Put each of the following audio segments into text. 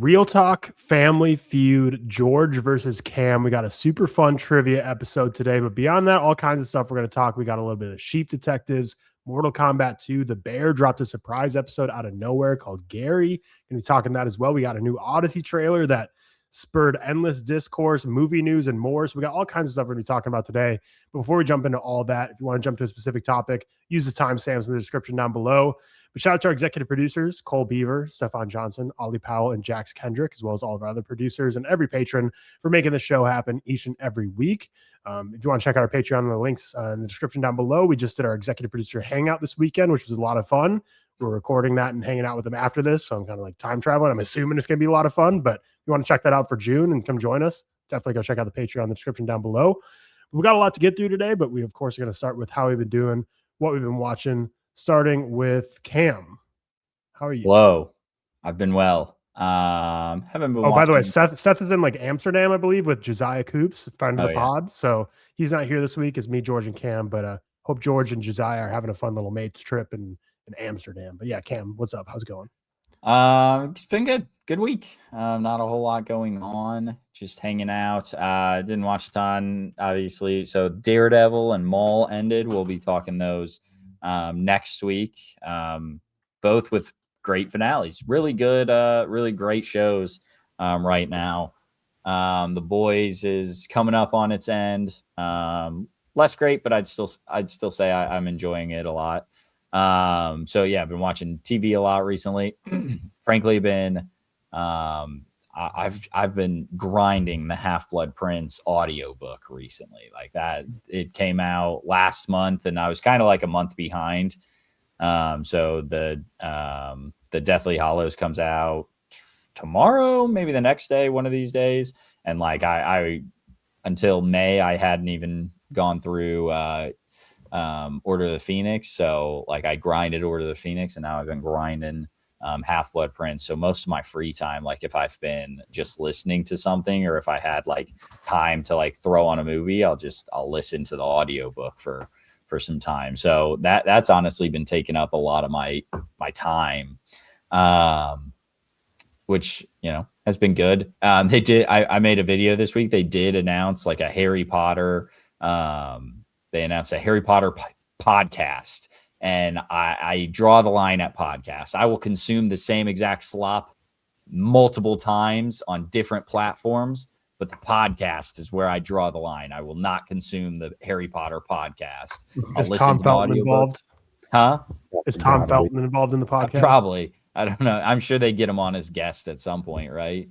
ReelTok Family Feud, George versus Cam. We got a super fun trivia episode today, but beyond that, all kinds of stuff we're going to talk. We got a little bit of Sheep Detectives, Mortal Kombat 2. The Bear dropped a surprise episode out of nowhere called Gary. Going to be talking that as well. We got a new Odyssey trailer that spurred endless discourse, movie news, and more. So we got all kinds of stuff we're going to be talking about today. But before we jump into all that, if you want to jump to a specific topic, use the timestamps in the description down below. But shout out to our executive producers, Cole Beaver, Stefan Johnson, Ollie Powell, and Jax Kendrick, as well as all of our other producers and every patron for making the show happen each and every week. If you want to check out our Patreon, the links in the description down below. We just did our executive producer hangout this weekend, which was a lot of fun. We're recording that and hanging out with them after this. So I'm kind of like time traveling. I'm assuming it's going to be a lot of fun, but if you want to check that out for June and come join us, definitely go check out the Patreon in the description down below. We've got a lot to get through today, but we, of course, are going to start with how we've been doing, what we've been watching, starting with Cam. How are you? Hello. I've been well. Haven't been watching. By the way, Seth is in like Amsterdam, I believe, with Josiah Coops, friend of the pod. So he's not here this week. It's me, George, and Cam. But hope George and Josiah are having a fun little mates trip in Amsterdam. But yeah, Cam, what's up? How's it going? It's been good. Good week. Not a whole lot going on. Just hanging out. Didn't watch a ton, obviously. So Daredevil and Maul ended. We'll be talking those next week. Both with great finales. Really good, really great shows right now. The Boys is coming up on its end. Less great, but I'd still say I'm enjoying it a lot. So yeah, I've been watching TV a lot recently. Frankly, I've been grinding the Half-Blood Prince audiobook recently. Like that, it came out last month, and I was kind of like a month behind. So the Deathly Hallows comes out tomorrow, maybe the next day, one of these days. And like I until May, I hadn't even gone through Order of the Phoenix. So like I grinded Order of the Phoenix, and now I've been grinding Half-Blood Prince. So most of my free time, like if I've been just listening to something, or if I had like time to like throw on a movie, I'll listen to the audiobook for some time. So that's honestly been taking up a lot of my time, which, you know, has been good. I made a video this week. They did announce like a Harry Potter. They announced a Harry Potter podcast, and I draw the line at podcasts. I will consume the same exact slop multiple times on different platforms, but the podcast is where I draw the line. I will not consume the Harry Potter podcast. I'll Is listen Tom to Felton involved? Huh? Is Tom Felton involved in the podcast? Probably. I don't know. I'm sure they get him on as guest at some point, right?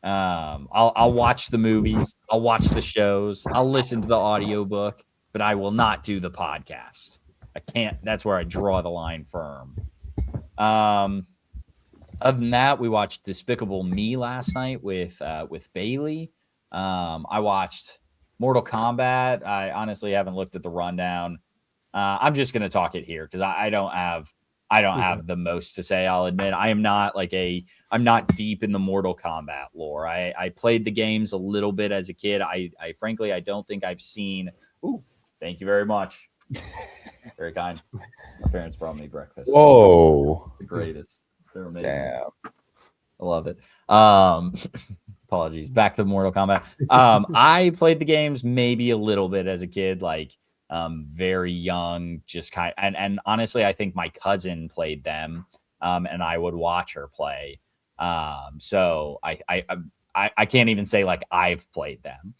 I'll watch the movies. I'll watch the shows. I'll listen to the audiobook, but I will not do the podcast. I can't. That's where I draw the line firm. Other than that, we watched Despicable Me last night with Bailey. I watched Mortal Kombat. I honestly haven't looked at the rundown. I'm just going to talk it here because I don't have the most to say. I'll admit I'm not deep in the Mortal Kombat lore. I played the games a little bit as a kid. I frankly, I don't think I've seen. Ooh, thank you very much. Very kind. My parents brought me breakfast. Whoa. The greatest. They're amazing. Damn. I love it. Apologies. Back to Mortal Kombat. I played the games maybe a little bit as a kid, like very young, just and honestly, I think my cousin played them, and I would watch her play. So I can't even say like I've played them.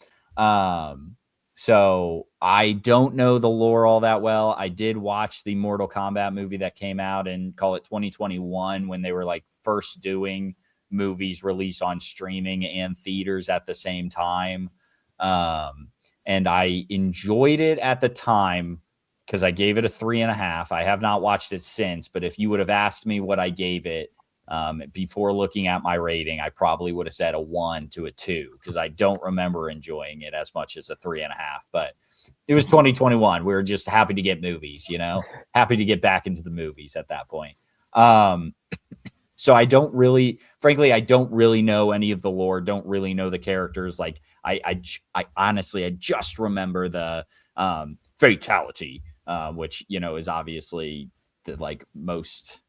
So I don't know the lore all that well. I did watch the Mortal Kombat movie that came out and call it 2021 when they were like first doing movies released on streaming and theaters at the same time. And I enjoyed it at the time because I gave it a 3.5. I have not watched it since, but if you would have asked me what I gave it before looking at my rating, I probably would have said a 1 to a 2 because I don't remember enjoying it as much as a 3.5. But it was 2021. We were just happy to get movies, you know, happy to get back into the movies at that point. So I don't really know any of the lore, don't really know the characters. Like I honestly, I just remember the fatality, which, you know, is obviously the like most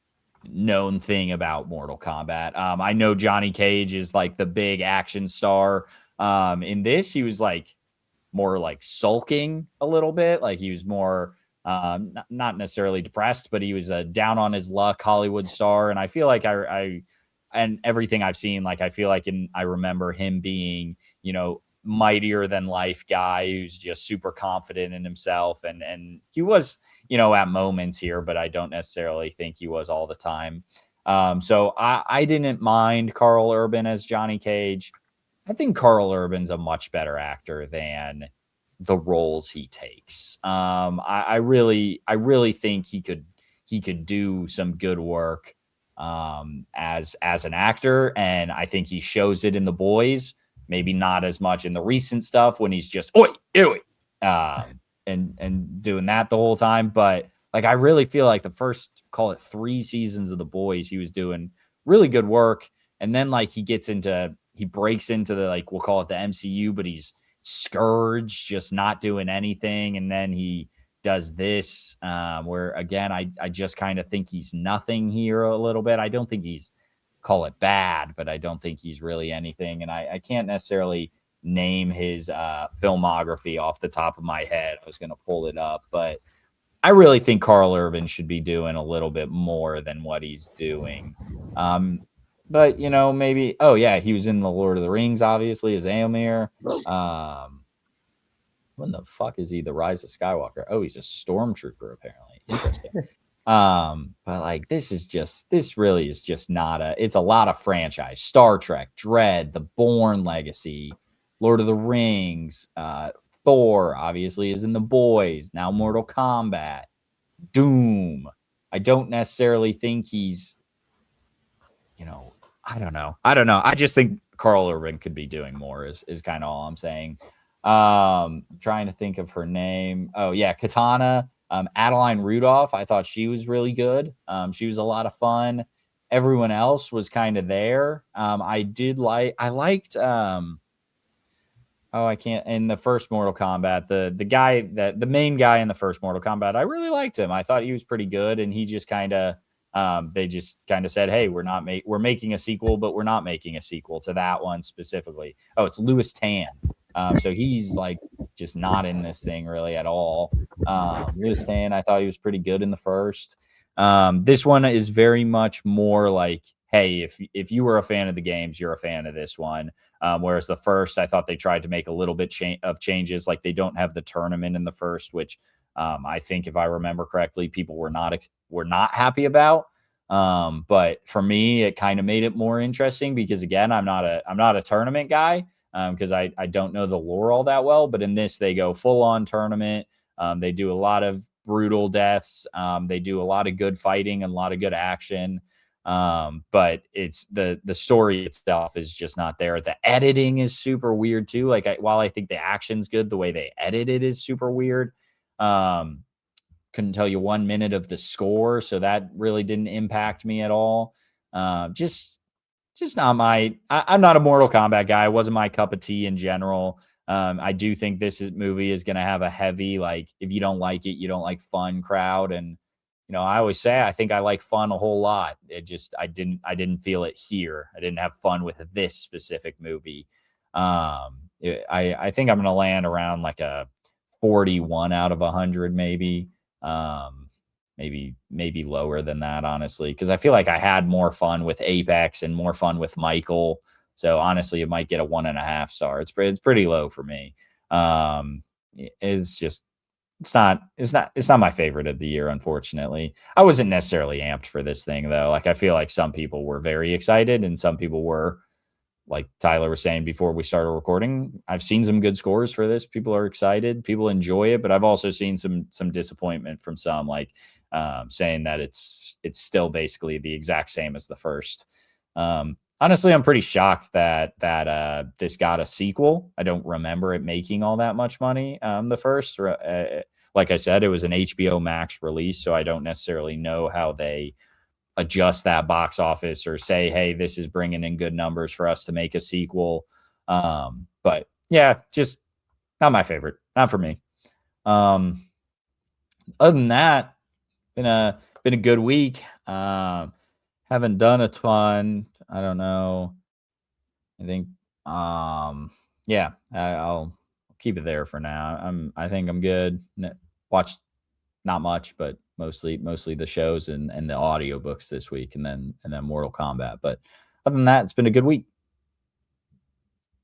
known thing about Mortal Kombat. I know Johnny Cage is like the big action star. In this, he was like more like sulking a little bit. Like he was more not necessarily depressed, but he was a down on his luck Hollywood star. And I feel like I and everything I've seen, like I feel like I remember him being, you know, mightier than life guy who's just super confident in himself. And he was, you know, at moments here, but I don't necessarily think he was all the time. So I didn't mind Carl Urban as Johnny Cage. I think Carl Urban's a much better actor than the roles he takes. I really think he could do some good work as an actor, and I think he shows it in The Boys. Maybe not as much in the recent stuff when he's just oi, oi, and doing that the whole time. But like, I really feel like the first, call it 3 seasons of The Boys, he was doing really good work, and then like he breaks into the, like, we'll call it the MCU, but he's Scourge, just not doing anything, and then he does this, where again, I just kind of think he's nothing here a little bit. I don't think he's, call it bad, but I don't think he's really anything, and I can't necessarily name his filmography off the top of my head. I was going to pull it up, but I really think Carl Urban should be doing a little bit more than what he's doing. But, you know, maybe, oh yeah, he was in the Lord of the Rings, obviously, as Éomer. When the fuck is he? The Rise of Skywalker. Oh, he's a stormtrooper, apparently. Interesting. But like, this really is just not it's a lot of franchise. Star Trek, Dread, The Bourne Legacy, Lord of the Rings, Thor, obviously, is in The Boys, now Mortal Kombat, Doom. I don't necessarily think he's, you know, I don't know. I just think Carl Urban could be doing more is kind of all I'm saying. Trying to think of her name. Oh yeah, Katana. Adeline Rudolph, I thought she was really good. She was a lot of fun. Everyone else was kind of there. I liked I can't, in the first Mortal Kombat, the main guy in the first Mortal Kombat, I really liked him. I thought he was pretty good, and he just kind of they just kind of said, hey, we're making a sequel, but we're not making a sequel to that one specifically. Oh, it's Louis Tan. So he's like just not in this thing really at all. Louis Tan, I thought he was pretty good in the first. This one is very much more like, hey, if you were a fan of the games, you're a fan of this one. Whereas the first, I thought they tried to make a little bit of changes. Like, they don't have the tournament in the first, which I think, if I remember correctly, people were not happy about. But for me, it kind of made it more interesting because, again, I'm not a tournament guy, because I don't know the lore all that well. But in this, they go full on tournament. They do a lot of brutal deaths. They do a lot of good fighting and a lot of good action. But it's the story itself is just not there. The editing is super weird too. Like, while I think the action's good, the way they edit it is super weird. Couldn't tell you 1 minute of the score, so that really didn't impact me at all. Just not I'm not a Mortal Kombat guy. It wasn't my cup of tea in general. I do think this movie is going to have a heavy, like, if you don't like it, you don't like fun crowd. And, you know, I always say I think I like fun a whole lot. I didn't feel it here. I didn't have fun with this specific movie. I think I'm going to land around like a 41 out of 100, maybe. Maybe lower than that, honestly, because I feel like I had more fun with Apex and more fun with Michael. So honestly, it might get a 1.5 star. It's pretty low for me. It's not my favorite of the year, unfortunately. I wasn't necessarily amped for this thing though. Like, I feel like some people were very excited and some people were, like Tyler was saying before we started recording, I've seen some good scores for this. People are excited, people enjoy it, but I've also seen some disappointment from some, like saying that it's still basically the exact same as the first. Honestly, I'm pretty shocked that this got a sequel. I don't remember it making all that much money. The first, like I said, it was an HBO Max release, so I don't necessarily know how they adjust that box office or say, hey, this is bringing in good numbers for us to make a sequel. But yeah, just not my favorite, not for me. Other than that, been a good week. Haven't done a ton. I don't know. I think, yeah, I'll keep it there for now. I think I'm good. Watched not much, but mostly the shows and the audiobooks this week, and then Mortal Kombat. But other than that, it's been a good week.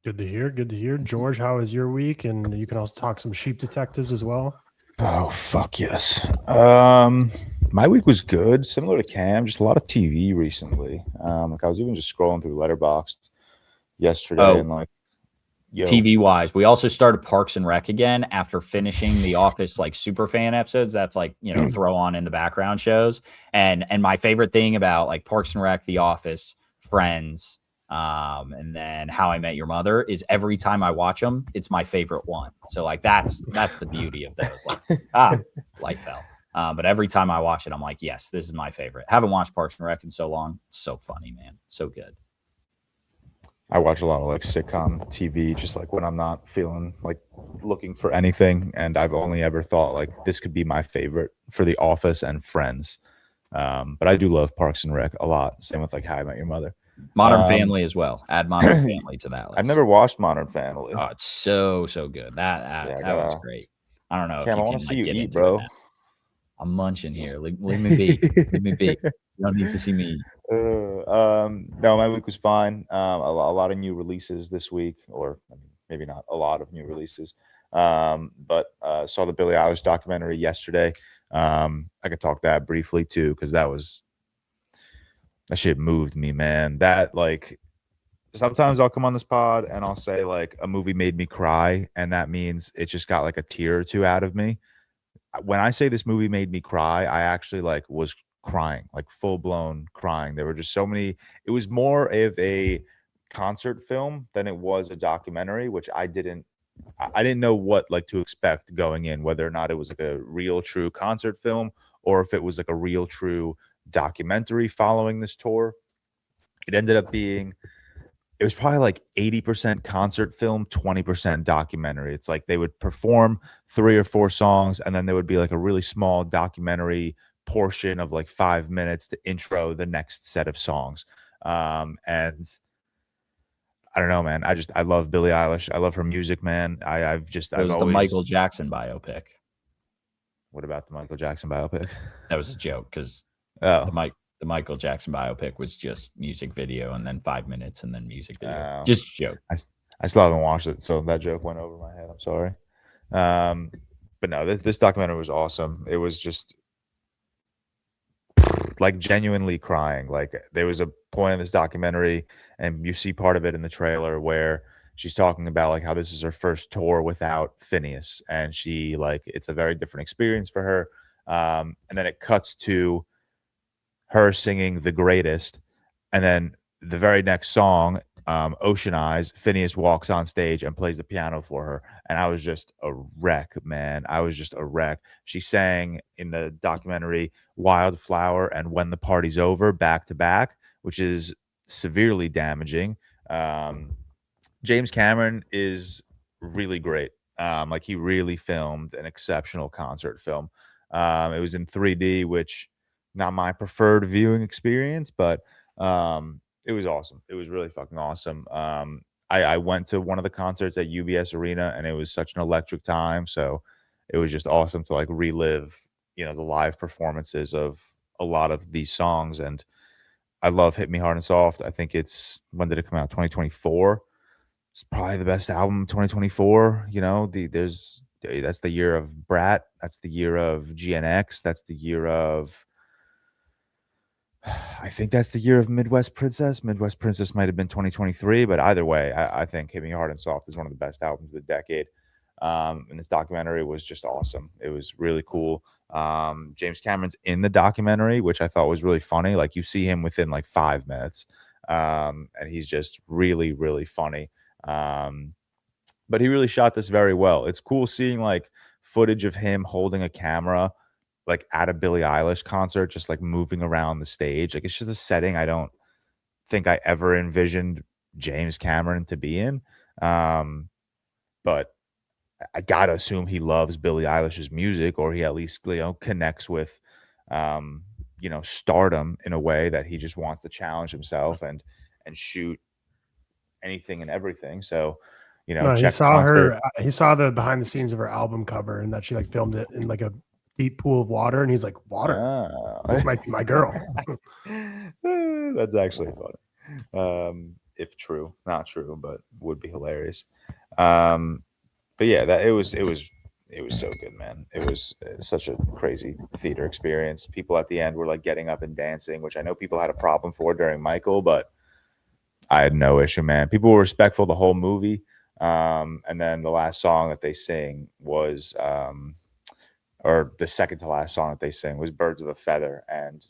Good to hear. Good to hear. George, how was your week? And you can also talk some sheep detectives as well. Oh fuck yes. My week was good, similar to Cam, just a lot of TV recently. Like I was even just scrolling through Letterboxd yesterday and like, yo, TV wise, we also started Parks and Rec again after finishing the Office like super fan episodes. That's like, you know, throw on in the background shows. And my favorite thing about like Parks and Rec, The Office, Friends, and then How I Met Your Mother is every time I watch them, it's my favorite one. So like that's the beauty of those. Like light fell. But every time I watch it, I'm like, yes, this is my favorite. Haven't watched Parks and Rec in so long. It's so funny, man. So good. I watch a lot of like sitcom TV, just like when I'm not feeling like looking for anything. And I've only ever thought like this could be my favorite for The Office and Friends. But I do love Parks and Rec a lot. Same with like How I Met Your Mother. Modern Family as well. Add Modern Family to that list. I've never watched Modern Family. Oh, it's so good. That was great. I don't know. Cam, I want to see you eat, bro. I'm munching here. Leave me be. Leave me be. You don't need to see me eat. No, my week was fine. A lot of new releases this week, or maybe not a lot of new releases. But saw the Billie Eilish documentary yesterday. I could talk that briefly too, because that shit moved me, man. That like sometimes I'll come on this pod and I'll say like a movie made me cry, and that means it just got like a tear or two out of me. When I say this movie made me cry, I actually like was crying, like full blown crying. There were just so many. It was more of a concert film than it was a documentary, which I didn't know what like to expect going in, whether or not it was like a real true concert film or if it was like a real true documentary following this tour. It ended up being, it was probably like 80% concert film, 20% documentary. It's like they would perform 3 or 4 songs, and then there would be like a really small documentary portion of like 5 minutes to intro the next set of songs. And I don't know, man. I love Billie Eilish. I love her music, man. It was the Michael Jackson biopic. What about the Michael Jackson biopic? That was a joke because the Michael Jackson biopic was just music video and then 5 minutes and then music video. Just a joke. I still haven't watched it, so that joke went over my head. I'm sorry. But no, this documentary was awesome. It was just like genuinely crying. Like there was a point in this documentary, and you see part of it in the trailer where she's talking about like how this is her first tour without Phineas, and she like it's a very different experience for her. And then it cuts to her singing The Greatest, and then the very next song, Ocean Eyes, Phineas walks on stage and plays the piano for her, and I was just a wreck, man. I was just a wreck. She sang in the documentary Wildflower and When the Party's Over back to back, which is severely damaging. James Cameron is really great. Like he really filmed an exceptional concert film. It was in 3D, which not my preferred viewing experience, but it was awesome. It was really fucking awesome. I went to one of the concerts at UBS Arena, and it was such an electric time. So it was just awesome to like relive, you know, the live performances of a lot of these songs. And I love Hit Me Hard and Soft. I think when did it come out? 2024. It's probably the best album 2024. You know, that's the year of Brat. That's the year of GNX. That's the year of, I think that's the year of Midwest Princess. Midwest Princess might have been 2023, but either way, I think Hit Me Hard and Soft is one of the best albums of the decade. And this documentary was just awesome. It was really cool. James Cameron's in the documentary, which I thought was really funny. Like you see him within like 5 minutes, and he's just really, really funny. But he really shot this very well. It's cool seeing like footage of him holding a camera like at a Billie Eilish concert, just like moving around the stage. Like it's just a setting I don't think I ever envisioned James Cameron to be in. But I gotta assume he loves Billie Eilish's music, or he at least, you know, connects with stardom in a way that he just wants to challenge himself and shoot anything and everything. So, No, he check saw concert. her. He saw the behind the scenes of her album cover, and that she like filmed it in like a deep pool of water, and he's like, "Water, this might be my girl." That's actually funny. If true, not true, but would be hilarious. But yeah, it was so good, man. It was such a crazy theater experience. People at the end were like getting up and dancing, which I know people had a problem for during Michael, but I had no issue, man. People were respectful the whole movie. And then the last song that they sing was, or the second to last song that they sing was "Birds of a Feather," and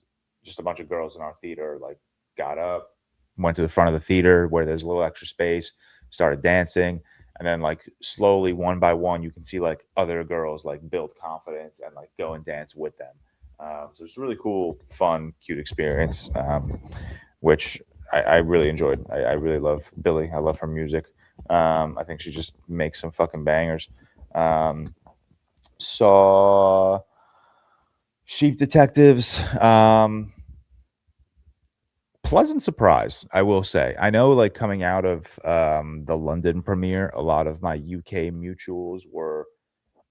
just a bunch of girls in our theater like got up, went to the front of the theater where there's a little extra space, started dancing, and then like slowly one by one you can see like other girls like build confidence and like go and dance with them. So it's a really cool, fun, cute experience, which I really enjoyed. I really love Billie. I love her music. I think she just makes some fucking bangers. Saw Sheep Detectives. Pleasant surprise, I will say. I know, like, coming out of the London premiere, a lot of my UK mutuals were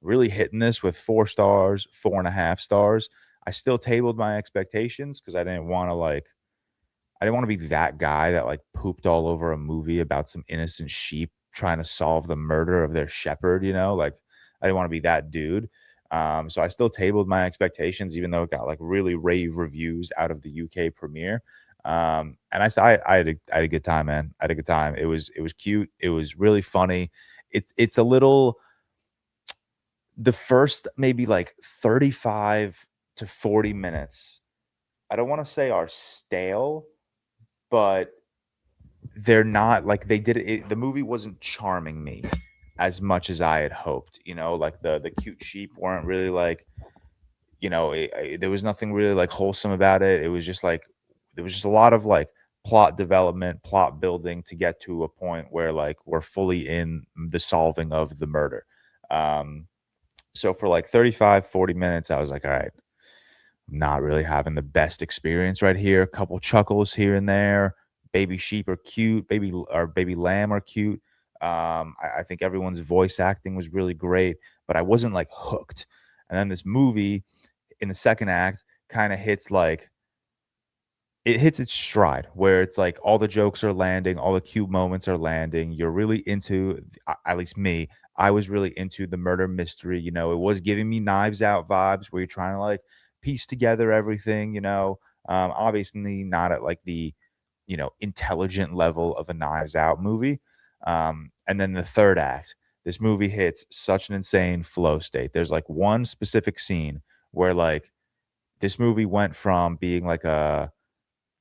really hitting this with 4 stars, 4.5 stars. I still tabled my expectations because I didn't want to be that guy that like pooped all over a movie about some innocent sheep trying to solve the murder of their shepherd, like I didn't want to be that dude. So I still tabled my expectations, even though it got like really rave reviews out of the UK premiere. And I had a good time, man. I had a good time. It was cute. It was really funny. It's a little, the first maybe like 35 to 40 minutes, I don't want to say are stale, but they're not like they did it. The movie wasn't charming me as much as I had hoped. Like the cute sheep weren't really like, there was nothing really like wholesome about it. It was just like there was just a lot of like plot development, plot building to get to a point where like we're fully in the solving of the murder. So for like 35, 40 minutes, I was like, all right, I'm not really having the best experience right here. A couple chuckles here and there. Baby sheep are cute. Baby lamb are cute. I think everyone's voice acting was really great, but I wasn't like hooked. And then this movie in the second act kind of hits its stride where it's like all the jokes are landing, all the cute moments are landing. You're really into, at least me, I was really into the murder mystery. It was giving me Knives Out vibes where you're trying to like piece together everything, obviously not at like the, intelligent level of a Knives Out movie. And then the third act, this movie hits such an insane flow state. There's like one specific scene where like this movie went from being like a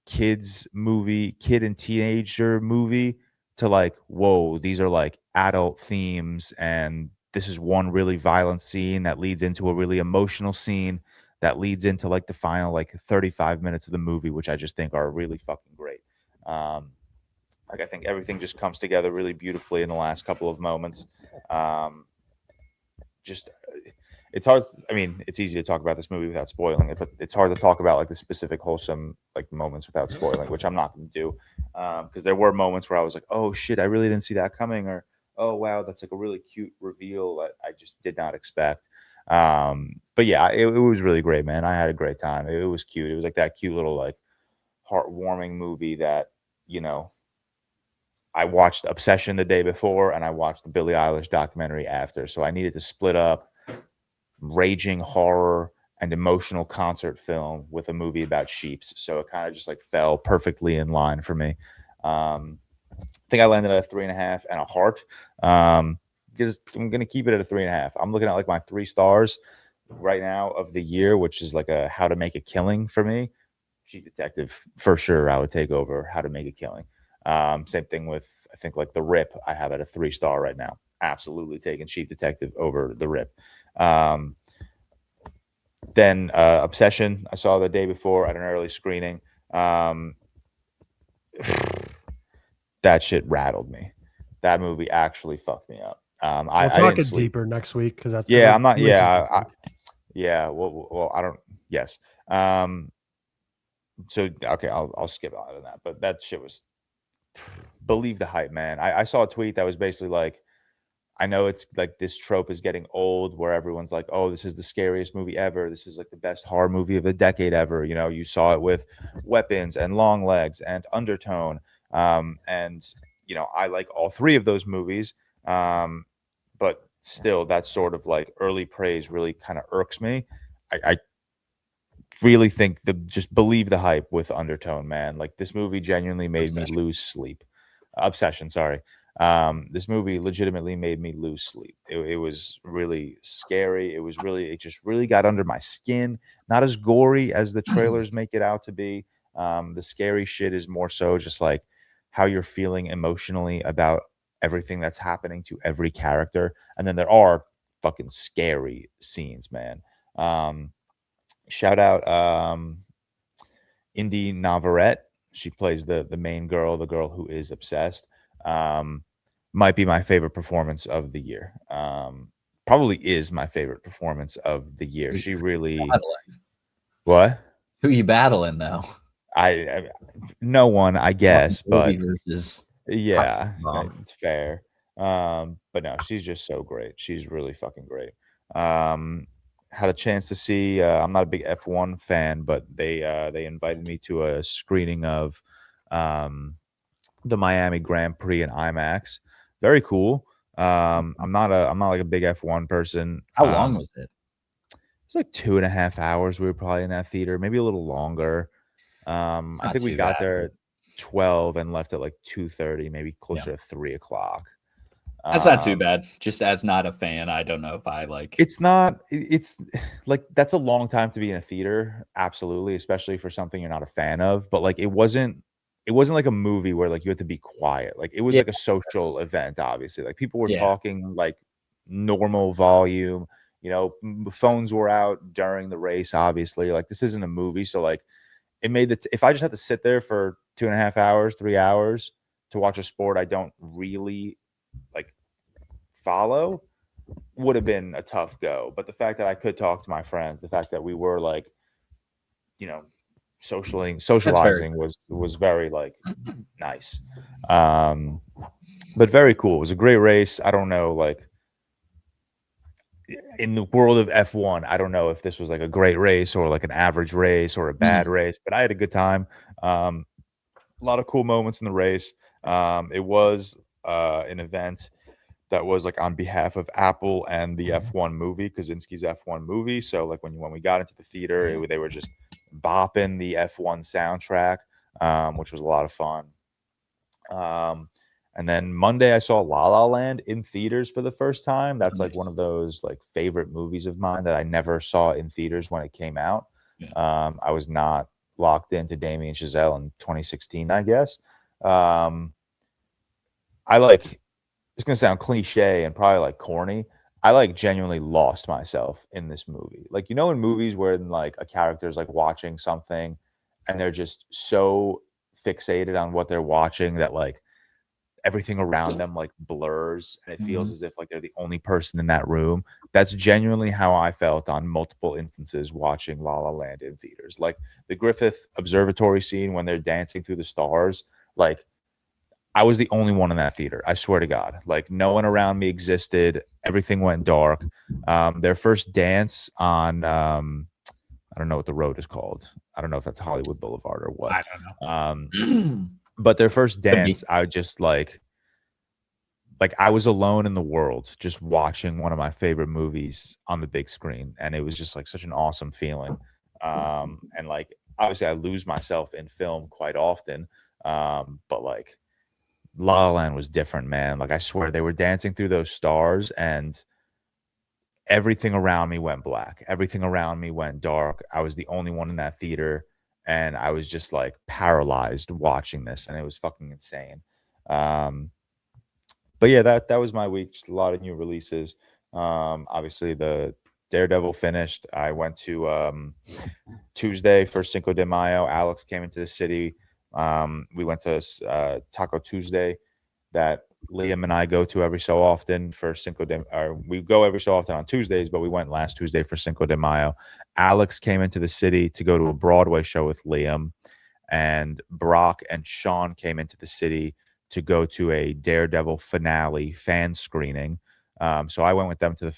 kid and teenager movie to like, whoa, these are like adult themes, and this is one really violent scene that leads into a really emotional scene that leads into like the final like 35 minutes of the movie, which I just think are really fucking great. Like I think everything just comes together really beautifully in the last couple of moments. Just it's hard. I mean, it's easy to talk about this movie without spoiling it, but it's hard to talk about like the specific wholesome like moments without spoiling, which I'm not going to do, because there were moments where I was like, oh shit, I really didn't see that coming, or oh wow, that's like a really cute reveal that I just did not expect. But yeah, it was really great, man. I had a great time. It was cute. It was like that cute little like heartwarming movie that I watched Obsession the day before, and I watched the Billie Eilish documentary after, so I needed to split up raging horror and emotional concert film with a movie about sheeps. So it kind of just like fell perfectly in line for me. I think I landed at a 3.5 and a heart. Because I'm gonna keep it at a 3.5. I'm looking at like my 3 stars right now of the year, which is like a How to Make a Killing for me. Sheep Detective for sure. I would take over How to Make a Killing. Same thing with I think like The Rip. I have at a 3-star right now. Absolutely taking Sheep Detective over The Rip. Then Obsession, I saw the day before at an early screening. That shit rattled me. That movie actually fucked me up. We'll talk it deeper next week because that's I'm not. Yeah, yeah. Well, I don't. Yes. So okay, I'll skip out of that, but that shit was believe the hype, man. I saw a tweet that was basically like, I know it's like this trope is getting old where everyone's like, oh, this is the scariest movie ever. This is like the best horror movie of the decade ever. You know, you saw it with Weapons and Long Legs and Undertone. And, you know, I like all three of those movies. But still, that sort of like early praise really kind of irks me. I really think just believe the hype with Undertone, man. Like this movie genuinely made me lose sleep. Obsession, sorry. This movie legitimately made me lose sleep. It was really scary. It just really got under my skin. Not as gory as the trailers make it out to be. The scary shit is more so just like how you're feeling emotionally about everything that's happening to every character. And then there are fucking scary scenes, man. Shout out Indy Navarrete. She plays the main girl, the girl who is obsessed. Might be my favorite performance of the year. Probably is my favorite performance of the year. She really what? Who you battling though? I no one, I guess, but versus yeah, it's fair. But no, she's just so great. She's really fucking great. Had a chance to see. I'm not a big F1 fan, but they invited me to a screening of the Miami Grand Prix in IMAX. Very cool. I'm not like a big F1 person. How long was it? It was like 2.5 hours. We were probably in that theater, maybe a little longer. I think we got there at 12 and left at like 2:30, maybe closer to 3 o'clock. That's not too bad. Just as not a fan, I don't know if I like. It's like that's a long time to be in a theater, absolutely, especially for something you're not a fan of. But like it wasn't like a movie where like you had to be quiet. Like it was like a social event, obviously. Like people were talking like normal volume. You know, phones were out during the race, obviously. Like this isn't a movie, so like it made if I just had to sit there for 2.5 hours, 3 hours to watch a sport I don't really like follow, would have been a tough go. But the fact that I could talk to my friends, the fact that we were like, you know, socializing was very like nice. But very cool. It was a great race. I don't know, like in the world of F1, I don't know if this was like a great race or like an average race or a bad race, but I had a good time. A lot of cool moments in the race. It was an event that was like on behalf of Apple and the F1 movie, Kaczynski's F1 movie. So like when we got into the theater, they were just bopping the F1 soundtrack, which was a lot of fun. And then Monday I saw La La Land in theaters for the first time. That's like one of those like favorite movies of mine that I never saw in theaters when it came out. I was not locked into Damien Chazelle in 2016, I guess. I like, it's gonna sound cliche and probably like corny. I like genuinely lost myself in this movie. Like, you know, in movies where like a character is like watching something and they're just so fixated on what they're watching that like everything around them like blurs and it feels as if like they're the only person in that room. That's genuinely how I felt on multiple instances watching La La Land in theaters. Like the Griffith Observatory scene when they're dancing through the stars, like I was the only one in that theater. I swear to God, like no one around me existed. Everything went dark. Their first dance on, I don't know what the road is called. I don't know if that's Hollywood Boulevard or what. I don't know. But their first dance, I just like I was alone in the world just watching one of my favorite movies on the big screen. And it was just like such an awesome feeling. And like, obviously I lose myself in film quite often. But like La La Land was different, man. Like I swear they were dancing through those stars and everything around me went black. Everything around me went dark. I was the only one in that theater. And I was just like paralyzed watching this, and it was fucking insane. But yeah, that was my week. Just a lot of new releases. Obviously, the Daredevil finished. I went to Tuesday for Cinco de Mayo. Alex came into the city. We went to Taco Tuesday. That Liam and I go to every so often for Cinco de or we go every so often on Tuesdays, but we went last Tuesday for Cinco de Mayo. Alex came into the city to go to a Broadway show with Liam, and Brock and Sean came into the city to go to a Daredevil finale fan screening. So I went with them to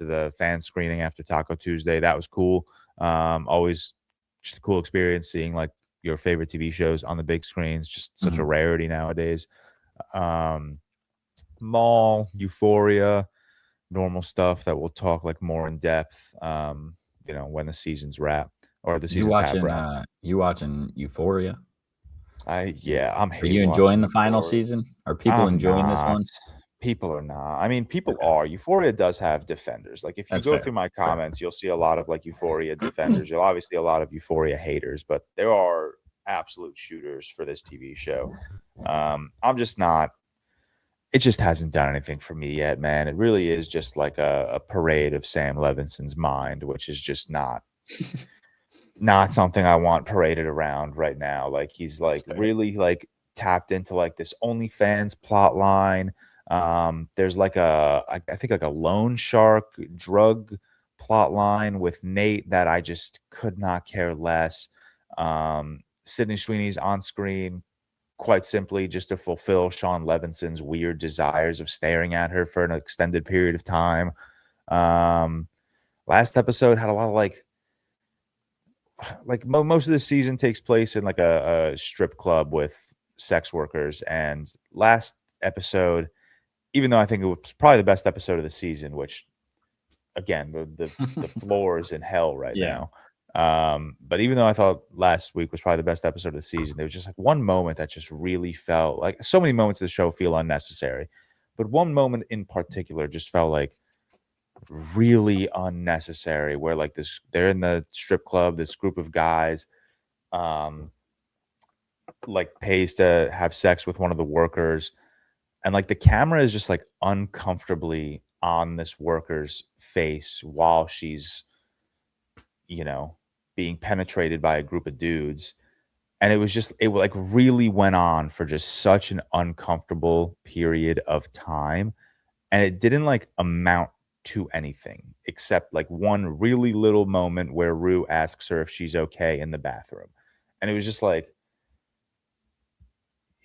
the fan screening after Taco Tuesday. That was cool. Always just a cool experience seeing like your favorite TV shows on the big screens. Just such a rarity nowadays. Mall, Euphoria, normal stuff that we'll talk like more in depth. When the season's wrap or the season's half wrapped. You watching Euphoria? I'm Are you enjoying the final season? Are people enjoying this one? People are not. I mean, people are. Euphoria does have defenders. Like if you go through my comments, you'll see a lot of like Euphoria defenders. You'll obviously a lot of Euphoria haters, but there are absolute shooters for this TV show. I'm just not. It just hasn't done anything for me yet, man. It really is just like a parade of Sam Levinson's mind, which is just not something I want paraded around right now. Like he's like really like tapped into like this OnlyFans plot line. There's like I think like a loan shark drug plot line with Nate that I just could not care less. Sydney Sweeney's on screen quite simply just to fulfill Sean Levinson's weird desires of staring at her for an extended period of time. Last episode had a lot of most of the season takes place in like a strip club with sex workers, and last episode, even though I think it was probably the best episode of the season, which again the floor is in hell right now. But even though I thought last week was probably the best episode of the season, there was just like one moment that just really felt like so many moments of the show feel unnecessary, but one moment in particular just felt like really unnecessary where like they're in the strip club, this group of guys like pays to have sex with one of the workers, and like the camera is just like uncomfortably on this worker's face while she's being penetrated by a group of dudes. And it like really went on for just such an uncomfortable period of time, and it didn't like amount to anything except like one really little moment where Rue asks her if she's okay in the bathroom, and it was just like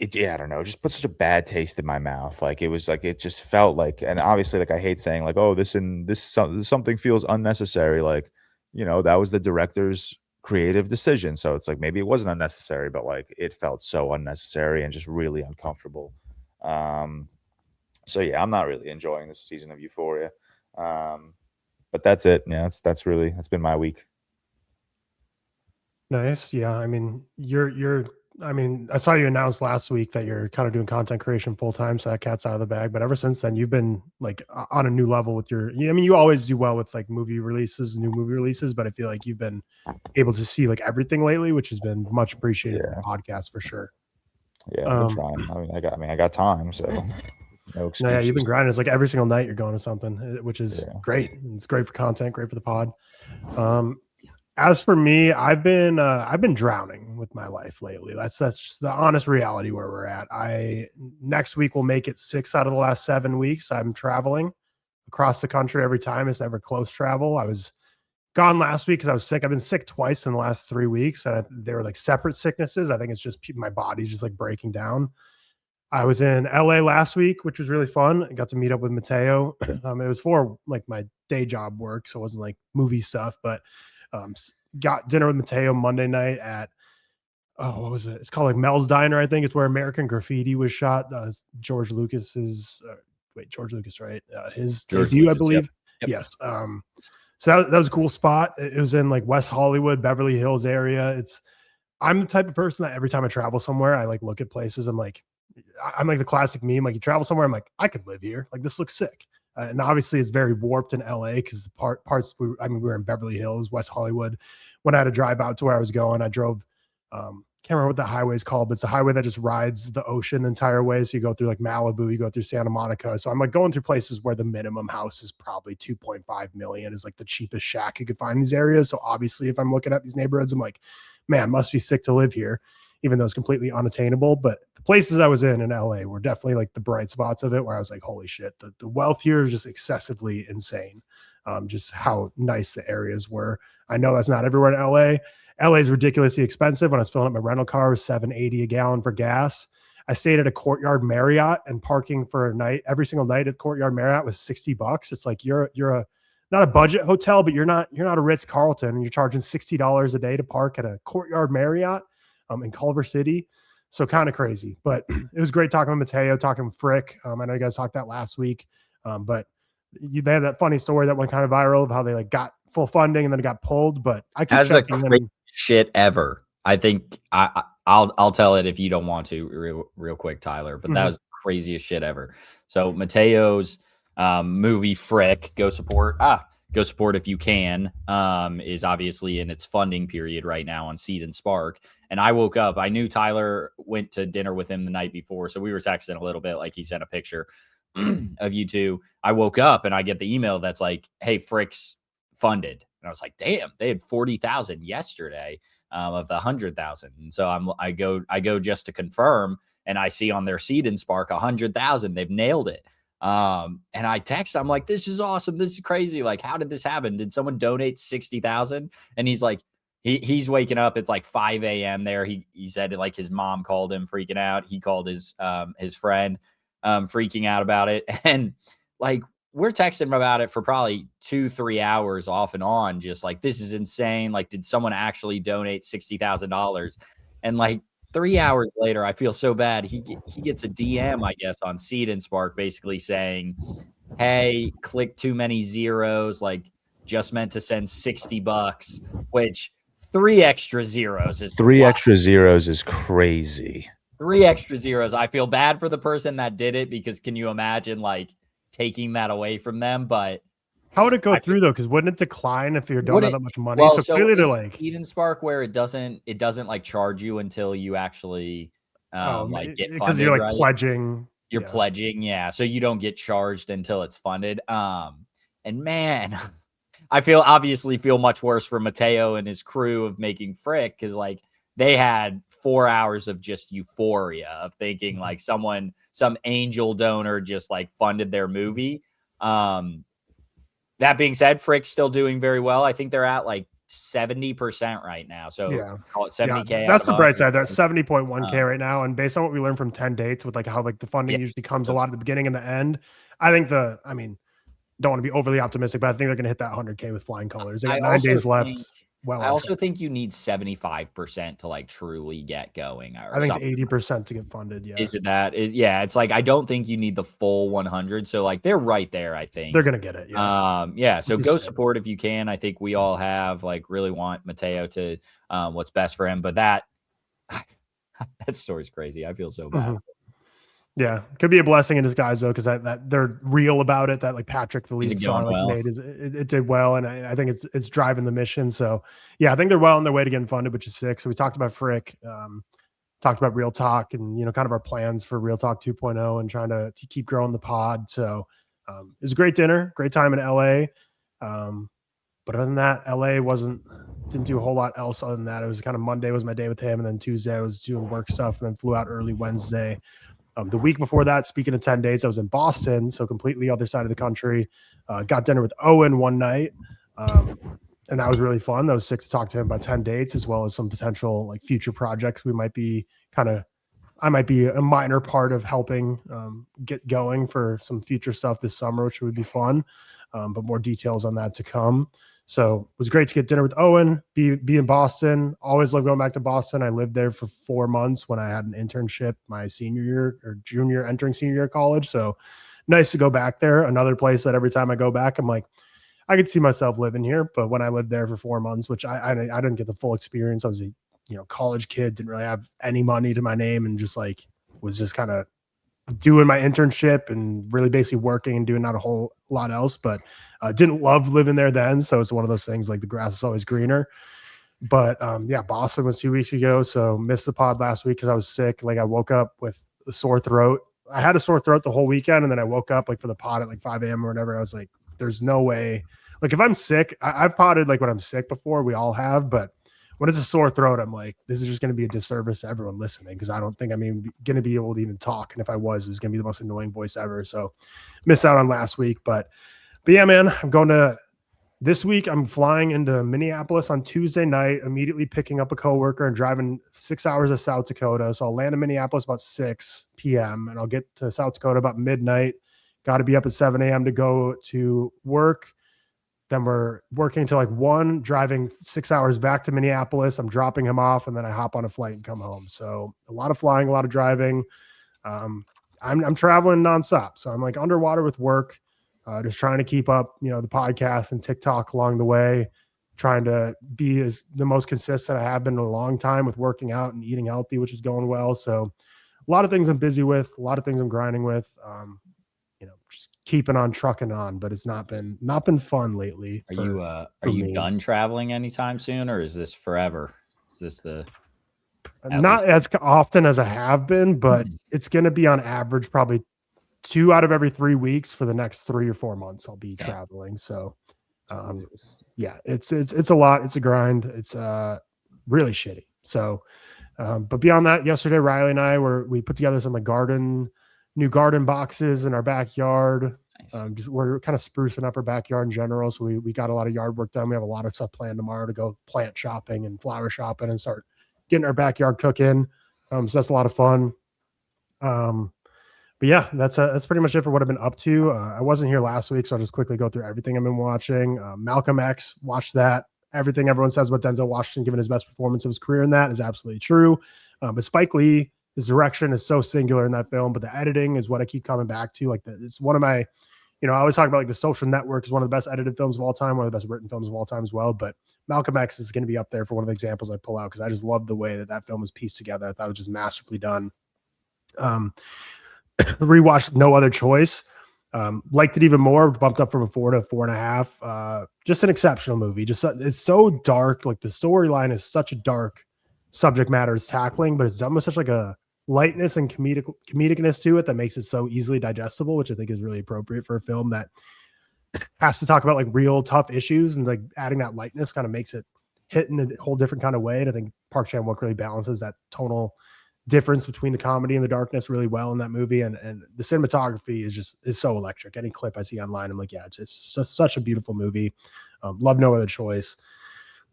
I don't know, just put such a bad taste in my mouth. Like it was like it just felt like, and obviously like I hate saying like, oh, something feels unnecessary, like that was the director's creative decision, so it's like maybe it wasn't unnecessary, but like it felt so unnecessary and just really uncomfortable. So yeah, I'm not really enjoying this season of Euphoria. But that's it. Yeah, that's been my week. Nice. Yeah, I mean, I saw you announce last week that you're kind of doing content creation full time, so that cat's out of the bag. But ever since then, you've been like on a new level with you always do well with like new movie releases, but I feel like you've been able to see like everything lately, which has been much appreciated for the podcast for sure. Yeah, I've been trying. I got time, so no excuses. No, yeah, you've been grinding. It's like every single night you're going to something, which is great. It's great for content, great for the pod. As for me, I've been drowning with my life lately. That's just the honest reality where we're at. Next week will make it 6 out of the last 7 weeks. I'm traveling across the country every time. It's never close travel. I was gone last week because I was sick. I've been sick twice in the last 3 weeks, and they were like separate sicknesses. I think it's just my body's just like breaking down. I was in LA last week, which was really fun. I got to meet up with Mateo. It was for like my day job work, so it wasn't like movie stuff, but got dinner with Mateo Monday night at what was it? It's called like Mel's Diner, I think. It's where American Graffiti was shot. George Lucas's George Lucas, right? His debut, I believe. Yep. Yes. So that was a cool spot. It was in like West Hollywood, Beverly Hills area. I'm the type of person that every time I travel somewhere, I like look at places. I'm like the classic meme. Like you travel somewhere, I'm like, I could live here. Like this looks sick. And obviously it's very warped in LA because the parts we were in Beverly Hills, West Hollywood. When I had to drive out to where I was going, I drove, can't remember what the highway is called, but it's a highway that just rides the ocean the entire way. So you go through like Malibu, you go through Santa Monica. So I'm like going through places where the minimum house is probably 2.5 million is like the cheapest shack you could find in these areas. So obviously if I'm looking at these neighborhoods, I'm like, man, must be sick to live here. even though it's completely unattainable. But the places I was in LA were definitely like the bright spots of it, where I was like, holy shit, the wealth here is just excessively insane. Just how nice the areas were. I know that's not everywhere in LA. LA is ridiculously expensive. When I was filling up my rental car, it was $7.80 a gallon for gas. I stayed at a Courtyard Marriott, and parking for a night every single night at Courtyard Marriott was $60. It's like you're a not a budget hotel, but you're not a Ritz-Carlton, and you're charging $60 a day to park at a Courtyard Marriott in Culver City. So kind of crazy, but it was great talking with Mateo, talking with Frick. I know you guys talked that last week, but they had that funny story that went kind of viral of how they like got full funding and then it got pulled. But I keep checking in. Shit ever. I think I'll tell it if you don't want to real quick, Tyler. But that was the craziest shit ever. So Mateo's movie Frick, go support if you can, is obviously in its funding period right now on Seed and Spark. And I woke up, I knew Tyler went to dinner with him the night before, so we were texting a little bit, like he sent a picture of you two. I woke up and I get the email that's like, hey, Frick's funded. And I was like, damn, they had 40,000 yesterday of the 100,000. And so I go just to confirm, and I see on their Seed and Spark 100,000. They've nailed it. And I text, I'm like, this is awesome. This is crazy. Like, how did this happen? Did someone donate 60,000? And he's like, he's waking up. It's like 5 a.m. there. He said like his mom called him freaking out. He called his friend freaking out about it. And like, we're texting about it for probably 2-3 hours off and on. Just like, this is insane. Like, did someone actually donate $60,000? And like 3 hours later, I feel so bad. He gets a DM, I guess, on Seed and Spark, basically saying, hey, click too many zeros. Like, just meant to send $60, which 3 extra zeros is 3 extra zeros is crazy. 3 extra zeros. I feel bad for the person that did it, because can you imagine like taking that away from them? But how would it go through though? Because wouldn't it decline if you don't have that much money? Well, so clearly they're like Seed and Spark, where it doesn't like charge you until you actually like get funded, because you're like right? pledging. You're pledging, yeah. So you don't get charged until it's funded. And man, I obviously feel much worse for Mateo and his crew of making Frick, because like they had 4 hours of just euphoria of thinking like some angel donor just like funded their movie. That being said, Frick's still doing very well. I think they're at like 70% right now. So call it 70K. Yeah, that's the bright side. They're at 70.1K right now. And based on what we learned from 10 dates with like how like the funding usually comes a lot at the beginning and the end, I think don't want to be overly optimistic, but I think they're going to hit that 100K with flying colors. They got 9 days left. Well, I also think you need 75% to like truly get going. I think it's 80% to get funded. Yeah. Is it that? Yeah. It's like, I don't think you need the full 100. So like they're right there. I think they're going to get it. Yeah. Yeah. So go support if you can. I think we all have like really want Mateo to what's best for him. But that story's crazy. I feel so bad. Yeah, could be a blessing in disguise though, because that they're real about it. That like Patrick, the lead star, made it did well, and I think it's driving the mission. So yeah, I think they're well on their way to getting funded, which is sick. So we talked about Frick, talked about ReelTok, and kind of our plans for ReelTok 2.0 and trying to keep growing the pod. So it was a great dinner, great time in LA. But other than that, LA didn't do a whole lot else other than that. It was kind of Monday was my day with him, and then Tuesday I was doing work stuff, and then flew out early Wednesday. The week before that, speaking of 10 dates, I was in Boston, so completely other side of the country. Got dinner with Owen one night, and that was really fun. That was sick to talk to him about 10 dates, as well as some potential like future projects we might be I might be a minor part of helping get going for some future stuff this summer, which would be fun. But more details on that to come. So it was great to get dinner with Owen, be in Boston. Always love going back to Boston. I lived there for 4 months when I had an internship my senior year or junior, entering senior year of college. So nice to go back there. Another place that every time I go back, I'm like, I could see myself living here. But when I lived there for 4 months, which I didn't get the full experience. I was a college kid, didn't really have any money to my name, and just like was just kind of doing my internship and really basically working and doing not a whole lot else, but didn't love living there then. So it's one of those things like the grass is always greener. But Boston was 2 weeks ago. So missed the pod last week because I was sick. Like I woke up with a sore throat. I had a sore throat the whole weekend. And then I woke up like for the pod at like 5 a.m. or whatever. I was like, there's no way. Like if I'm sick, I've podded like when I'm sick before, we all have, but when it's a sore throat, I'm like, this is just going to be a disservice to everyone listening because I don't think I'm even going to be able to even talk. And if I was, it was going to be the most annoying voice ever. So missed out on last week. But yeah, man, I'm going to this week. I'm flying into Minneapolis on Tuesday night, immediately picking up a coworker and driving 6 hours to South Dakota. So I'll land in Minneapolis about 6 p.m. and I'll get to South Dakota about midnight. Got to be up at 7 a.m. to go to work. Then we're working till like 1, driving 6 hours back to Minneapolis. I'm dropping him off, and then I hop on a flight and come home. So a lot of flying, a lot of driving. I'm traveling nonstop. So I'm like underwater with work, just trying to keep up, the podcast and TikTok along the way, trying to be the most consistent I have been in a long time with working out and eating healthy, which is going well. So a lot of things I'm busy with, a lot of things I'm grinding with. Just keeping on trucking on, but it's not been fun lately. Are you done traveling anytime soon, or is this forever? Is this not as often as I have been, but it's going to be on average probably 2 out of every 3 weeks for the next 3 or 4 months. I'll be traveling. So, yeah, it's a lot. It's a grind. It's really shitty. So, but beyond that, yesterday Riley and I we put together some new garden boxes in our backyard. Nice. We're kind of sprucing up our backyard in general. So we got a lot of yard work done. We have a lot of stuff planned tomorrow to go plant shopping and flower shopping and start getting our backyard cooking. So that's a lot of fun. But yeah, that's pretty much it for what I've been up to. I wasn't here last week, so I'll just quickly go through everything I've been watching. Malcolm X, watched that. Everything everyone says about Denzel Washington giving his best performance of his career in that is absolutely true. But Spike Lee, his direction is so singular in that film, but the editing is what I keep coming back to. Like it's one of my, I always talk about like The Social Network is one of the best edited films of all time, one of the best written films of all time as well. But Malcolm X is going to be up there for one of the examples I pull out because I just love the way that film was pieced together. I thought it was just masterfully done. Rewatched No Other Choice. Liked it even more, bumped up from a 4 to a 4.5. Just an exceptional movie. It's so dark. Like the storyline is such a dark subject matter it's tackling, but it's done with such like a lightness and comedicness to it that makes it so easily digestible, which I think is really appropriate for a film that has to talk about like real tough issues, and like adding that lightness kind of makes it hit in a whole different kind of way. And I think Park Chan-wook really balances that tonal difference between the comedy and the darkness really well in that movie. And the cinematography is so electric. Any clip I see online, I'm like, yeah, it's such a beautiful movie. Love No Other Choice.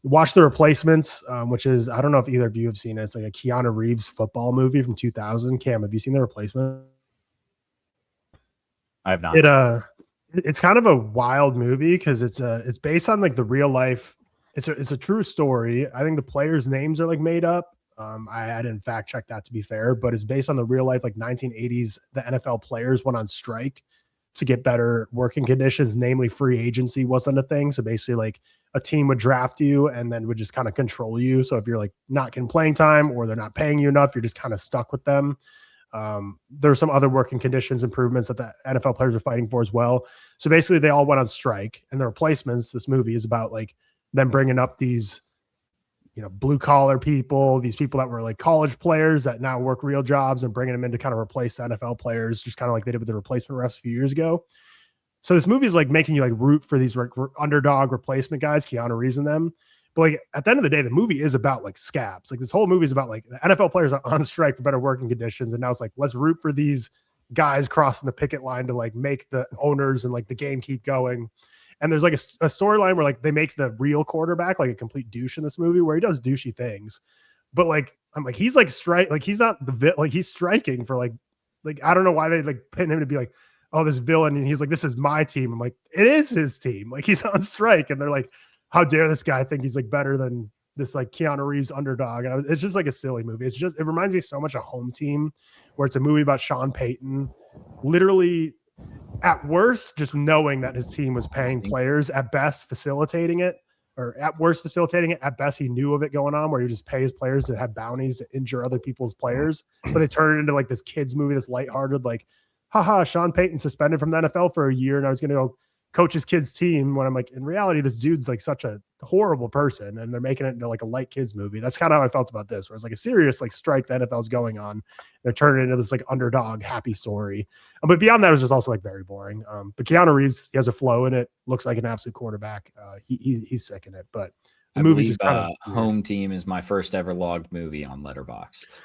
Watch The Replacements, which is, I don't know if either of you have seen it. It's like a Keanu Reeves football movie from 2000. Cam, have you seen The Replacement? I have not. It's kind of a wild movie because it's based on like the real life. It's a true story. I think the players' names are like made up. I didn't fact check that, to be fair, but it's based on the real life, like 1980s. The NFL players went on strike to get better working conditions, namely free agency wasn't a thing. So basically like a team would draft you and then would just kind of control you. So if you're like not getting playing time or they're not paying you enough, you're just kind of stuck with them. There's some other working conditions improvements that the NFL players are fighting for as well. So basically they all went on strike, and The Replacements, this movie is about like them bringing up these, blue collar people, these people that were like college players that now work real jobs, and bringing them in to kind of replace the NFL players, just kind of like they did with the replacement refs a few years ago. So this movie is like making you like root for these underdog replacement guys, Keanu Reeves and them. But like at the end of the day, the movie is about like scabs. Like this whole movie is about like the NFL players are on strike for better working conditions. And now it's like, let's root for these guys crossing the picket line to like make the owners and like the game keep going. And there's like a storyline where like they make the real quarterback like a complete douche in this movie, where he does douchey things. But like, I'm like, he's like he's not he's striking for like I don't know why they like pin him to be like, oh, this villain. And he's like, this is my team. I'm like, it is his team. Like he's on strike. And they're like, how dare this guy think he's like better than this like Keanu Reeves underdog. And it's just like a silly movie. It reminds me so much of Home Team, where it's a movie about Sean Payton, literally at worst, just knowing that his team was paying players, at best facilitating it, or at worst facilitating it. At best, he knew of it going on, where he just pays players to have bounties to injure other people's players. But they turn it into like this kids movie, this lighthearted, like, haha, Sean Payton suspended from the NFL for a year, and I was going to go coach his kids team, when I'm like, in reality, this dude's like such a horrible person, and they're making it into like a light kids movie. That's kind of how I felt about this, where it's like a serious like strike the NFL's going on. They're turning it into this like underdog happy story. But beyond that, it was just also like very boring. But Keanu Reeves, he has a flow in it, looks like an absolute quarterback. He's sick in it. But The I movie's believe just kind of Home Team is my first ever logged movie on Letterboxd.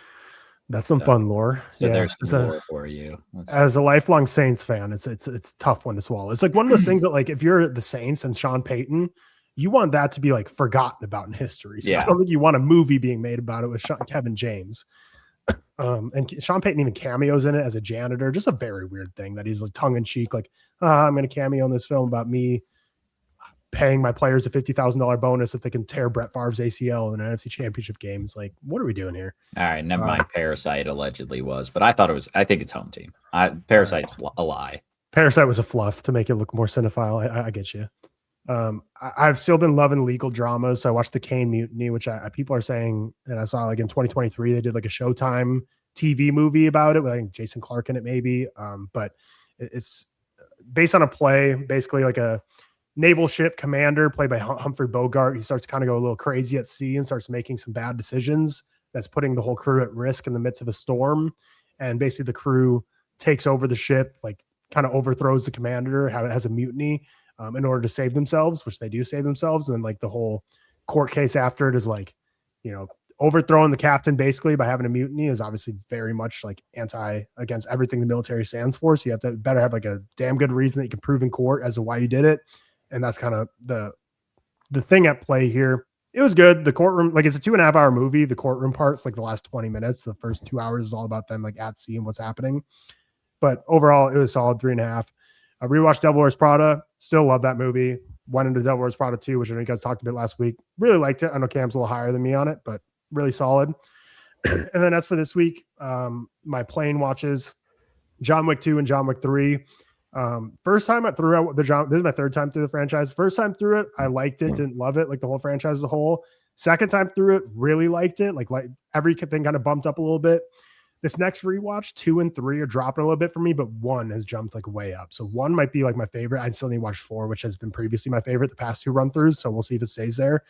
That's some fun lore. So Yeah, there's some lore for you. As a lifelong Saints fan, it's a tough one to swallow. It's like one of those things that, like, if you're the Saints and Sean Payton, you want that to be like forgotten about in history. So I don't think you want a movie being made about it with Kevin James. And Sean Payton even cameos in it as a janitor. Just a very weird thing that he's like tongue in cheek, like, I'm going to cameo in this film about me paying my players a $50,000 bonus if they can tear Brett Favre's ACL in an NFC Championship game. It's like, what are we doing here? All right, never mind. Parasite allegedly was, but I think it's Home Team. Parasite's a lie. Parasite was a fluff to make it look more cinephile. I get you. I've still been loving legal dramas. So I watched The Kane Mutiny, which people are saying, and I saw like in 2023 they did like a Showtime TV movie about it with, I think, Jason Clarke in it maybe. But it's based on a play, basically like a naval ship commander played by Humphrey Bogart. He starts to kind of go a little crazy at sea and starts making some bad decisions that's putting the whole crew at risk in the midst of a storm. And basically the crew takes over the ship, like kind of overthrows the commander, has a mutiny in order to save themselves, which they do save themselves. And then like the whole court case after it is like, overthrowing the captain basically by having a mutiny is obviously very much like against everything the military stands for. So you have to better have like a damn good reason that you can prove in court as to why you did it. And that's kind of the thing at play here. It was good. The courtroom, like, it's a 2.5 hour movie. The courtroom part's like the last 20 minutes. The first 2 hours is all about them like at sea and what's happening. But overall, it was solid 3.5. I rewatched Devil Wears Prada. Still love that movie. Went into Devil Wears Prada 2, which I know you guys talked a bit last week. Really liked it. I know Cam's a little higher than me on it, but really solid. And then as for this week, my plane watches, John Wick 2 and John Wick 3. First time I threw out this is my third time through the franchise. First time through it, I liked it, didn't love it, like the whole franchise as a whole. Second time through it, really liked it. Like everything kind of bumped up a little bit. This next rewatch, 2 and 3 are dropping a little bit for me, but 1 has jumped like way up. So 1 might be like my favorite. I still need to watch 4, which has been previously my favorite the past 2 run throughs. So we'll see if it stays there.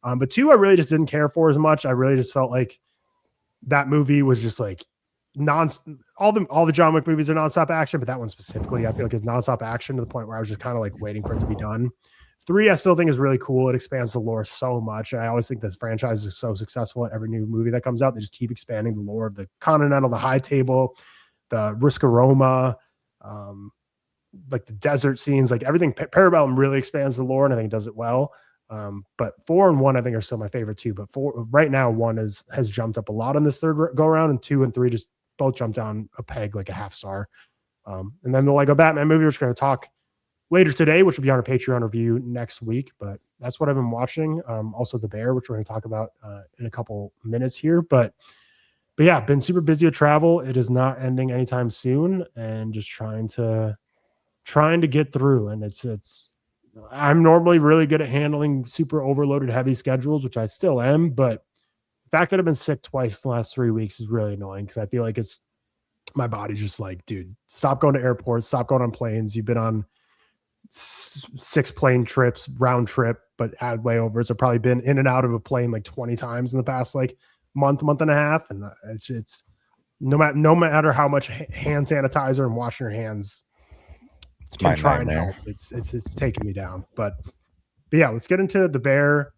But 2, I really just didn't care for as much. I really just felt like that movie was just like all the John Wick movies are nonstop action, but that one specifically I feel like is nonstop action to the point where I was just kind of like waiting for it to be done. 3, I still think is really cool. It expands the lore so much. And I always think this franchise is so successful at every new movie that comes out. They just keep expanding the lore of the Continental, the High Table, the Riscaroma, like the desert scenes, like everything. Parabellum really expands the lore, and I think it does it well. But 4 and 1, I think, are still my favorite too. But 4 right now, 1 has jumped up a lot on this third go around, and 2 and 3 just both jumped down a peg, like a half star. And then the Lego Batman movie, which we're going to talk later today, which will be on our Patreon review next week. But that's what I've been watching. Also The Bear, which we're going to talk about in a couple minutes here. But yeah, been super busy with travel. It is not ending anytime soon, and just trying to get through. And it's I'm normally really good at handling super overloaded heavy schedules, which I still am, but the fact that I've been sick twice in the last 3 weeks is really annoying because I feel like my body's just like, dude, stop going to airports, stop going on planes. You've been on 6 plane trips, round trip, but add layovers. I've probably been in and out of a plane like 20 times in the past like month and a half. And it's no matter how much hand sanitizer and washing your hands can try and help. It's taking me down. But yeah, let's get into The Bear.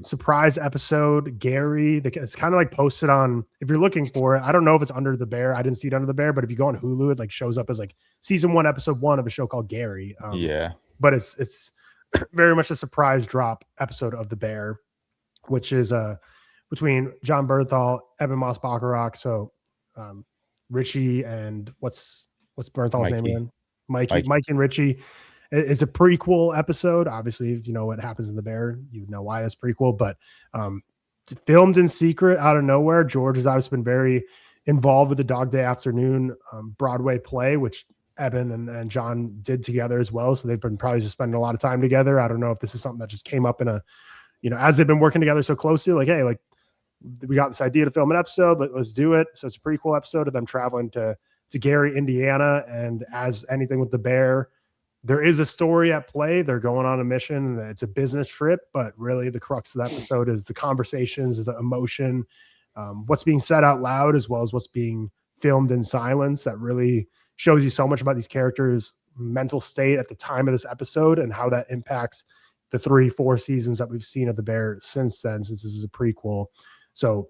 Surprise episode. Gary, it's kind of like posted on, if you're looking for it, I don't know if it's under The Bear. I didn't see it under The Bear, but if you go on Hulu, it like shows up as like season 1, episode 1 of a show called Gary. But it's very much a surprise drop episode of The Bear, which is between John Bernthal, Eben Moss-Bacharach. So Richie and what's Bernthal's name again? Mikey and Richie. It's a prequel episode. Obviously, if you know what happens in The Bear, you know why it's prequel, but filmed in secret out of nowhere. George has obviously been very involved with the Dog Day Afternoon Broadway play, which Eben and John did together as well. So they've been probably just spending a lot of time together. I don't know if this is something that just came up in as they've been working together so closely, like, hey, like we got this idea to film an episode, let's do it. So it's a prequel episode of them traveling to Gary, Indiana. And as anything with The Bear, there is a story at play. They're going on a mission. It's a business trip, but really the crux of the episode is the conversations, the emotion, what's being said out loud, as well as what's being filmed in silence. That really shows you so much about these characters' mental state at the time of this episode and how that impacts the 3-4 seasons that we've seen of the Bear since then, since this is a prequel. So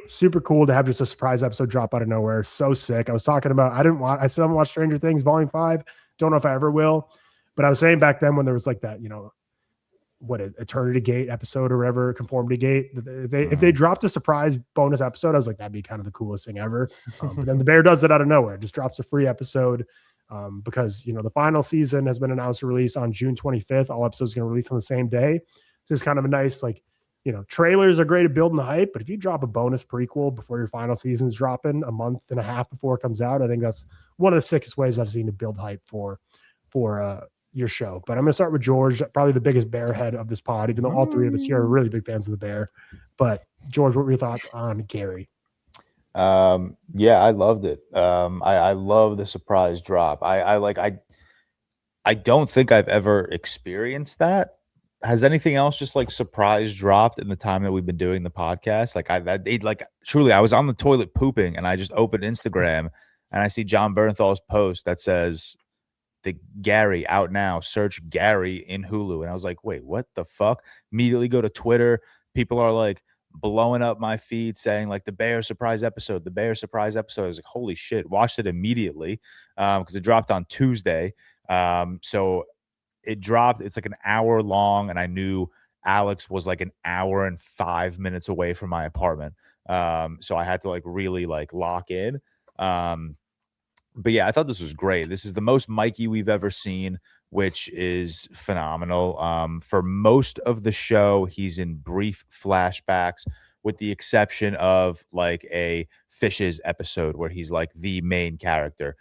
super cool to have just a surprise episode drop out of nowhere. So sick. I was talking about, I still haven't watched Stranger Things Volume 5. Don't know if I ever will, but I was saying back then when there was like that, Eternity Gate episode or whatever, Conformity Gate, if they dropped a surprise bonus episode, I was like, that'd be kind of the coolest thing ever. But then the Bear does it out of nowhere, just drops a free episode. Because the final season has been announced to release on June 25th. All episodes are going to release on the same day. So it's kind of a nice, trailers are great at building the hype, but if you drop a bonus prequel before your final season's dropping a month and a half before it comes out, I think that's one of the sickest ways I've seen to build hype for your show. But I'm going to start with George, probably the biggest Bear head of this pod, even though all three of us here are really big fans of the Bear. But George, what were your thoughts on Gary? Yeah, I loved it. I love the surprise drop. I don't think I've ever experienced that. Has anything else just like surprise dropped in the time that we've been doing the podcast? Truly, I was on the toilet pooping and I just opened Instagram and I see John Bernthal's post that says the Gary out now, search Gary in Hulu. And I was like, wait, what the fuck? Immediately go to Twitter. People are like blowing up my feed saying like the Bear surprise episode. I was like, holy shit, watched it immediately because it dropped on Tuesday. So it dropped, it's like an hour long, and I knew Alex was like an hour and 5 minutes away from my apartment. So I had to like really like lock in. But yeah, I thought this was great. This is the most Mikey we've ever seen, which is phenomenal. For most of the show, he's in brief flashbacks, with the exception of like a Fishes episode where he's like the main character.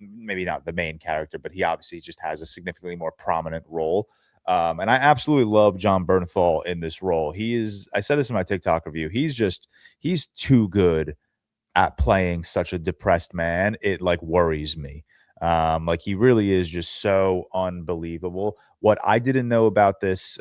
Maybe not the main character, but he obviously just has a significantly more prominent role. And I absolutely love John Bernthal in this role. I said this in my TikTok review, he's too good at playing such a depressed man. It like worries me. Like he really is just so unbelievable. What I didn't know about this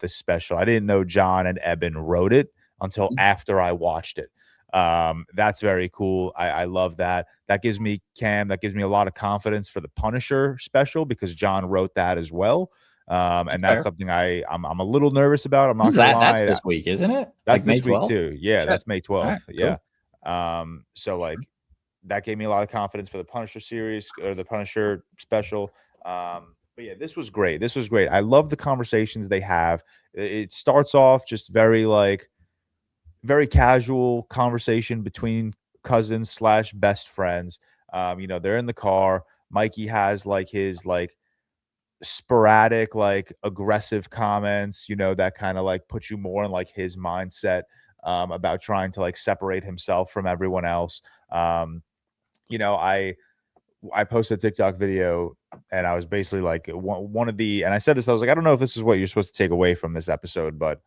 special, I didn't know John and Eben wrote it until after I watched it. That's very cool. I love that. That gives me a lot of confidence for the Punisher special because John wrote that as well. And that's something I'm a little nervous about. I'm not gonna lie. That's this week, isn't it? That's like this week too. Yeah, Sure. That's May 12th. Right, yeah. Cool. So like that gave me a lot of confidence for the Punisher series or the Punisher special. But yeah, this was great. I love the conversations they have. It starts off just very casual conversation between cousins / best friends. They're in the car. Mikey has like his like sporadic, like aggressive comments, that kind of like put you more in like his mindset about trying to like separate himself from everyone else. I posted a TikTok video and I was basically like one of the, and I said this, I was like, I don't know if this is what you're supposed to take away from this episode, but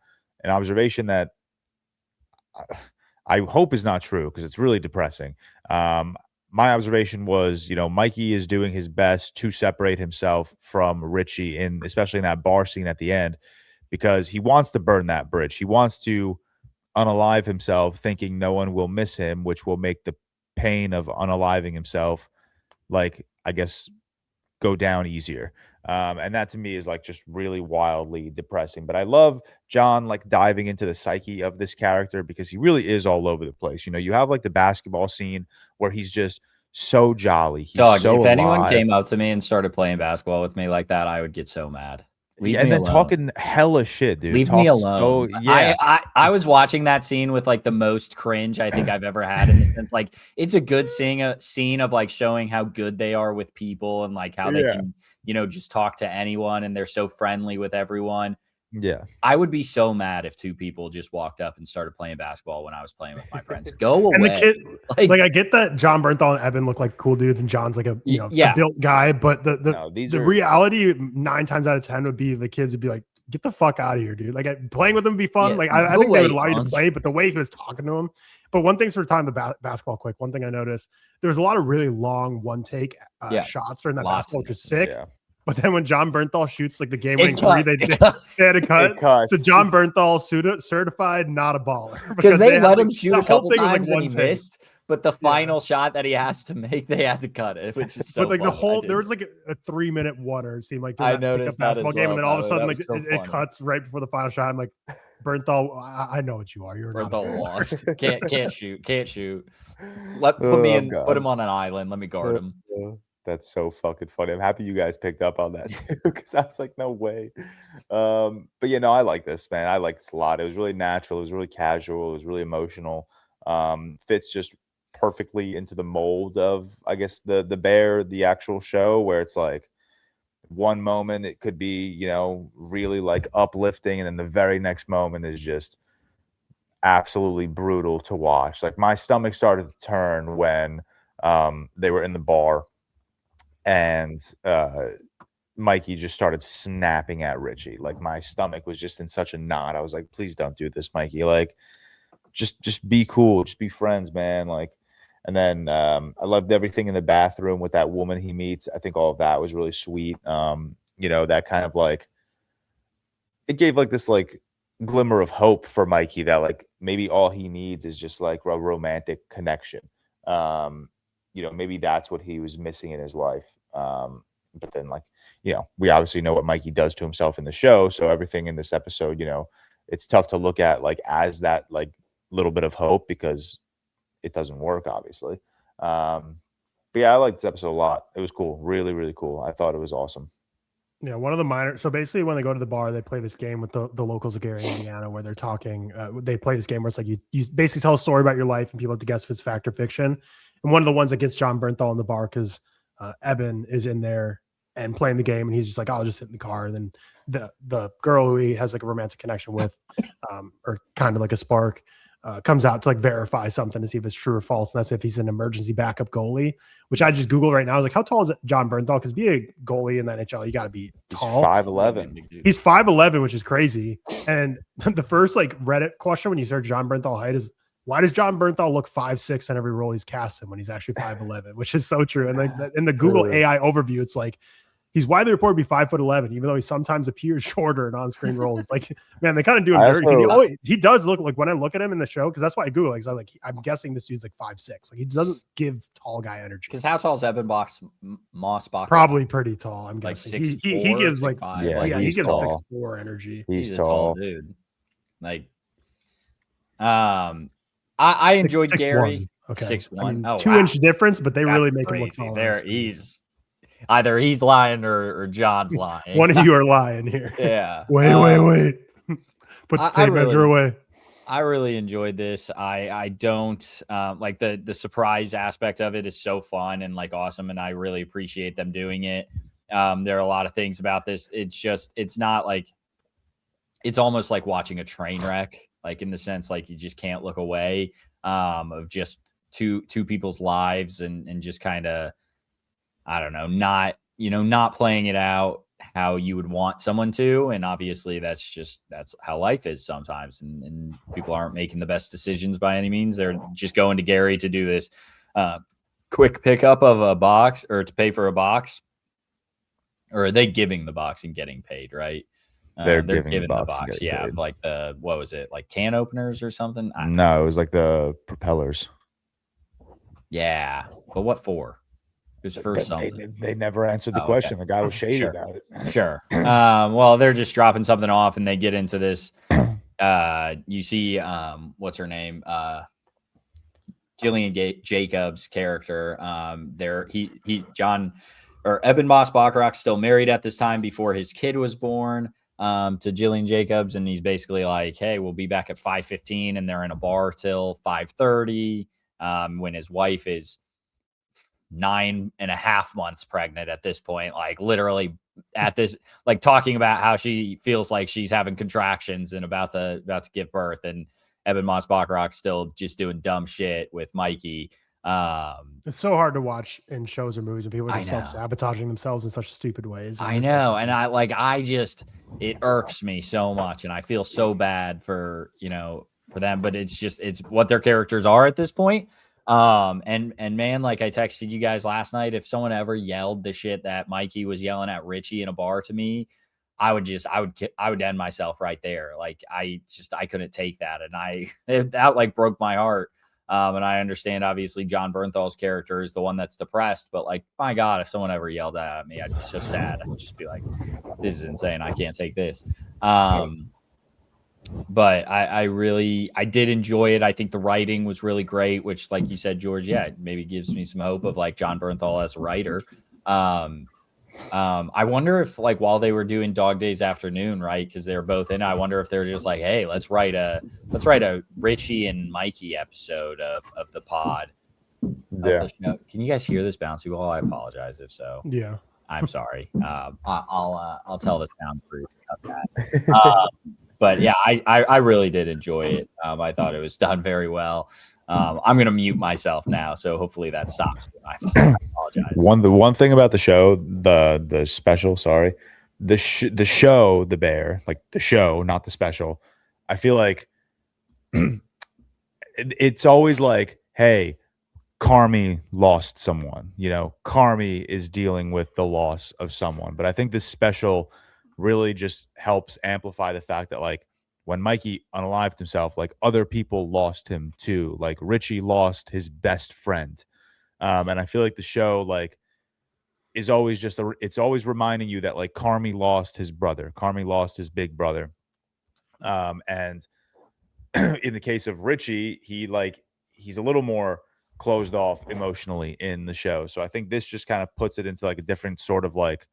an observation that I hope is not true because it's really depressing. My observation was, Mikey is doing his best to separate himself from Richie, especially in that bar scene at the end, because he wants to burn that bridge. He wants to unalive himself, thinking no one will miss him, which will make the pain of unaliving himself, like, I guess, go down easier. And that to me is like just really wildly depressing. But I love John like diving into the psyche of this character because he really is all over the place. You have like the basketball scene where he's just so jolly. He's so if anyone alive. came up to me and started playing basketball with me like that, I would get so mad. And then talking hella shit, dude. Leave me alone. I was watching that scene with like the most cringe I think I've ever had, in the sense like it's a good scene of like showing how good they are with people and like how they can, just talk to anyone and they're so friendly with everyone. Yeah. I would be so mad if two people just walked up and started playing basketball when I was playing with my friends. Go away. And the kid, like I get that John Bernthal and Eben look like cool dudes and John's like a built guy, but the reality 9 times out of 10 would be the kids would be like, get the fuck out of here, dude. Like playing with them would be fun. Like I think they would allow you to play, but the way he was talking to him. But one thing, sort of talking the basketball quick, one thing I noticed, there was a lot of really long one take shots during that basketball, which is sick. Yeah. But then when John Bernthal shoots like the game-winning three, they had a cut. So John Bernthal certified not a baller because they let him shoot a couple times and he missed. But the final shot that he has to make, they had to cut it, which is so. But like funny. the whole, there was like a 3-minute water. It seemed like I that noticed that basketball as game, well, and then all of a Tyler. sudden, That like was so it funny. cuts right before the final shot. I'm like, Bernthal, I know what you are. You're not Bernthal a washed. guard. Can't shoot. Put him on an island. Let me guard him. That's so fucking funny. I'm happy you guys picked up on that too, because I was like, no way. But you know, I like this, man. I like this a lot. It was really natural. It was really casual. It was really emotional. Fits just perfectly into the mold of, I guess, the Bear, the actual show, where it's like one moment it could be, you know, really like uplifting, and then the very next moment is just absolutely brutal to watch. Like my stomach started to turn when they were in the bar and Mikey just started snapping at Richie. Like my stomach was just in such a knot. I was like, please don't do this, Mikey. Like just be cool, just be friends, man. Like, and then I loved everything in the bathroom with that woman he meets. I think all of that was really sweet. You know, that kind of like, it gave like this like glimmer of hope for Mikey that like maybe all he needs is just like a romantic connection. You know, maybe that's what he was missing in his life. But then, like, you know, we obviously know what Mikey does to himself in the show. So everything in this episode, you know, it's tough to look at like as that like little bit of hope because it doesn't work, obviously. But yeah, I liked this episode a lot. It was cool. Really, really cool. I thought it was awesome. Yeah, one of the minor. So basically, when they go to the bar, they play this game with the locals of Gary, Indiana, where they're talking. They play this game where it's like you basically tell a story about your life, and people have to guess if it's fact or fiction. And one of the ones that gets John Bernthal in the bar because Eben is in there and playing the game, and he's just like, "I'll just sit in the car." And then the girl who he has like a romantic connection with, or kind of like a spark, comes out to like verify something to see if it's true or false. And that's if he's an emergency backup goalie, which I just Googled right now. I was like, how tall is John Bernthal? Because be a goalie in the NHL, you got to be tall. He's 5'11". He's 5'11", which is crazy. And the first like Reddit question when you search John Bernthal height is, why does John Bernthal look 5'6" in every role he's cast in when he's actually 5'11", which is so true. And like in the Google AI overview, it's like, he's widely reported to be 5'11", even though he sometimes appears shorter in on-screen roles. Like, man, they kind of do him dirty because he does look like when I look at him in the show, because that's why I Google, like, I'm like, I'm guessing this dude's like 5'6". Like, he doesn't give tall guy energy. Because how tall is Eben Mossbach? Probably pretty tall. I'm like guessing 6'4", he gives like 6'5". Yeah, he gives tall. 6'4" energy. He's a tall, dude. Like, I enjoyed 6'1". Gary. Okay, 6'1". I mean, oh, 2-inch difference, but they That's really make him look crazy. tall. There, either he's lying or John's lying. One of you are lying here. Yeah. Wait. Put the tape measure away. I really enjoyed this. I don't like the surprise aspect of it is so fun and like awesome, and I really appreciate them doing it. There are a lot of things about this. It's not like, it's almost like watching a train wreck, like in the sense like you just can't look away of just two people's lives and just kind of, I don't know, not playing it out how you would want someone to. And obviously that's how life is sometimes. And people aren't making the best decisions by any means. They're just going to Gary to do this quick pickup of a box or to pay for a box. Or are they giving the box and getting paid, right? They're giving the box. Yeah. Of like what was it? Like can openers or something? No, it was like the propellers. Yeah. But what for? It was for something. They never answered the question. Okay. The guy was shady about it. Sure. Well, they're just dropping something off and they get into this. You see, what's her name? Jillian Jacobs' character. John or Eben Moss-Bacharach's still married at this time before his kid was born to Jillian Jacobs. And he's basically like, hey, we'll be back at 5:15, and they're in a bar till 5:30 when his wife is 9.5 months pregnant at this point, like literally at this, like talking about how she feels like she's having contractions and about to give birth. And Eben Moss-Bacharach's still just doing dumb shit with Mikey. It's so hard to watch in shows or movies when people are self-sabotaging themselves in such stupid ways. I know. And it irks me so much. And I feel so bad for them, but it's what their characters are at this point. And man, like I texted you guys last night, if someone ever yelled the shit that Mikey was yelling at Richie in a bar to me, I would end myself right there. Like I couldn't take that. And that like broke my heart. And I understand, obviously, John Bernthal's character is the one that's depressed, but like, my God, if someone ever yelled at me, I'd be so sad. I'd just be like, this is insane. I can't take this. But I did enjoy it. I think the writing was really great, which, like you said, George, yeah, it maybe gives me some hope of like John Bernthal as a writer. I wonder if, like, while they were doing Dog Days Afternoon, right, because they were both in, I wonder if they're just like, hey, let's write a Richie and Mikey episode of the pod. Yeah. Can you guys hear this bouncy ball? I apologize if so. Yeah. I'm sorry. I'll tell the sound crew to cut that. But yeah, I really did enjoy it. I thought it was done very well. I'm going to mute myself now, so hopefully that stops. I apologize. The one thing about the show, the special, sorry, the show, The Bear, like the show, not the special. I feel like it's always like, hey, Carmi lost someone. You know, Carmi is dealing with the loss of someone. But I think this special really just helps amplify the fact that, like, when Mikey unalived himself, like, other people lost him too. Like, Richie lost his best friend. And I feel like the show, like, is always just it's always reminding you that, like, Carmi lost his brother. Carmi lost his big brother. And in the case of Richie, he's a little more closed off emotionally in the show. So I think this just kind of puts it into like a different sort of like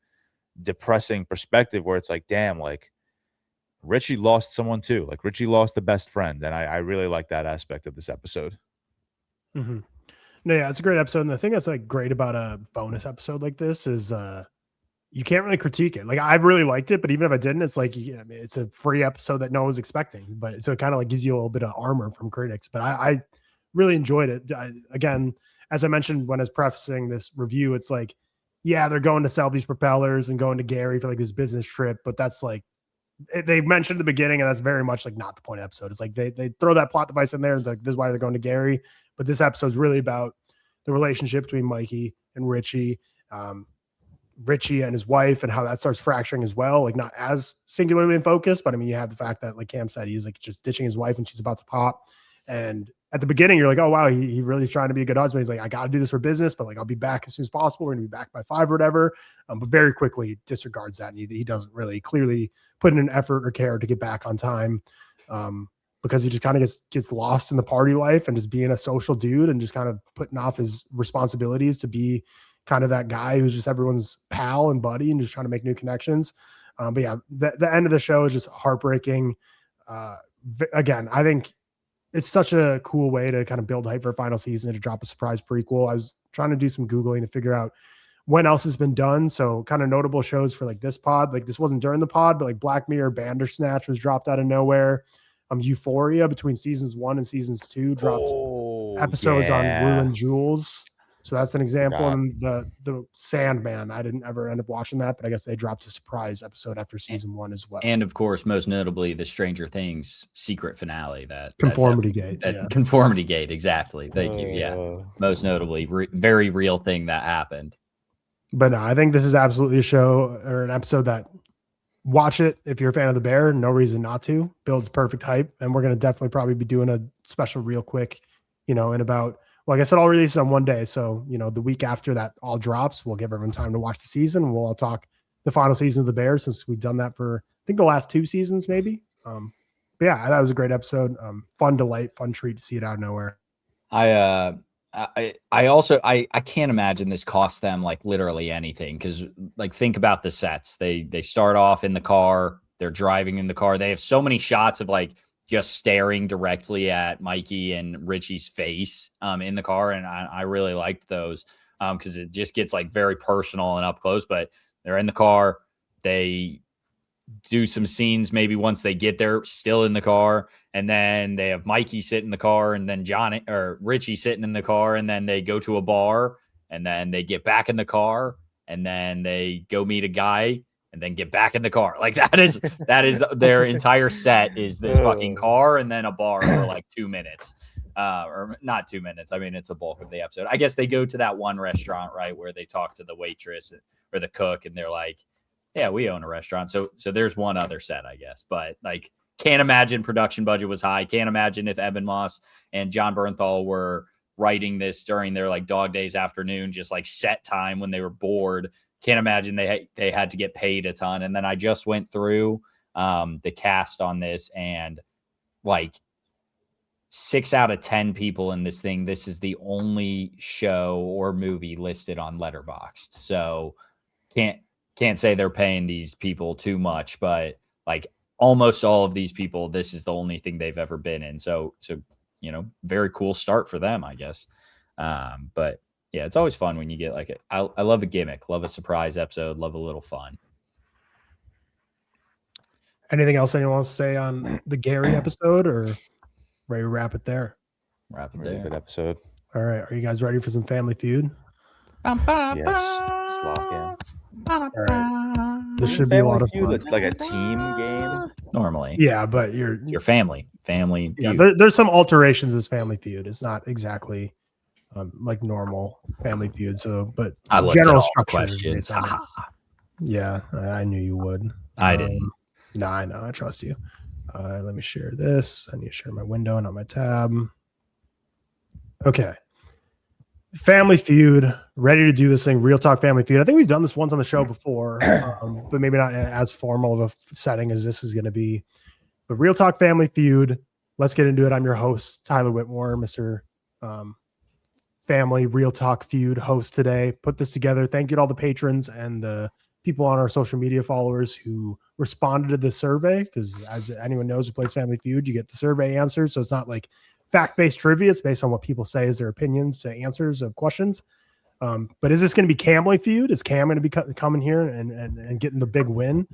depressing perspective where it's like, damn, like, Richie lost someone too. Like, Richie lost the best friend. And I really like that aspect of this episode. Mm-hmm. No, yeah, it's a great episode. And the thing that's like great about a bonus episode like this is you can't really critique it. Like, I really liked it, but even if I didn't, it's like, I mean, it's a free episode that no one's expecting, but so it kind of like gives you a little bit of armor from critics. But I really enjoyed it. Again, as I mentioned when I was prefacing this review, it's like, yeah, they're going to sell these propellers and going to Gary for like this business trip, but that's like, they mentioned at the beginning, and that's very much like not the point of the episode. It's like they throw that plot device in there, like, this is why they're going to Gary. But this episode is really about the relationship between Mikey and Richie, Richie and his wife, and how that starts fracturing as well. Like, not as singularly in focus, but I mean, you have the fact that, like Cam said, he's like just ditching his wife and she's about to pop. And at the beginning, you're like, oh wow, he really is trying to be a good husband. He's like, I got to do this for business, but like, I'll be back as soon as possible. We're gonna be back by 5 or whatever. But very quickly disregards that, and he doesn't really clearly put in an effort or care to get back on time, because he just kind of gets lost in the party life and just being a social dude and just kind of putting off his responsibilities to be kind of that guy who's just everyone's pal and buddy and just trying to make new connections. But yeah, the end of the show is just heartbreaking. Again, I think it's such a cool way to kind of build hype for a final season, to drop a surprise prequel. I was trying to do some Googling to figure out when else has been done. So kind of notable shows for like this pod, like this wasn't during the pod, but like Black Mirror Bandersnatch was dropped out of nowhere. Euphoria between seasons 1 and seasons 2 dropped episodes on Ruined Jewels. So that's an example. And the Sandman, I didn't ever end up watching that, but I guess they dropped a surprise episode after season 1 as well. And of course, most notably, the Stranger Things secret finale, Conformity Gate. Conformity Gate, exactly. Thank you. Yeah, most notably, very real thing that happened. But no, I think this is absolutely a show or an episode that, watch it if you're a fan of the Bear. No reason not to. Builds perfect hype, and we're going to definitely probably be doing a special real quick, in about, like I said, I'll release on one day. So, the week after that all drops, we'll give everyone time to watch the season. We'll all talk the final season of the Bears, since we've done that for, I think, the last 2 seasons, maybe. But yeah, that was a great episode. Fun delight, fun treat to see it out of nowhere. I also can't imagine this cost them like literally anything, because like, think about the sets. They start off in the car, they're driving in the car. They have so many shots of like just staring directly at Mikey and Richie's face in the car, and I really liked those because it just gets like very personal and up close. But they're in the car, they do some scenes maybe once they get there, still in the car, and then they have Mikey sit in the car, and then Johnny or Richie sitting in the car, and then they go to a bar, and then they get back in the car, and then they go meet a guy, and then get back in the car. Like, that is their entire set, is this fucking car and then a bar for like 2 minutes. Or not 2 minutes. I mean, it's a bulk of the episode. I guess they go to that one restaurant, right, where they talk to the waitress or the cook, and they're like, yeah, we own a restaurant. So there's one other set, I guess. But like, can't imagine production budget was high. Can't imagine if Evan Moss and John Bernthal were writing this during their like dog days afternoon, just like set time when they were bored. Can't imagine they had to get paid a ton. And then I just went through the cast on this, and like 6 out of 10 people in this thing, this is the only show or movie listed on Letterboxd. So can't say they're paying these people too much, but like almost all of these people, this is the only thing they've ever been in. So very cool start for them, I guess. But yeah, it's always fun when you get like it. I love a gimmick, love a surprise episode, love a little fun. Anything else anyone wants to say on the Gary episode, or ready to wrap it there? Wrap it Really there. good episode. All right. Are you guys ready for some Family Feud? Yes. Just lock in. All right. This should be a lot of fun. Like a team game. Normally. Yeah, but your family. Yeah, Feud. there's some alterations as Family Feud. It's not exactly like normal Family Feud. So, but I looked general at all the structure. questions. Yeah, I knew you would. I didn't. No, I know. I trust you. Let me share this. I need to share my window, not my tab. Okay. Family Feud, ready to do this thing. ReelTok Family Feud. I think we've done this once on the show before, but maybe not as formal of a setting as this is going to be. But ReelTok Family Feud, let's get into it. I'm your host, Tyler Whitmore, Mr. Family ReelTok Feud host today. Put this together. Thank you to all the patrons and the people on our social media followers who responded to the survey, because as anyone knows who plays Family Feud, you get the survey answers. So it's not like fact-based trivia. It's based on what people say as their opinions to answers of questions. But is this going to be Family Feud? Is Cam going to be coming here and getting the big win,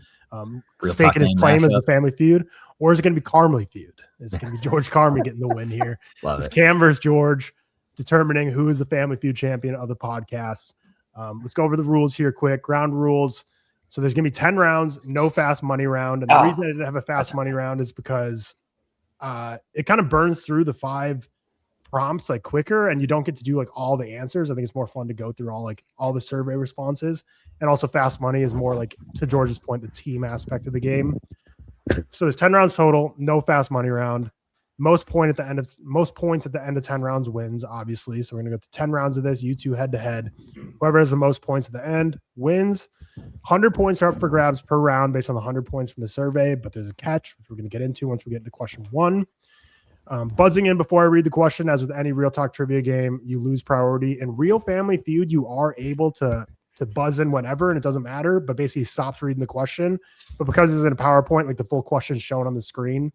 staking his claim as a Family Feud? Or is it going to be Carmi Feud? Is it going to be George Carmi getting the win here? It's Cam versus George, determining who is the Family Feud champion of the podcast. Let's go over the rules here quick. Ground rules. So there's going to be 10 rounds, no fast money round. And the reason I didn't have a fast money round is because it kind of burns through the 5 prompts like quicker, and you don't get to do like all the answers. I think it's more fun to go through all the survey responses. And also fast money is more like, to George's point, the team aspect of the game. So there's 10 rounds total, no fast money round. Most points at the end of 10 rounds wins, obviously. So we're going to go to 10 rounds of this, you two head to head. Whoever has the most points at the end wins. 100 points are up for grabs per round based on the 100 points from the survey, but there's a catch, which we're going to get into once we get into question 1. Buzzing in before I read the question, as with any ReelTok trivia game, you lose priority. In Real Family Feud, you are able to buzz in whenever, and it doesn't matter, but basically stops reading the question. But because it's in a PowerPoint, like the full question is shown on the screen.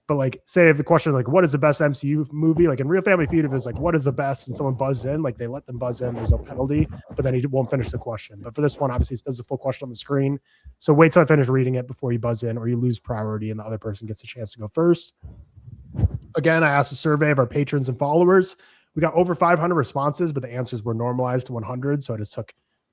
But like, say if the question is like, what is the best MCU movie? Like in Real Family Feud, if it's like, what is the best? And someone buzzes in, like they let them buzz in, there's no penalty, but then he won't finish the question. But for this one, obviously it does the full question on the screen. So wait till I finish reading it before you buzz in, or you lose priority and the other person gets a chance to go first. Again, I asked a survey of our patrons and followers. We got over 500 responses, but the answers were normalized to 100. So I just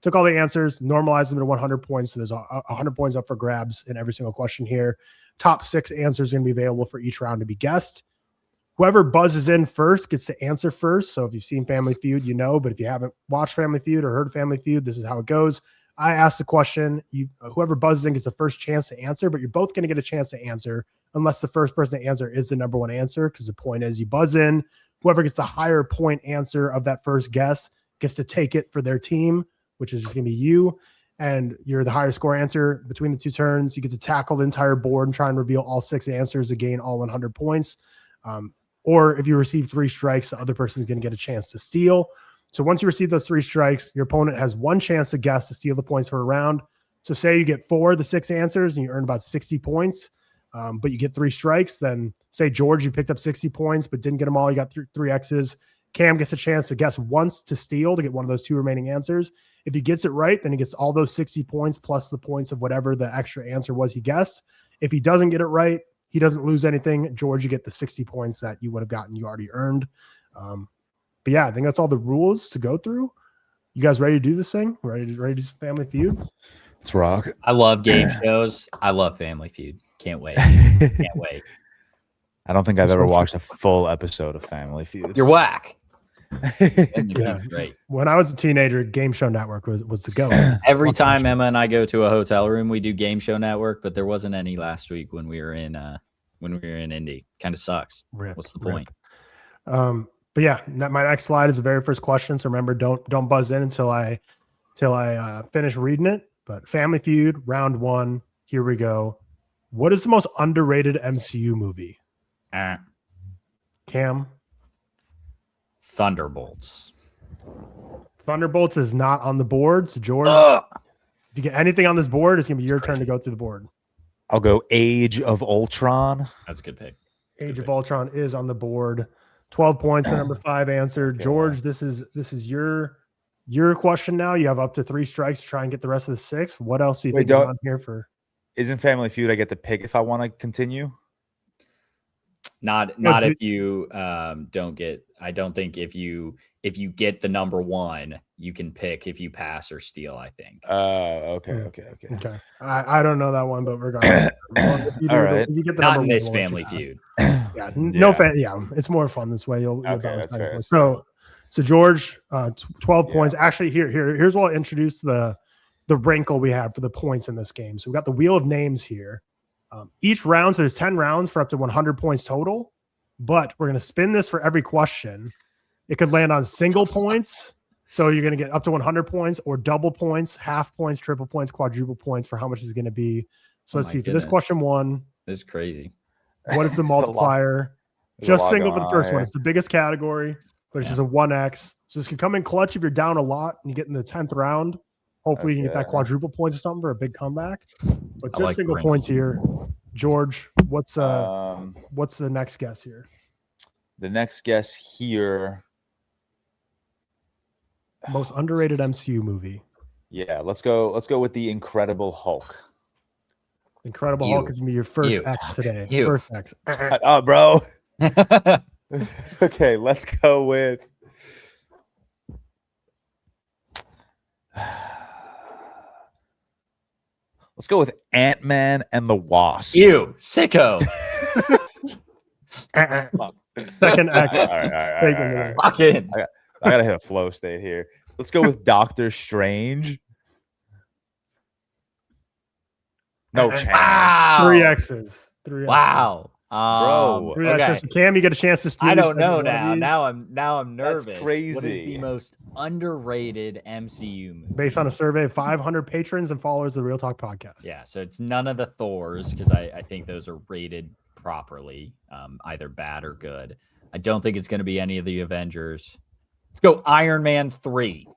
took all the answers, normalized them to 100 points. So there's 100 points up for grabs in every single question here. Top 6 answers are going to be available for each round to be guessed. Whoever buzzes in first gets to answer first. So if you've seen Family Feud, you know, but if you haven't watched Family Feud or heard Family Feud, this is how it goes. I ask the question, whoever buzzes in gets the first chance to answer, but you're both going to get a chance to answer unless the first person to answer is the number one answer, because the point is you buzz in, whoever gets the higher point answer of that first guess gets to take it for their team, which is just going to be you. And you're the higher score answer between the 2 turns. You get to tackle the entire board and try and reveal all 6 answers to gain all 100 points. Or if you receive 3 strikes, the other person is going to get a chance to steal. So once you receive those 3 strikes, your opponent has 1 chance to guess to steal the points for a round. So say you get 4 of the 6 answers and you earn about 60 points, but you get 3 strikes. Then say, George, you picked up 60 points, but didn't get them all. You got 3 X's. Cam gets a chance to guess once to steal to get one of those 2 remaining answers. If he gets it right, then he gets all those 60 points plus the points of whatever the extra answer was he guessed. If he doesn't get it right, he doesn't lose anything. George, you get the 60 points that you would have gotten, you already earned. But yeah, I think that's all the rules to go through. You guys ready to do this thing? Ready to do some Family Feud? Let's rock. I love game shows. I love Family Feud. Can't wait. Can't wait. I don't think I've ever watched a full episode of Family Feud. You're whack. Yeah. Great. When I was a teenager, Game Show Network was the go. Every time Emma and I go to a hotel room, we do Game Show Network, but there wasn't any last week when we were in when we were in Indy. Kind of sucks. What's the point? But yeah, my next slide is the very first question. So remember, don't buzz in until I finish reading it. But Family Feud, round 1. Here we go. What is the most underrated MCU movie? Cam? Thunderbolts. Thunderbolts is not on the board. So George, if you get anything on this board, it's gonna be your turn to go through the board. I'll go Age of Ultron. That's a good pick. Age of Ultron is on the board. 12 points for number 5 answer. Okay. George, this is your question now. You have up to 3 strikes to try and get the rest of the 6. What else do you think is on here for? Isn't Family Feud I get to pick if I want to continue? Not if you don't get. I don't think if you get the number 1, you can pick if you pass or steal. I think. Okay. I don't know that one, but regardless, all right. You get the not number in this 1, Family Feud. Yeah, it's more fun this way. You'll that's fair. So George, 12 points. Actually, here's what I'll introduce the wrinkle we have for the points in this game. So we got the wheel of names here. Each round, so there's 10 rounds for up to 100 points total, but we're going to spin this for every question. It could land on single points, so you're going to get up to 100 points, or double points, half points, triple points, quadruple points for how much is going to be. So let's see. For this question 1, this is crazy. What is the multiplier? Just single for the first one. It's the biggest category, but it's just a 1x. So this could come in clutch if you're down a lot and you get in the 10th round. Hopefully you can get that quadruple points or something for a big comeback. But just single points here. George, what's the next guess here? The next guess here. Most underrated MCU movie. Yeah, let's go with the Incredible Hulk. Incredible Hulk is gonna be your first X today. First X. Oh, bro. Okay, let's go with. Let's go with Ant-Man and the Wasp. You sicko. Second X. All right. Lock in. I gotta hit a flow state here. Let's go with Doctor Strange. No chance. Wow. 3 X's. 3 X's. Wow. Bro. 3 X's. So Cam, you get a chance to steal. I don't know now. Now I'm nervous. That's crazy. What is the most underrated MCU movie? Based on a survey of 500 patrons and followers of the ReelTok podcast. Yeah, so it's none of the Thors, because I think those are rated properly, either bad or good. I don't think it's going to be any of the Avengers. Let's go Iron Man 3.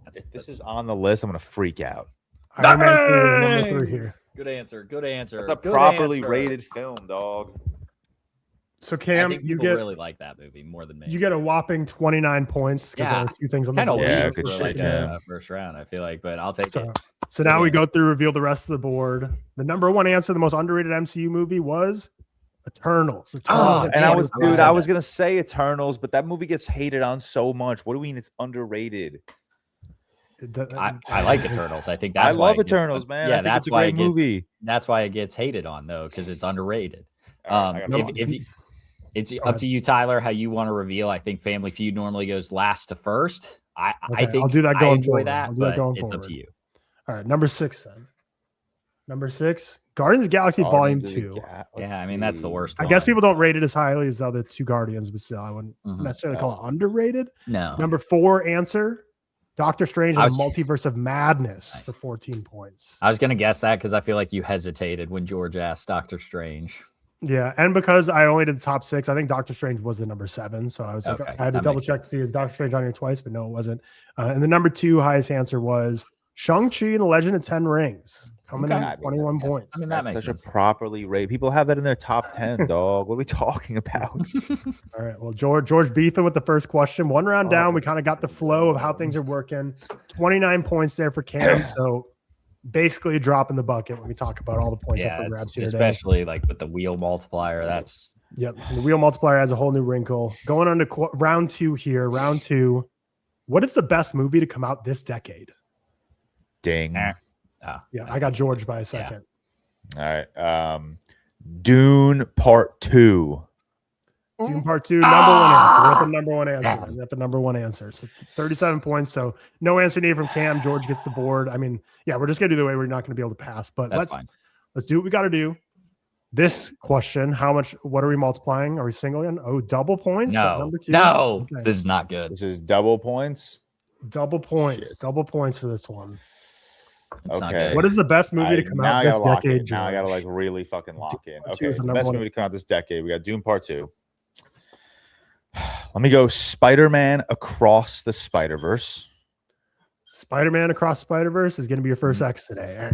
If this is on the list, I'm going to freak out. Iron Man 3, number 3 here. Good answer. It's a properly rated film, dog. So Cam, you really like that movie more than me. You get a whopping 29 points because there are 2 things on the board. Yeah, good shit, first round, I feel like, but I'll take it. So now we go through, reveal the rest of the board. The number 1 answer, the most underrated MCU movie, was Eternals. And I was gonna say Eternals, but that movie gets hated on so much. What do we mean it's underrated? I like Eternals. I think I love Eternals, man. Yeah, that's why movie. That's why it gets hated on, though, because it's underrated. It's up to you, Tyler, how you want to reveal. I think Family Feud normally goes last to first. I think I'll do that going forward. It's up to you. All right, number 6 then. Number 6, Guardians of the Galaxy Volume 2. Yeah, I mean, that's the worst one. I guess people don't rate it as highly as the other 2 Guardians, but still, I wouldn't necessarily call it underrated. No. Number 4 answer, Doctor Strange and the Multiverse of Madness for 14 points. I was going to guess that because I feel like you hesitated when George asked Doctor Strange. Yeah, and because I only did the top 6, I think Doctor Strange was the number 7. So I was like, I had to double check to see is Doctor Strange on here twice, but no, it wasn't. And the number 2 highest answer was Shang-Chi and the Legend of 10 Rings. Coming in at 21 points. I mean, that makes such sense. A properly rated. People have that in their top 10, dog. What are we talking about? All right. Well, George beefing with the first question. 1 round down. We kind of got the flow of how things are working. 29 points there for Cam. So basically a drop in the bucket when we talk about all the points up for grabs here especially today. Like with the wheel multiplier. That's the wheel multiplier has a whole new wrinkle. Going on to round 2 here. Round 2. What is the best movie to come out this decade? Ding. Yeah, I got George by a second. Yeah. All right. Dune Part 2. Dune Part 2, number 1 answer. We got the number 1 answer. We got the number 1 answer. So 37 points. So no answer needed from Cam. George gets the board. I mean, yeah, we're just gonna do the way we're not gonna be able to pass. But let's do what we got to do. This question, what are we multiplying? Are we singling? Oh, double points? No, Number 2? no, Okay. this is not good. This is double points. Double points. Shit. Double points for this one. It's not Okay. good. What is the best movie to come out this decade, Now I gotta George? like really fucking lock in. Part 2 Okay, is the the number best one. movie to come out this decade. We got Doom Part 2. Let me go Spider-Man Across the Spider-Verse. Spider-Man Across Spider-Verse is going to be your first X today.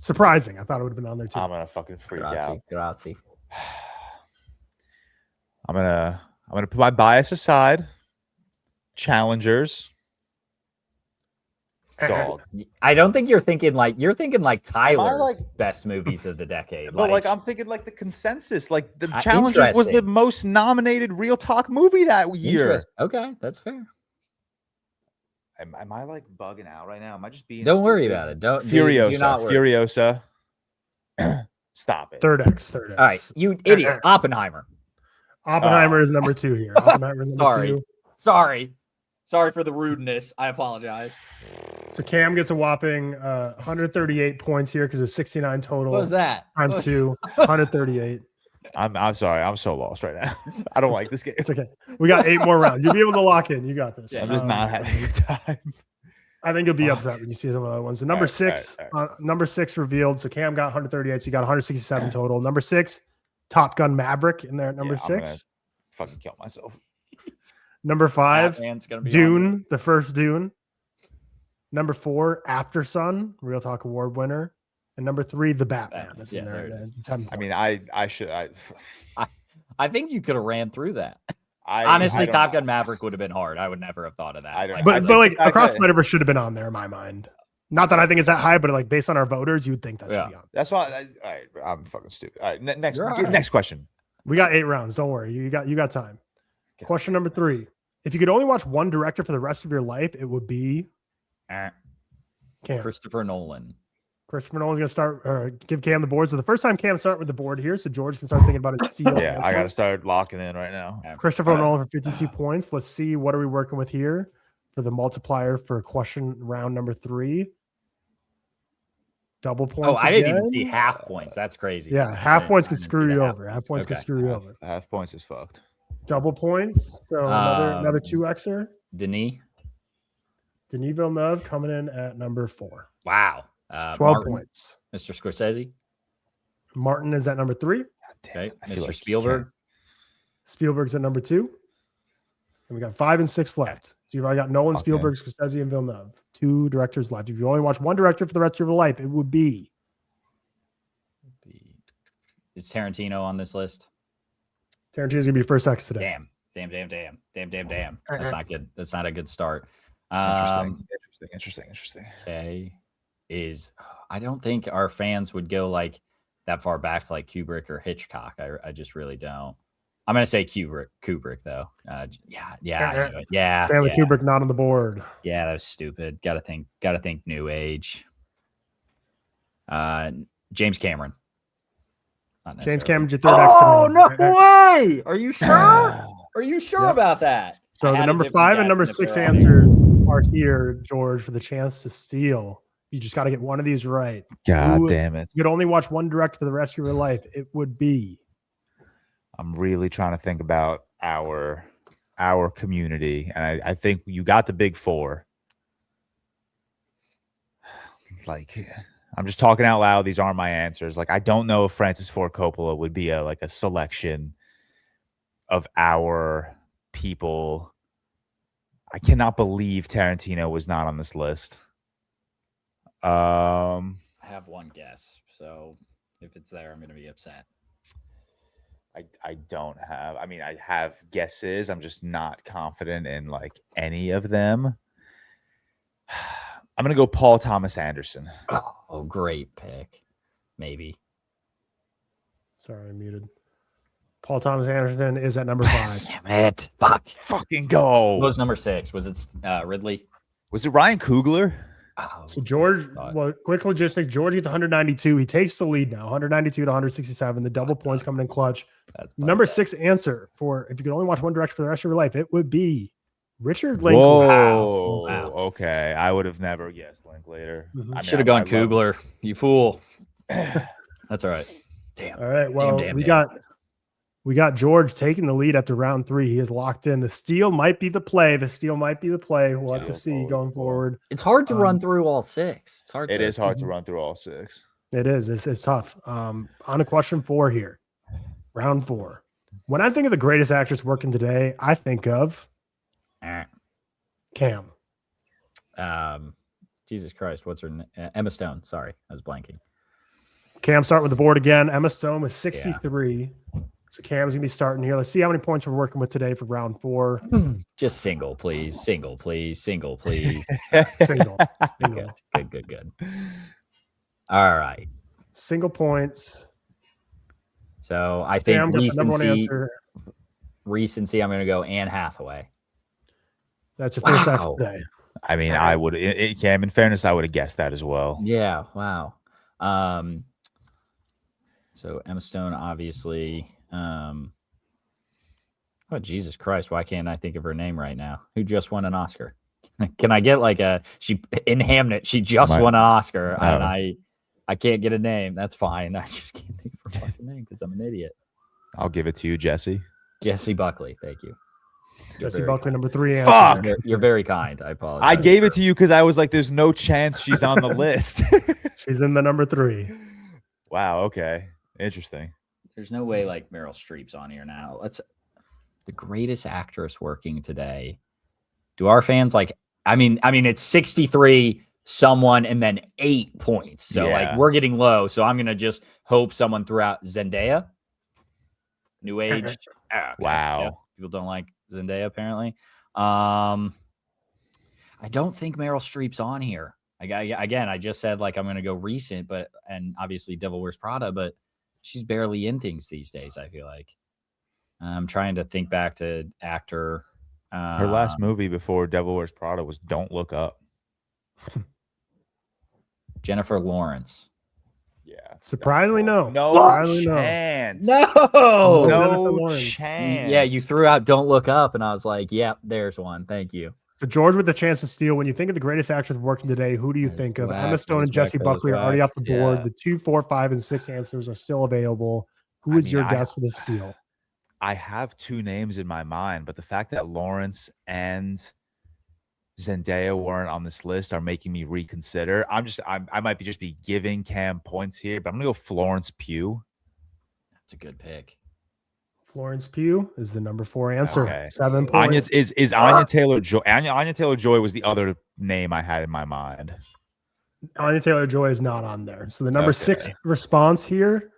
Surprising. I thought it would have been on there too. I'm gonna fucking freak out. Grazie. I'm gonna put my bias aside. Challengers. Dog. I don't think you're thinking like Tyler's like- best movies of the decade. But like I'm thinking like the consensus. Like the Challengers was the interesting. most nominated ReelTok movie that year. Okay, that's fair. Am I like bugging out right now? Am I just being Don't worry stupid? about it. Don't Furiosa. do not worry. Furiosa. Stop it. Third X. All right, you idiot. Oppenheimer. Oppenheimer is number 2 here. Oppenheimer is number 2. Sorry for the rudeness. I apologize. So Cam gets a whopping 138 points here because there's 69 total. What was that? Times 2, 138. I'm sorry. I'm so lost right now. I don't like this game. It's okay. We got 8 more rounds. You'll be able to lock in. You got this. Yeah, I'm just not having a good time. I think you'll be upset when you see some of the other ones. So number All right, 6, all number 6 revealed. So Cam got 138. So you got 167 total. Number 6, Top Gun Maverick in there at number Yeah, I'm gonna 6. fucking kill myself. Number 5, Batman's gonna be on Dune, the first Dune. Number 4, After Sun, Real Talk Award winner. And number 3, The Batman. That's in Yeah, there. there it is. 10 I mean, points. I should. there. I think you could have ran through that. I Honestly, don't- Top Gun Maverick would have been hard. I would never have thought of that. I don't- But I like think- Across Spider-Verse should have been on there in my mind. Not that I think it's that high, but like based on our voters, you would think that Yeah. should be on. That's why. All right, I'm fucking stupid. All right, next You're all right. next question. We got 8 rounds. Don't worry. You got time. Question number 3. If you could only watch one director for the rest of your life, it would be Cam. Christopher Nolan. Christopher Nolan's going to start give Cam the board. So the first time Cam start with the board here, so George can start thinking about his seal. Yeah, I answer. got to start locking in right now. Christopher Nolan for 52 points. Let's see, what are we working with here for the multiplier for question round number 3? Double Oh, points. I didn't even again. see half points. That's crazy. Yeah, half points I can didn't see screw the you half over. Half points can Okay. screw you over. Half points is fucked. Double points. So another 2xer. Denis. Denis Villeneuve coming in at number 4. Wow. 12 Martin, points. Mr. Scorsese. Martin is at number 3. Okay. I feel Mr. like Spielberg. Spielberg's at number 2. And we got 5 and 6 left. So you've already got Nolan, Okay. Spielberg, Scorsese, and Villeneuve. 2 directors left. If you only watch one director for the rest of your life, it would be Is Tarantino on this list? Tarantino's going to be your first X today. Damn. That's not good. That's not a good start. Interesting. Okay. I don't think our fans would go like that far back to like Kubrick or Hitchcock. I just really don't. I'm gonna say Kubrick though. I knew it. Yeah. Stanley Kubrick not on the board. Yeah, that was stupid. Gotta think new age. James Cameron. Not James necessarily. Cameron's your third X today. Oh, no way! Are you sure? Are you sure Yep. about that? So I the had a number different 5 and guess number than if 6 they're all- answers are here, George, for the chance to steal. You just got to get one of these right. God Who- damn it. You could only watch one director for the rest of your life. It would be I'm really trying to think about our community, and I think you got the big 4. Like, I'm just talking out loud. These aren't my answers. Like, I don't know if Francis Ford Coppola would be a selection of our people. I cannot believe Tarantino was not on this list. I have one guess, so if it's there, I'm going to be upset. I don't have. I mean, I have guesses. I'm just not confident in like any of them. I'm gonna go Paul Thomas Anderson. Oh, great pick. Maybe. sorry, I muted. Paul Thomas Anderson is at number 5. Damn it. Fuck. Fucking go. What was number 6? Was it Ridley? Was it Ryan Coogler? Oh, So George, thought- well, quick logistics. George gets 192. He takes the lead now, 192 to 167. The double points coming in clutch. that's Number fucked up. 6 answer for if you could only watch one director for the rest of your life, it would be Richard Linklater. Whoa. Wow. Okay. I would have never guessed Linklater. Mhm. I mean, Should have gone I love- Coogler. You fool. That's all right. Damn. All right. Well, we got George taking the lead after round 3. He is locked in. The steal might be the play. We'll have to see going forward. It's hard to run through all 6. It's hard. It is hard to run through all 6. It is. It's tough. On a question 4 here, round 4. When I think of the greatest actress working today, I think of Cam. Jesus Christ, what's her name? Emma Stone. Sorry, I was blanking. Cam starting with the board again. Emma Stone with 63. Yeah. So Cam's gonna be starting here. Let's see how many points we're working with today for round 4. Just single, please. Single, please. Single, please. Single. Good. All right. Single points. So I think recency, I'm going to go Anne Hathaway. That's your first actress today. I mean, I would, Cam, in fairness, I would have guessed that as well. Yeah. Wow. So Emma Stone, obviously. Oh, Jesus Christ. Why can't I think of her name right now? Who just won an Oscar? Can I get she in Hamnet, she just won an Oscar and I can't get a name. That's fine. I just can't think of her fucking name because I'm an idiot. I'll give it to you, Jesse. Jesse Buckley. Thank you. Jesse Buckley, number 3. Fuck. You're very kind. I apologize. I gave it to you because I was like, there's no chance she's on the list. She's in the number 3. Wow. Okay. Interesting. There's no way Meryl Streep's on here now. The greatest actress working today. Do our fans I mean, it's 63 someone and then 8 points. So we're getting low. So I'm gonna just hope someone threw out Zendaya. New age. Okay. Wow. Yeah. People don't like Zendaya apparently. I don't think Meryl Streep's on here. I just said I'm gonna go recent, and obviously Devil Wears Prada, but she's barely in things these days. I feel like I'm trying to think back to actor. Her last movie before Devil Wears Prada was Don't Look Up. Jennifer Lawrence. Yeah. Surprisingly, cool. No chance. No chance. Yeah, you threw out Don't Look Up, and I was like, yep, there's one. Thank you. So George with the chance to steal. When you think of the greatest actors working today, who do you think of? Emma Stone and Jesse Buckley are already off the board. Yeah. The 2, 4, 5, and 6 answers are still available. Who is your guess for the steal? I have 2 names in my mind, but the fact that Lawrence and Zendaya weren't on this list are making me reconsider. I might just be giving Cam points here, but I'm gonna go Florence Pugh. That's a good pick. Florence Pugh is the number 4 answer. Okay. 7 points. Anya Taylor-Joy. Anya Taylor-Joy was the other name I had in my mind. Anya Taylor-Joy is not on there. So the number 6 response here.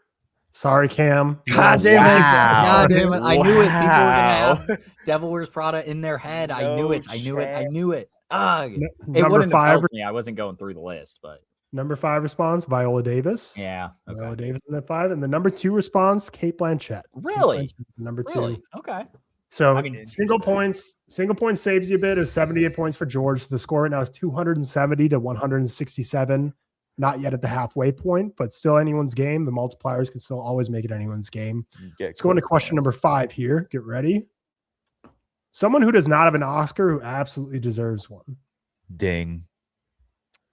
Sorry, Cam. God damn it. God damn it. I knew it. People were going to have Devil Wears Prada in their head. I knew it. It wouldn't have helped me. I wasn't going through the list, but. Number 5 response, Viola Davis. Yeah. Okay. Viola Davis in that 5. And the number 2 response, Cate Blanchett. Really? Number 2. Really? Okay. So single points saves you a bit. It was 78 points for George. So the score right now is 270 to 167. Not yet at the halfway point, but still anyone's game. The multipliers can still always make it anyone's game. Let's go into question number 5 here. Get ready. Someone who does not have an Oscar who absolutely deserves one. Ding.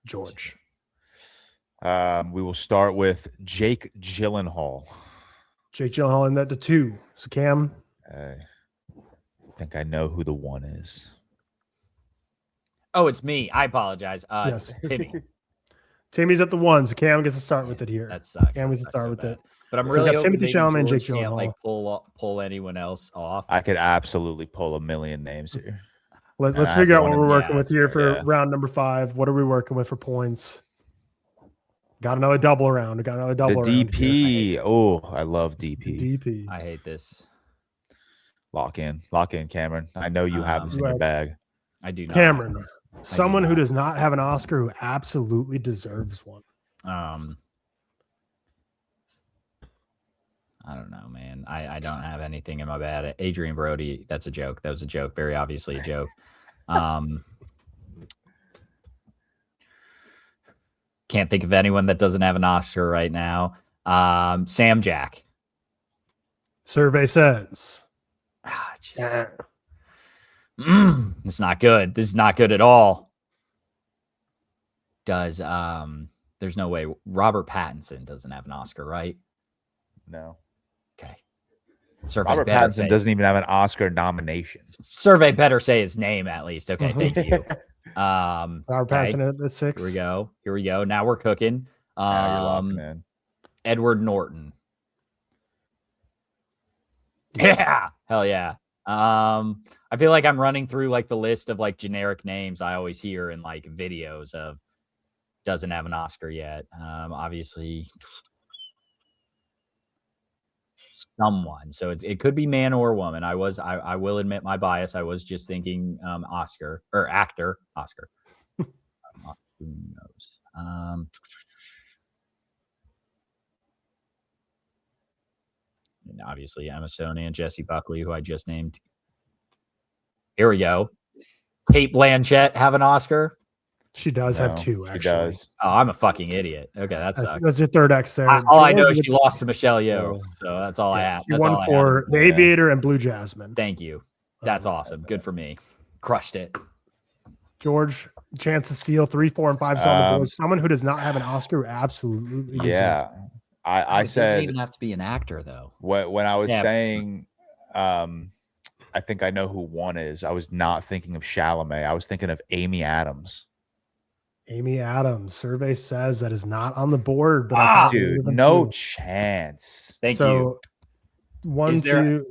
George. We will start with Jake Gyllenhaal. Jake Gyllenhaal in that the 2. So Cam. I think I know who the 1 is. Oh, it's me. I apologize. Yes. Timmy. Timmy's at the 1, so Cam gets to start with it here. That sucks. Cam gets to start with it. But I'm really hoping Timothy Chalamet and Jake Gyllenhaal can't pull anyone else off. I could absolutely pull a million names here. Let's figure out what we're working with here for round number 5. What are we working with for points? Got another double round. We got another double round. DP. Oh, I love DP. DP. I hate this. Lock in, Cameron. I know you have this in your bag. I do not. Cameron. Someone who does not have an Oscar who absolutely deserves one. I don't know, man. I don't have anything in my bag. Adrian Brody, that's a joke. That was a joke. Very obviously a joke. Can't think of anyone that doesn't have an Oscar right now. Sam Jack. Survey says. It's not good. This is not good at all. There's no way Robert Pattinson doesn't have an Oscar, right? No. Okay. Survey Robert better Pattinson say, doesn't even have an Oscar nomination. Survey better say his name at least. Okay, thank you. Robert Okay. Pattinson at the 6. Here we go. Now we're cooking. Now you're locking in. Edward Norton. Yeah. Hell yeah. I feel like I'm running through like the list of like generic names I always hear in like videos of doesn't have an Oscar yet. Obviously someone. So it could be man or woman. I will admit my bias. I was just thinking Oscar or actor Oscar. Who knows? And obviously Emma Stone and Jesse Buckley, who I just named. Here we go. Kate Blanchett have an Oscar. She does have 2, actually. She does. Oh, I'm a fucking idiot. Okay, that's your third X there. all I know is she lost to Michelle Yeoh, so that's all I have. She won for The Aviator and Blue Jasmine. Thank you. That's awesome. Good for me. Crushed it. George, chance to steal 3, 4, and 5 on the board. Someone who does not have an Oscar absolutely deserves it. I said, doesn't even have to be an actor though. When I was saying, I think I know who one is. I was not thinking of Chalamet. I was thinking of Amy Adams. Amy Adams. Survey says that is not on the board. But dude, no chance. Thank you. 1, 2,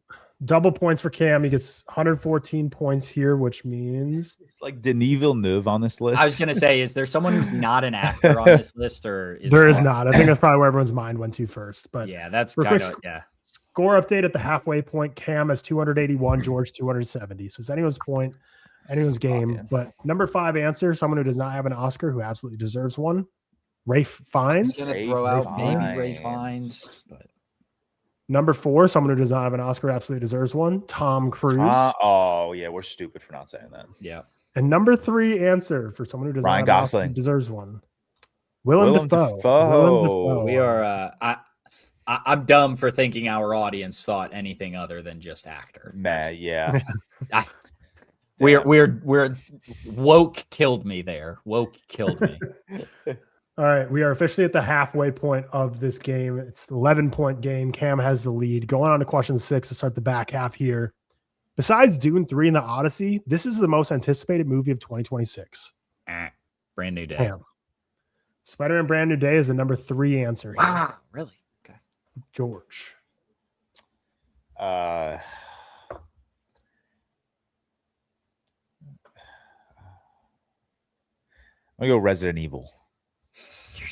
double points for Cam. He gets 114 points here, which means it's like Denis Villeneuve on this list. I was gonna say, is there someone who's not an actor on this list, or is there is not? I think that's probably where everyone's mind went to first. But yeah, that's kind of Score update at the halfway point. Cam has 281, George 270. So it's anyone's point, anyone's game. But number 5 answer, someone who does not have an Oscar, who absolutely deserves one. Rafe Fiennes. I'm gonna throw out maybe Rafe Fiennes, but number 4, someone who does not have an Oscar, absolutely deserves one. Tom Cruise. Oh yeah, we're stupid for not saying that. Yeah. And number 3 answer for someone who does not have an Oscar, deserves one. Willem Dafoe. We are. I'm dumb for thinking our audience thought anything other than just actor. Yeah. We're woke killed me there. Woke killed me. All right, we are officially at the halfway point of this game. It's the 11-point game. Cam has the lead. Going on to question 6 to start the back half here. Besides Dune 3 and the Odyssey, this is the most anticipated movie of 2026. Brand New Day. Cam. Spider-Man Brand New Day is the number 3 answer here. Wow, really? Okay. George. I'm gonna go Resident Evil.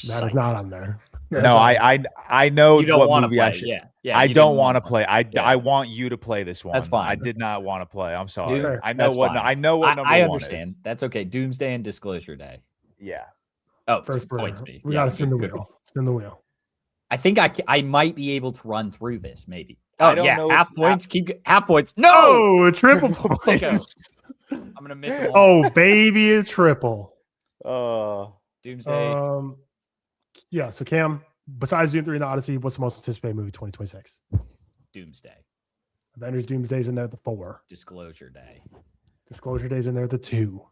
That is not on there. No, I know you don't what movie play. I should. Yeah. I don't want to play. I want you to play this one. That's fine. I did not want to play. I'm sorry. Dude, I know what. I know what number I 1 understand. is. That's okay. Doomsday and Disclosure Day. Yeah. Oh, first points me. We gotta spin the wheel. Spin the wheel. I think I might be able to run through this. Maybe. I Oh don't yeah, know half if- points. Keep half points. No, triple points. Sicko. I'm gonna miss them all. Oh, baby, a triple. Doomsday. Yeah. So Cam, besides Dune 3 and the Odyssey, what's the most anticipated movie 2026? Doomsday. Avengers Doomsday's in there at the 4. Disclosure Day. Disclosure Day's in there at the 2.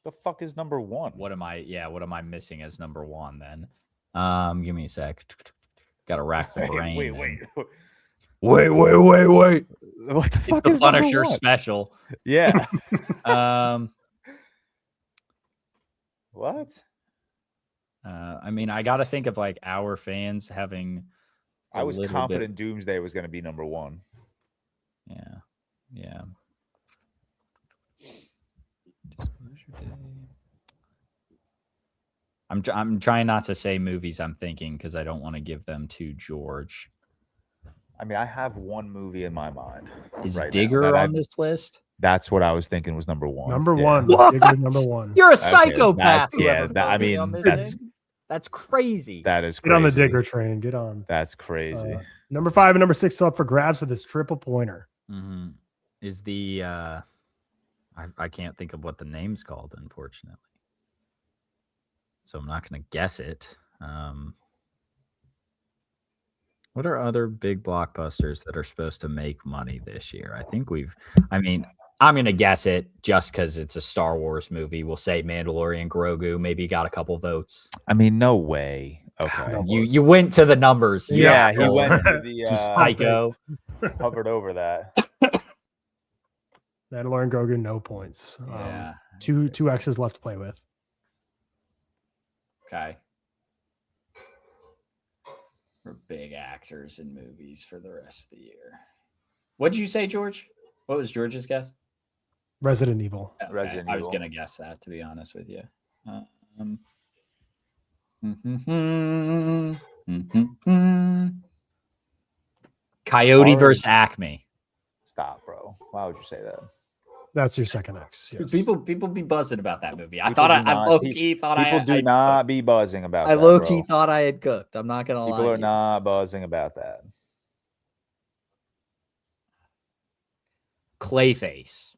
The fuck is number 1? What am I missing as number 1 then? Give me a sec. Gotta rack the brain. Wait. Wait. What the fuck It's the is number Punisher 1? special. Yeah. What? I mean, I gotta think of like our fans having. I was confident Doomsday was going to be number 1. Yeah. I'm trying not to say movies I'm thinking because I don't want to give them to George. I mean, I have one movie in my mind. Is right Digger on this list? That's what I was thinking was number 1. Number 1. What? Digger, number 1. You're a psychopath. That's crazy. That is crazy. Get on the Digger train. Get on. That's crazy. Number 5 and number 6 still up for grabs for this triple pointer. Mm-hmm. Is the I can't think of what the name's called, unfortunately. So I'm not going to guess it. What are other big blockbusters that are supposed to make money this year? I'm going to guess it just because it's a Star Wars movie. We'll say Mandalorian, Grogu, maybe got a couple votes. I mean, no way. Okay. No. You went to the numbers. you Yeah, he asshole. went to the You psycho. hovered over that. Mandalorian Grogu, no points. Yeah. Two X's left to play with. Okay. We're big actors in movies for the rest of the year. What'd you say, George? What was George's guess? Resident Evil. Okay, Resident I was Evil. gonna guess that, to be honest with you. Coyote versus Acme. Stop, bro. Why would you say that? That's your second X. Yes. People be buzzing about that movie. I People thought do I not- low key thought People do not be buzzing about that. I low key bro. thought I had cooked. I'm not gonna lie. People are to you. not buzzing about that. Clayface.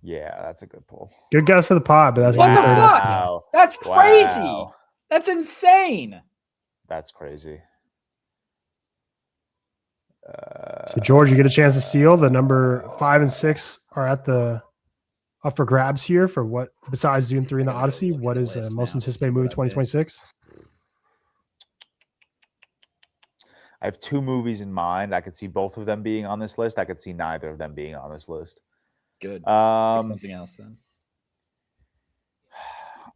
Yeah, that's a good pull. Good guess for the pod, but that's What the gonna be fuck? third. Wow. That's crazy. Wow. That's insane. That's crazy. So George, you get a chance to steal. The number 5 and 6 are up for grabs here for what besides Dune 3 and the I gotta Odyssey. look at What the is the list most now to anticipated see movie what I missed. 2026? I have two movies in mind. I could see both of them being on this list. I could see neither of them being on this list. Good. Pick something else then.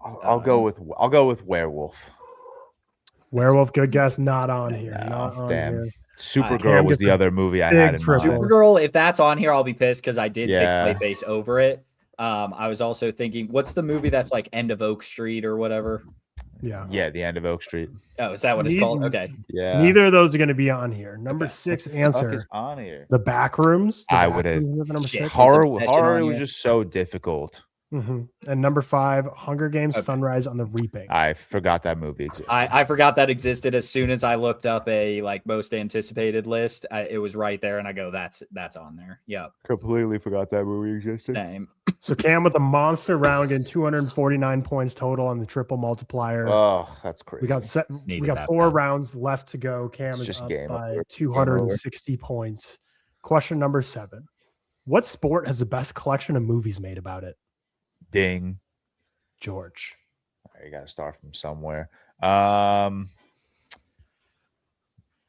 I'll go with Werewolf. Werewolf, good guess, not on here. No, Not on damn. here. Supergirl Cam was gets the a other movie I big had in triple. mind. Supergirl, if that's on here, I'll be pissed because I did Yeah. pick Clayface over it. I was also thinking, what's the movie that's like End of Oak Street or whatever? Yeah. Yeah, The End of Oak Street. Oh, is that what it's called? Okay. Yeah. Neither of those are going to be on here. Number Okay. 6 Fuck answer. is on here. The Backrooms. The I would've- Backrooms is number Shit. 6. Horror- Horror Confession on was here. just so difficult. And number 5, Hunger Games: Okay. Sunrise on the Reaping. I forgot that movie existed. I forgot that existed as soon as I looked up a like most anticipated list. It was right there, and I go, that's on there. Yep, completely forgot that movie existed. same. So Cam with a monster round getting 249 points total on the triple multiplier. Oh, that's crazy. we got Needed we got that 4 bad. rounds left to go. Cam It's is just up game by over. 260 points. Question number 7. What sport has the best collection of movies made about it? Ding. George. All right, you got to start from somewhere.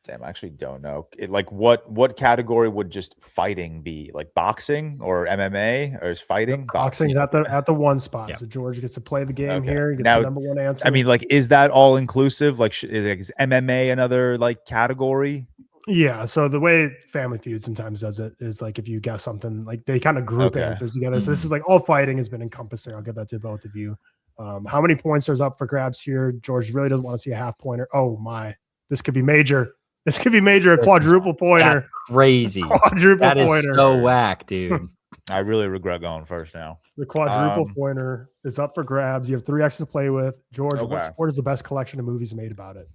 Damn, I actually don't know. Like what category would just fighting be? Like boxing or MMA or is fighting? Boxing's at the one spot. Yeah. So George gets to play the game Okay. here. He gets Now, the number 1 answer. I mean, like, is that all inclusive? Like, is MMA another like category? yeah. So the way Family Feud sometimes does it is like if you guess something, like they kind of group Okay. answers together. So this is like all fighting has been encompassing. I'll give that to both of you. How many points is up for grabs here? George really doesn't want to see a half pointer. Oh my, this could be major. This could be major. A This is- quadruple pointer. That's crazy. Quadruple That is pointer. so whack, dude. I really regret going first now. The quadruple pointer is up for grabs. You have 3 X's to play with. George, what Okay. sport is the best collection of movies made about it?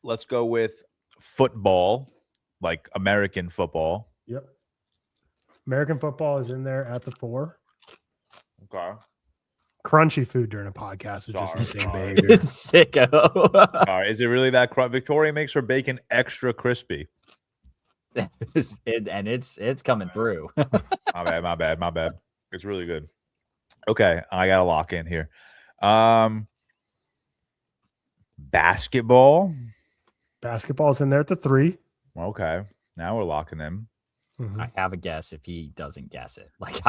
Let's go with football, like American football. Yep. American football is in there at the 4. Okay. Crunchy food during a podcast is just Sorry. insane Sorry. behavior. Sicko. All right. Is it really that Victoria makes her bacon extra crispy? It's coming through. My bad. It's really good. Okay, I got to lock in here. Basketball. Basketball's in there at the 3. Okay, now we're locking in. Mhm. I have a guess if he doesn't guess it. Like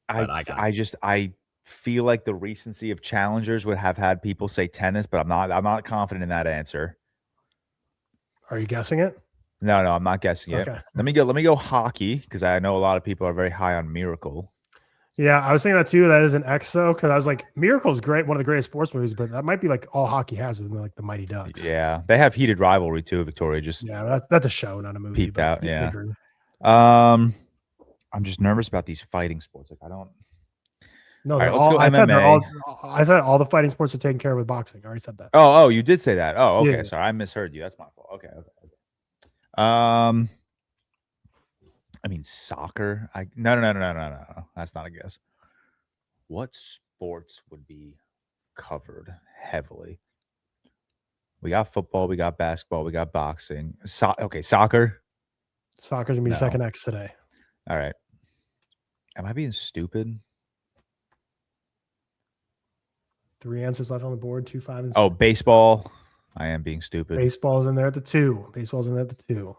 But I got I feel like the recency of challengers would have had people say tennis, but I'm not confident in that answer. Are you guessing it? No, I'm not guessing it. Okay. Let me go hockey because I know a lot of people are very high on Miracle. Yeah, I was thinking that too. That is an X though, because I was like, Miracle's great, one of the greatest sports movies, but that might be like all hockey has is like the Mighty Ducks. Yeah, they have heated rivalry too. Victoria just Yeah, that's a show, not a movie. peeped but out. I Yeah. agree. I'm just nervous about these fighting sports. Like I don't. No, All right, they're let's all, go I said they're MMA. all. I said all the fighting sports are taken care of with boxing. I already said that. Oh, you did say that. Oh, okay. Yeah. Sorry, I misheard you. That's my fault. Okay. I mean soccer. No. That's not a guess. What sports would be covered heavily? We got football. We got basketball. We got boxing. Soccer. Soccer's gonna be No. second X today. All right. Am I being stupid? 3 answers left on the board. 2, 5, and 6. Oh, baseball. I am being stupid. Baseball's in there at the 2. Baseball's in there at the 2. We Okay,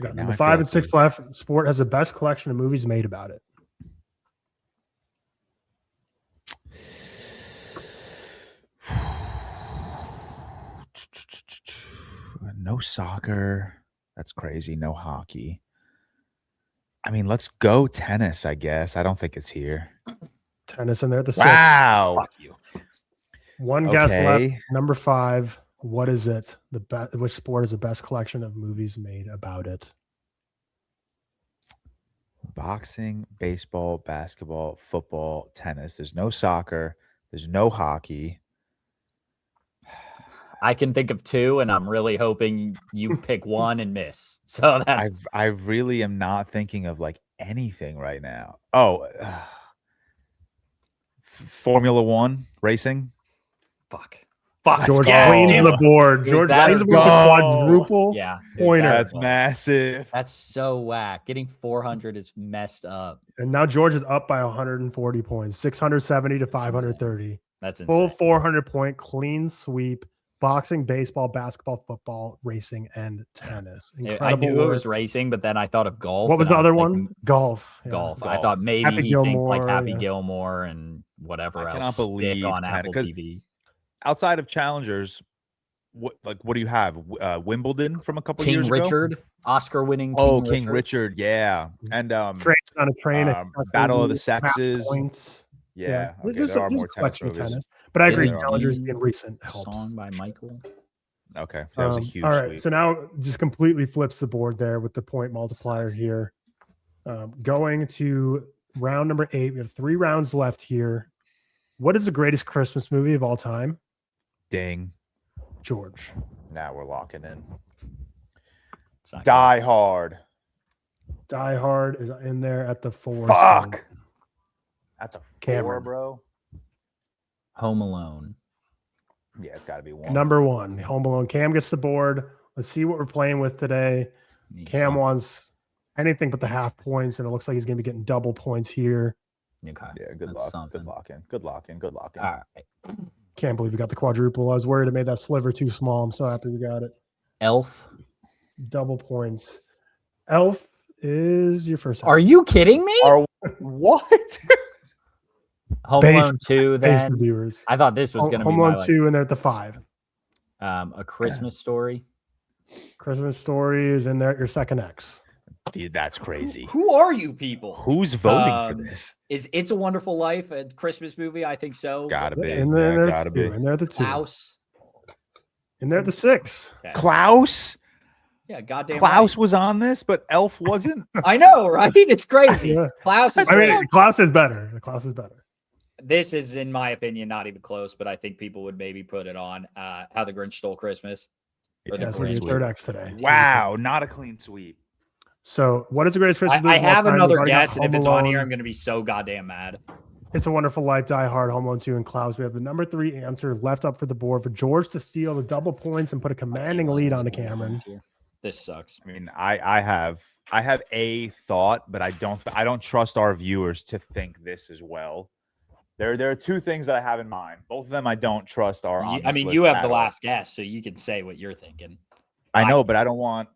got now number I 5 feel and 6 left. Sport has the best collection of movies made about it. No soccer. That's crazy. No hockey. I mean, let's go tennis, I guess. I don't think it's here. Tennis in there at the 6. Wow. Fuck you. One guess left. Okay. Number 5. What is it? Which sport is the best collection of movies made about it? Boxing, baseball, basketball, football, tennis. There's no soccer. There's no hockey. I can think of 2, and I'm really hoping you pick one and miss. So that's I really am not thinking of like anything right now. Oh, Formula One racing. fuck. George God cleans damn the it. board. Is George that cleans a the board with a goal? quadruple Yeah. pointer. That's massive. That's so whack. Getting 400 is messed up. And now George is up by 140 points, 670 to 530. That's insane. Full 400-point clean sweep. Boxing, baseball, basketball, football, racing, and tennis. I knew it was racing, but then I thought of golf. What was and the I other thinking one? Golf. Yeah. Golf. I thought maybe Happy he thinks like Gilmore, Happy yeah. Gilmore and whatever I cannot else stick believe on 10 Apple 'cause TV. Outside of challengers, what do you have? Wimbledon from a couple King years Richard, ago. Oscar-winning Oh, King King Richard, yeah, and Trains on a train. Battle of the match Sexes. Points. Yeah, okay, There's there are there's more a collection of tennis movies. tennis. But I Yeah, agree, there are. challengers being recent helps. Song by Michael. Okay, that was a huge all right, sweep. so now just completely flips the board there with the point multiplier Sucks. here. Going to round number 8. We have 3 rounds left here. What is the greatest Christmas movie of all time? Ding. George. Now we're locking in. It's not Die Hard. Die Hard is in there at the 4 spot. Fuck. That's a 4, Cameron. bro. good. Home Alone. Yeah, it's got to be 1. Number 1, Home Alone. Cam gets the board. Let's see what we're playing with today. Need Cam some- wants anything but the half points, and it looks like he's going to be getting double points here. Okay. Yeah, good That's luck. something. Good locking. Good locking. Good locking. All right. Can't believe we got the quadruple. I was worried I made that sliver too small. I'm so happy we got it. Elf. Double points. Elf is your first. Are you kidding me? What? Home Base- Alone 2 Base then. reviewers? I thought this was going to be Home my, Alone 2 in there at the 5. A Christmas Story. Christmas Story is in there at your second X. Dude, that's crazy. Who are you people? Who's voting for this? Is It's a Wonderful Life a Christmas movie? I think so. Gotta be. In there, Yeah, gotta be. in there at the 2. Klaus. In there at the 6. Okay. Klaus? Yeah, goddamn. Klaus right. was on this, but Elf wasn't. I know, right? It's crazy. Yeah. Klaus is. I mean, great. Klaus is better. Klaus is better. This is, in my opinion, not even close, but I think people would maybe put it on How the Grinch Stole Christmas. Or the That's your Grinch. third X today. Wow, not a clean sweep. So, what is the greatest Christmas movie? I of all have time? another We've already got guess, and if Home it's on here, Alone, I'm going to be so goddamn mad. It's a Wonderful Life, Die Hard, Home Alone 2, and Klaus. We have the number 3 answer left up for the board for George to steal the double points and put a commanding lead on to Cameron. This sucks. I mean, I have a thought, but I don't trust our viewers to think this as well. There are 2 things that I have in mind. Both of them I don't trust are on. I mean, you have the last guess, so you can say what you're thinking. I know, but I don't want.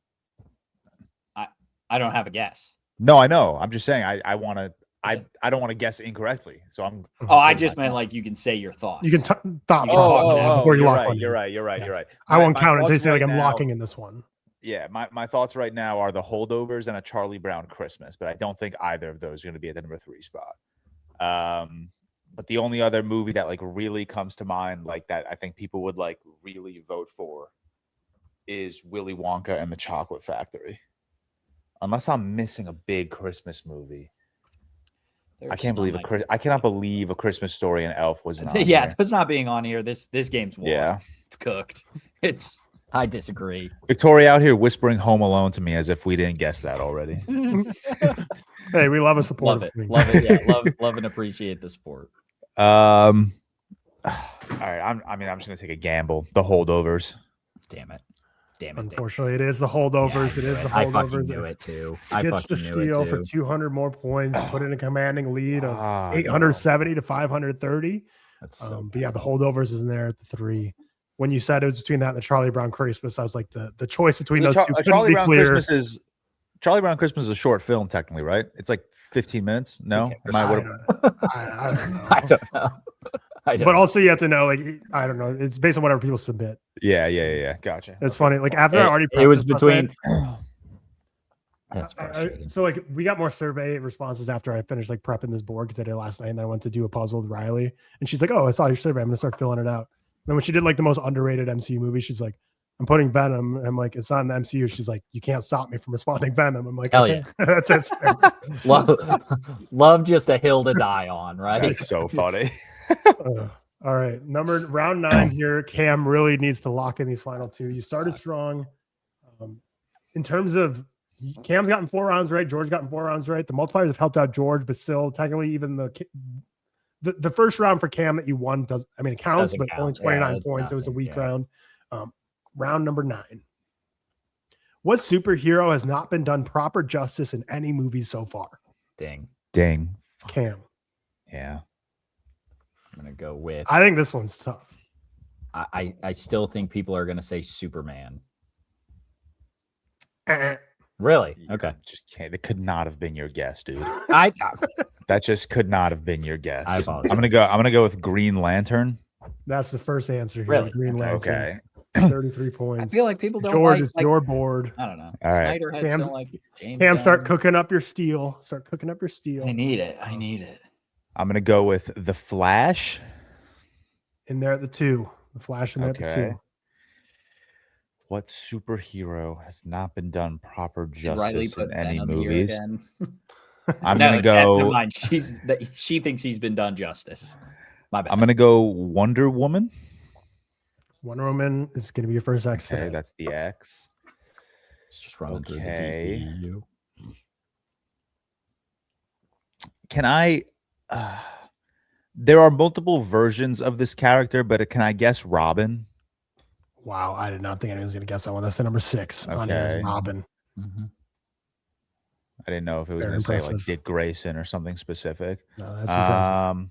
I don't have a guess. No, I know. I'm just saying I want to. I don't want to guess incorrectly. So I'm. Oh, I just meant like you can say your thoughts. You can stop Oh, before you you're lock right. one. You're right. I won't count it until you thoughts say, like, right I'm now- locking in this one. Yeah, my thoughts right now are the Holdovers and a Charlie Brown Christmas, but I don't think either of those are going to be at the number 3 spot. But the only other movie that like really comes to mind like that I think people would like really vote for is Willy Wonka and the Chocolate Factory. Unless I'm missing a big Christmas movie. I cannot believe a Christmas Story and Elf was not. Yeah, here. it's not being on here. This game's won. Yeah. It's cooked. I disagree. Victoria out here whispering Home Alone to me as if we didn't guess that already. Hey, we love a support. Love it. Love it. Yeah, love and appreciate the sport. All right, I'm just gonna take a gamble. The Holdovers. Damn it. Unfortunately, it is the Holdovers. It is the I fucking Holdovers. knew it too. He gets the steal for 200 more points, put in a commanding lead of 870 to 530. That's so But yeah, the Holdovers is in there at the 3. when you said it was between that and the Charlie Brown Christmas, I was like, the choice between those two couldn't Charlie be Brown clear. Charlie Brown Christmas is a short film, technically, right? It's like 15 minutes. No, I don't know. I don't know. But also, you have to know, like, I don't know. It's based on whatever people submit. Yeah. Gotcha. It's funny. Like after I already, it was between. That's frustrating. So like we got more survey responses after I finished like prepping this board because I did it last night, and then I went to do a puzzle with Riley, and she's like, "Oh, I saw your survey. I'm gonna start filling it out." And then when she did like the most underrated MCU movie, she's like, "I'm putting Venom." And I'm like, "It's not in the MCU." She's like, "You can't stop me from responding Venom." I'm like, "Hell okay. yeah, that's it." love just a hill to die on, right? That's so funny. All right, round 9 here. Cam really needs to lock in these final 2. You started strong. In terms of Cam's gotten 4 rounds right, George gotten 4 rounds right. The multipliers have helped out George, but still, technically, even the first round for Cam that you won it counts, but only 29 points. It was a weak round. Round number 9. What superhero has not been done proper justice in any movie so far? Ding. Cam. Yeah. I'm gonna go with. I think this one's tough. I still think people are gonna say Superman. Uh-uh. Really? Okay. Just can't. It could not have been your guess, dude. That just could not have been your guess. I apologize. I'm gonna go with Green Lantern. That's the first answer here. Really? Green Lantern. Okay. 33 points. I feel like people don't George, like, it's your board. I don't know. All right. Snyder heads don't like James. Cam, Gunn. start cooking up your steel. I need it. I'm gonna go with The Flash. In there at the 2. The Flash in there at the 2. What superhero has not been done proper justice put in any Venom here movies? again. I'm gonna go. Never mind. She thinks he's been done justice. My bad. I'm gonna go Wonder Woman. Wonder Woman is going to be your first X. Okay, that's the X. It's just running through the Okay. DCU. Can I? There are multiple versions of this character, but can I guess Robin? Wow, I did not think anyone was going to guess that one. That's the number 6 on here is Robin. Mm-hmm. I didn't know if it was Very going to say like impressive. Dick Grayson or something specific. No, that's impressive.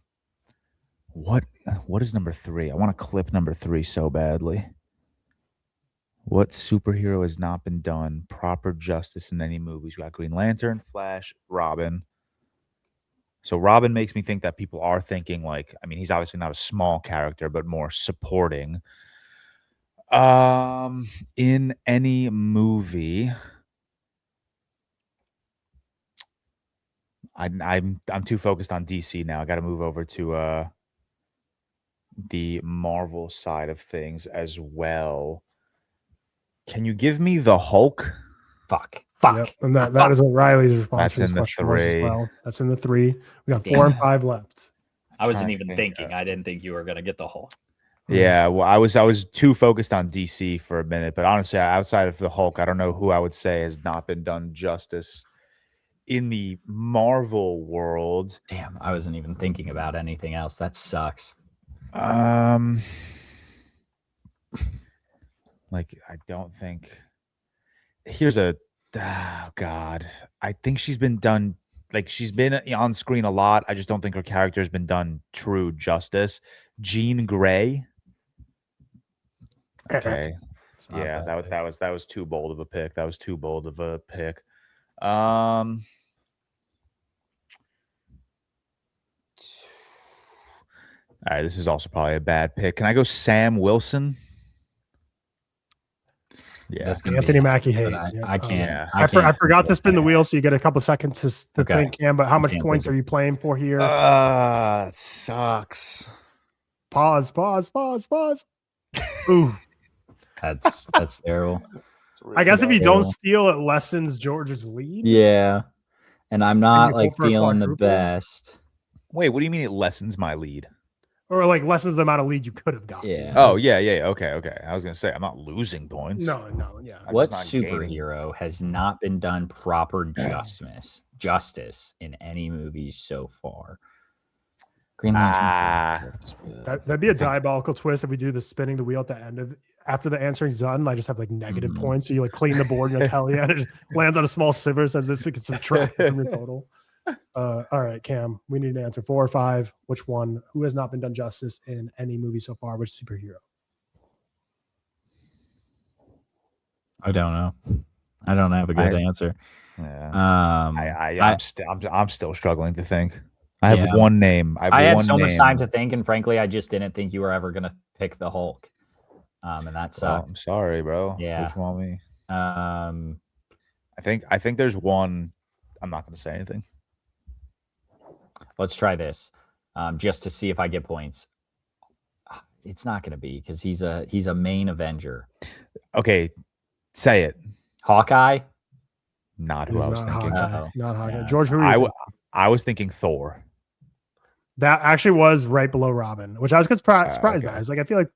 What is number 3? I want to clip number 3 so badly. What superhero has not been done proper justice in any movies? We got Green Lantern, Flash, Robin. So Robin makes me think that people are thinking like, I mean, he's obviously not a small character, but more supporting. In any movie, I'm too focused on DC now. I got to move over to the Marvel side of things as well. Can you give me the Hulk? Fuck. Yep. And that is what Riley's response to this That's in the question was as 3. well. That's in the 3. We got 4 and 5 left. I wasn't Trying to even think, thinking. I didn't think you were gonna get the whole. Yeah, well, I was too focused on DC for a minute, but honestly, outside of the Hulk, I don't know who I would say has not been done justice in the Marvel world. Damn, I wasn't even thinking about anything else. That sucks. Like I don't think. Here's a. Oh God, I think she's been done. Like she's been on screen a lot. I just don't think her character has been done true justice. Jean Grey. Okay. Yeah, that was too bold of a pick. All right, this is also probably a bad pick. Can I go Sam Wilson? Yeah, Anthony Mackie hate. I can't. Yeah. I forgot to spin the wheel, so you get a couple seconds to think, Cam. But how much points are you playing for here? It sucks. Pause. Ooh. That's terrible. Really I guess if you don't steal, it lessens George's lead. Yeah. And I'm not like feeling the best. Wait, what do you mean it lessens my lead? Or like lessens the amount of lead you could have gotten. Yeah. Oh, yeah. Okay. I was gonna say I'm not losing points. No, yeah. What superhero has not been done proper justice in any movies so far? Green Lantern. That'd be a diabolical twist if we do the spinning the wheel at the end of after the answering's done. I just have like negative points, so you like clean the board and you're like, hell yeah, and it lands on a small sliver, says this gets subtracted from your total. All right, Cam, we need an answer. 4 or 5. Which one? Who has not been done justice in any movie so far? Which superhero? I don't know. I don't have a good answer. Yeah. I'm still struggling to think. I have Yeah. one name. I had one so much name. time to think, and frankly, I just didn't think you were ever gonna pick the Hulk. And that Well, sucks. I'm sorry, bro. Yeah. Which one me? I think there's one. I'm not going to say anything. Let's try this, just to see if I get points. It's not going to be because he's a main Avenger. Okay, say it. Hawkeye. Not who I was thinking. Not Hawkeye. Yeah, George, who I was thinking Thor. That actually was right below Robin, which I was surprised by. I was like, I feel like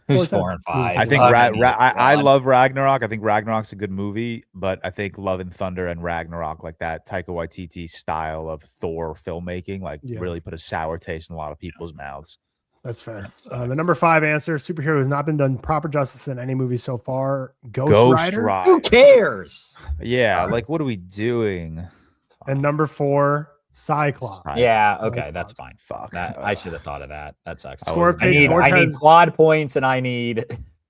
who's 4 and 5. I think I love Ragnarok. I think Ragnarok's a good movie, but I think Love and Thunder and Ragnarok, like that Taika Waititi style of Thor filmmaking, really put a sour taste in a lot of people's mouths. That's fair. The number 5 answer: superhero has not been done proper justice in any movie so far. Ghost Rider. Who cares? Yeah, like what are we doing? And number 4, Cyclops. Yeah, okay, that's fine. Fuck. I should have thought of that. That sucks. Score I need quad points, and I need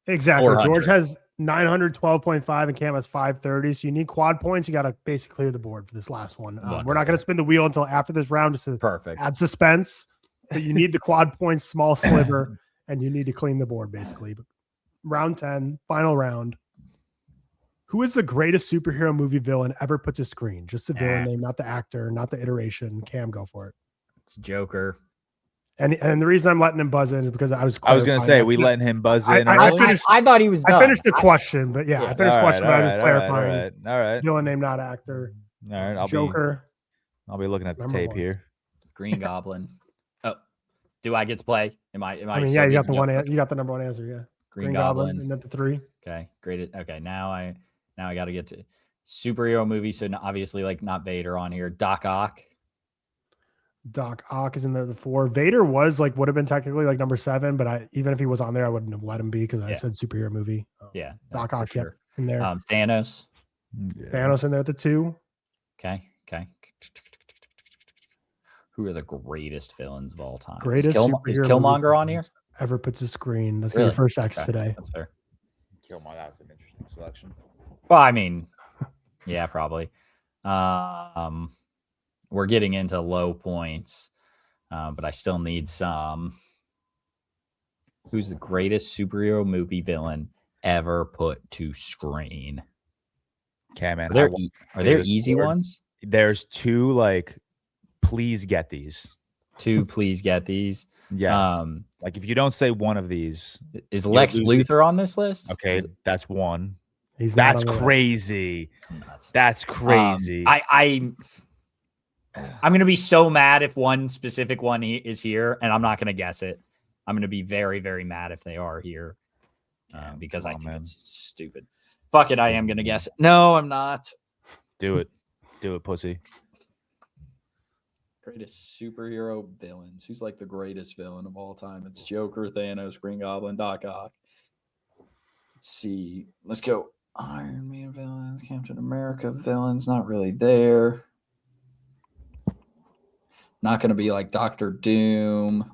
exactly. 400. George has 912.5 and Cam has 530. So you need quad points. You got to basically clear the board for this last one. We're not going to spin the wheel until after this round just to add suspense. But you need the quad points, small sliver, and you need to clean the board basically. But round 10, final round. Who is the greatest superhero movie villain ever put to screen? Just the villain name, not the actor, not the iteration. Cam, go for it. It's Joker. And the reason I'm letting him buzz in is because I was going to say, we letting him buzz in. I thought he was done. I finished the question, but I finished the question, but I was just clarifying. All right. Villain name, not actor. All right. Joker. I'll be looking at the tape here. Green Goblin. Oh, do I get to play? Am I mean, yeah, you got the one. You got the number 1 answer. Yeah. Green Goblin. And then the 3. Okay, great. Okay, now I got to get to superhero movie. So obviously, like not Vader on here. Doc Ock. Doc Ock is in the 4. Vader would have been technically like number 7, but even if he was on there, I wouldn't have let him be because I said superhero movie. Doc Ock in there. Thanos. Thanos in there at the 2. Okay. Who are the greatest villains of all time? Greatest is Killmonger on here? Ever put to screen. That's your first X today. That's fair. Killmonger, that's an interesting selection. Well, I mean, yeah, probably. We're getting into low points, but I still need some. Who's the greatest superhero movie villain ever put to screen? Okay, man. Are there easy ones? There's 2 please get these. 2 please get these. Yes. Like if you don't say one of these, is Lex Luthor on this list? Okay, that's one. That's crazy. That's crazy. I'm gonna be so mad if one specific one is here, and I'm not gonna guess it. I'm gonna be very, very mad if they are here, because I think it's stupid. Fuck it, I am gonna guess it. No, I'm not. Do it, pussy. Greatest superhero villains. Who's like the greatest villain of all time? It's Joker, Thanos, Green Goblin, Doc Ock. Let's see. Let's go. Iron Man villains, Captain America villains. Not really there. Not going to be like Doctor Doom.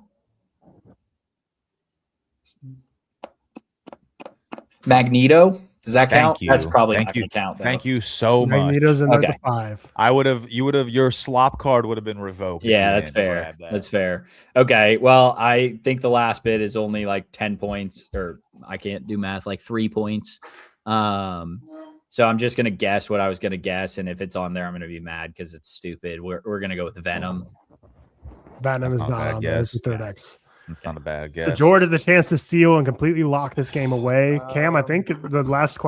Magneto. Does that count? That's probably not going to count. Thank you so much. Magneto's in the 5. Your slop card would have been revoked. Yeah, that's fair. That's fair. Okay. Well, I think the last bit is only like 10 points, or I can't do math, like 3 points. So I'm just going to guess what I was going to guess. And if it's on there, I'm going to be mad because it's stupid. We're going to go with Venom. Venom is not on there. It's the 3rd X. It's not a bad guess. So George has the chance to seal and completely lock this game away. Cam, I think the last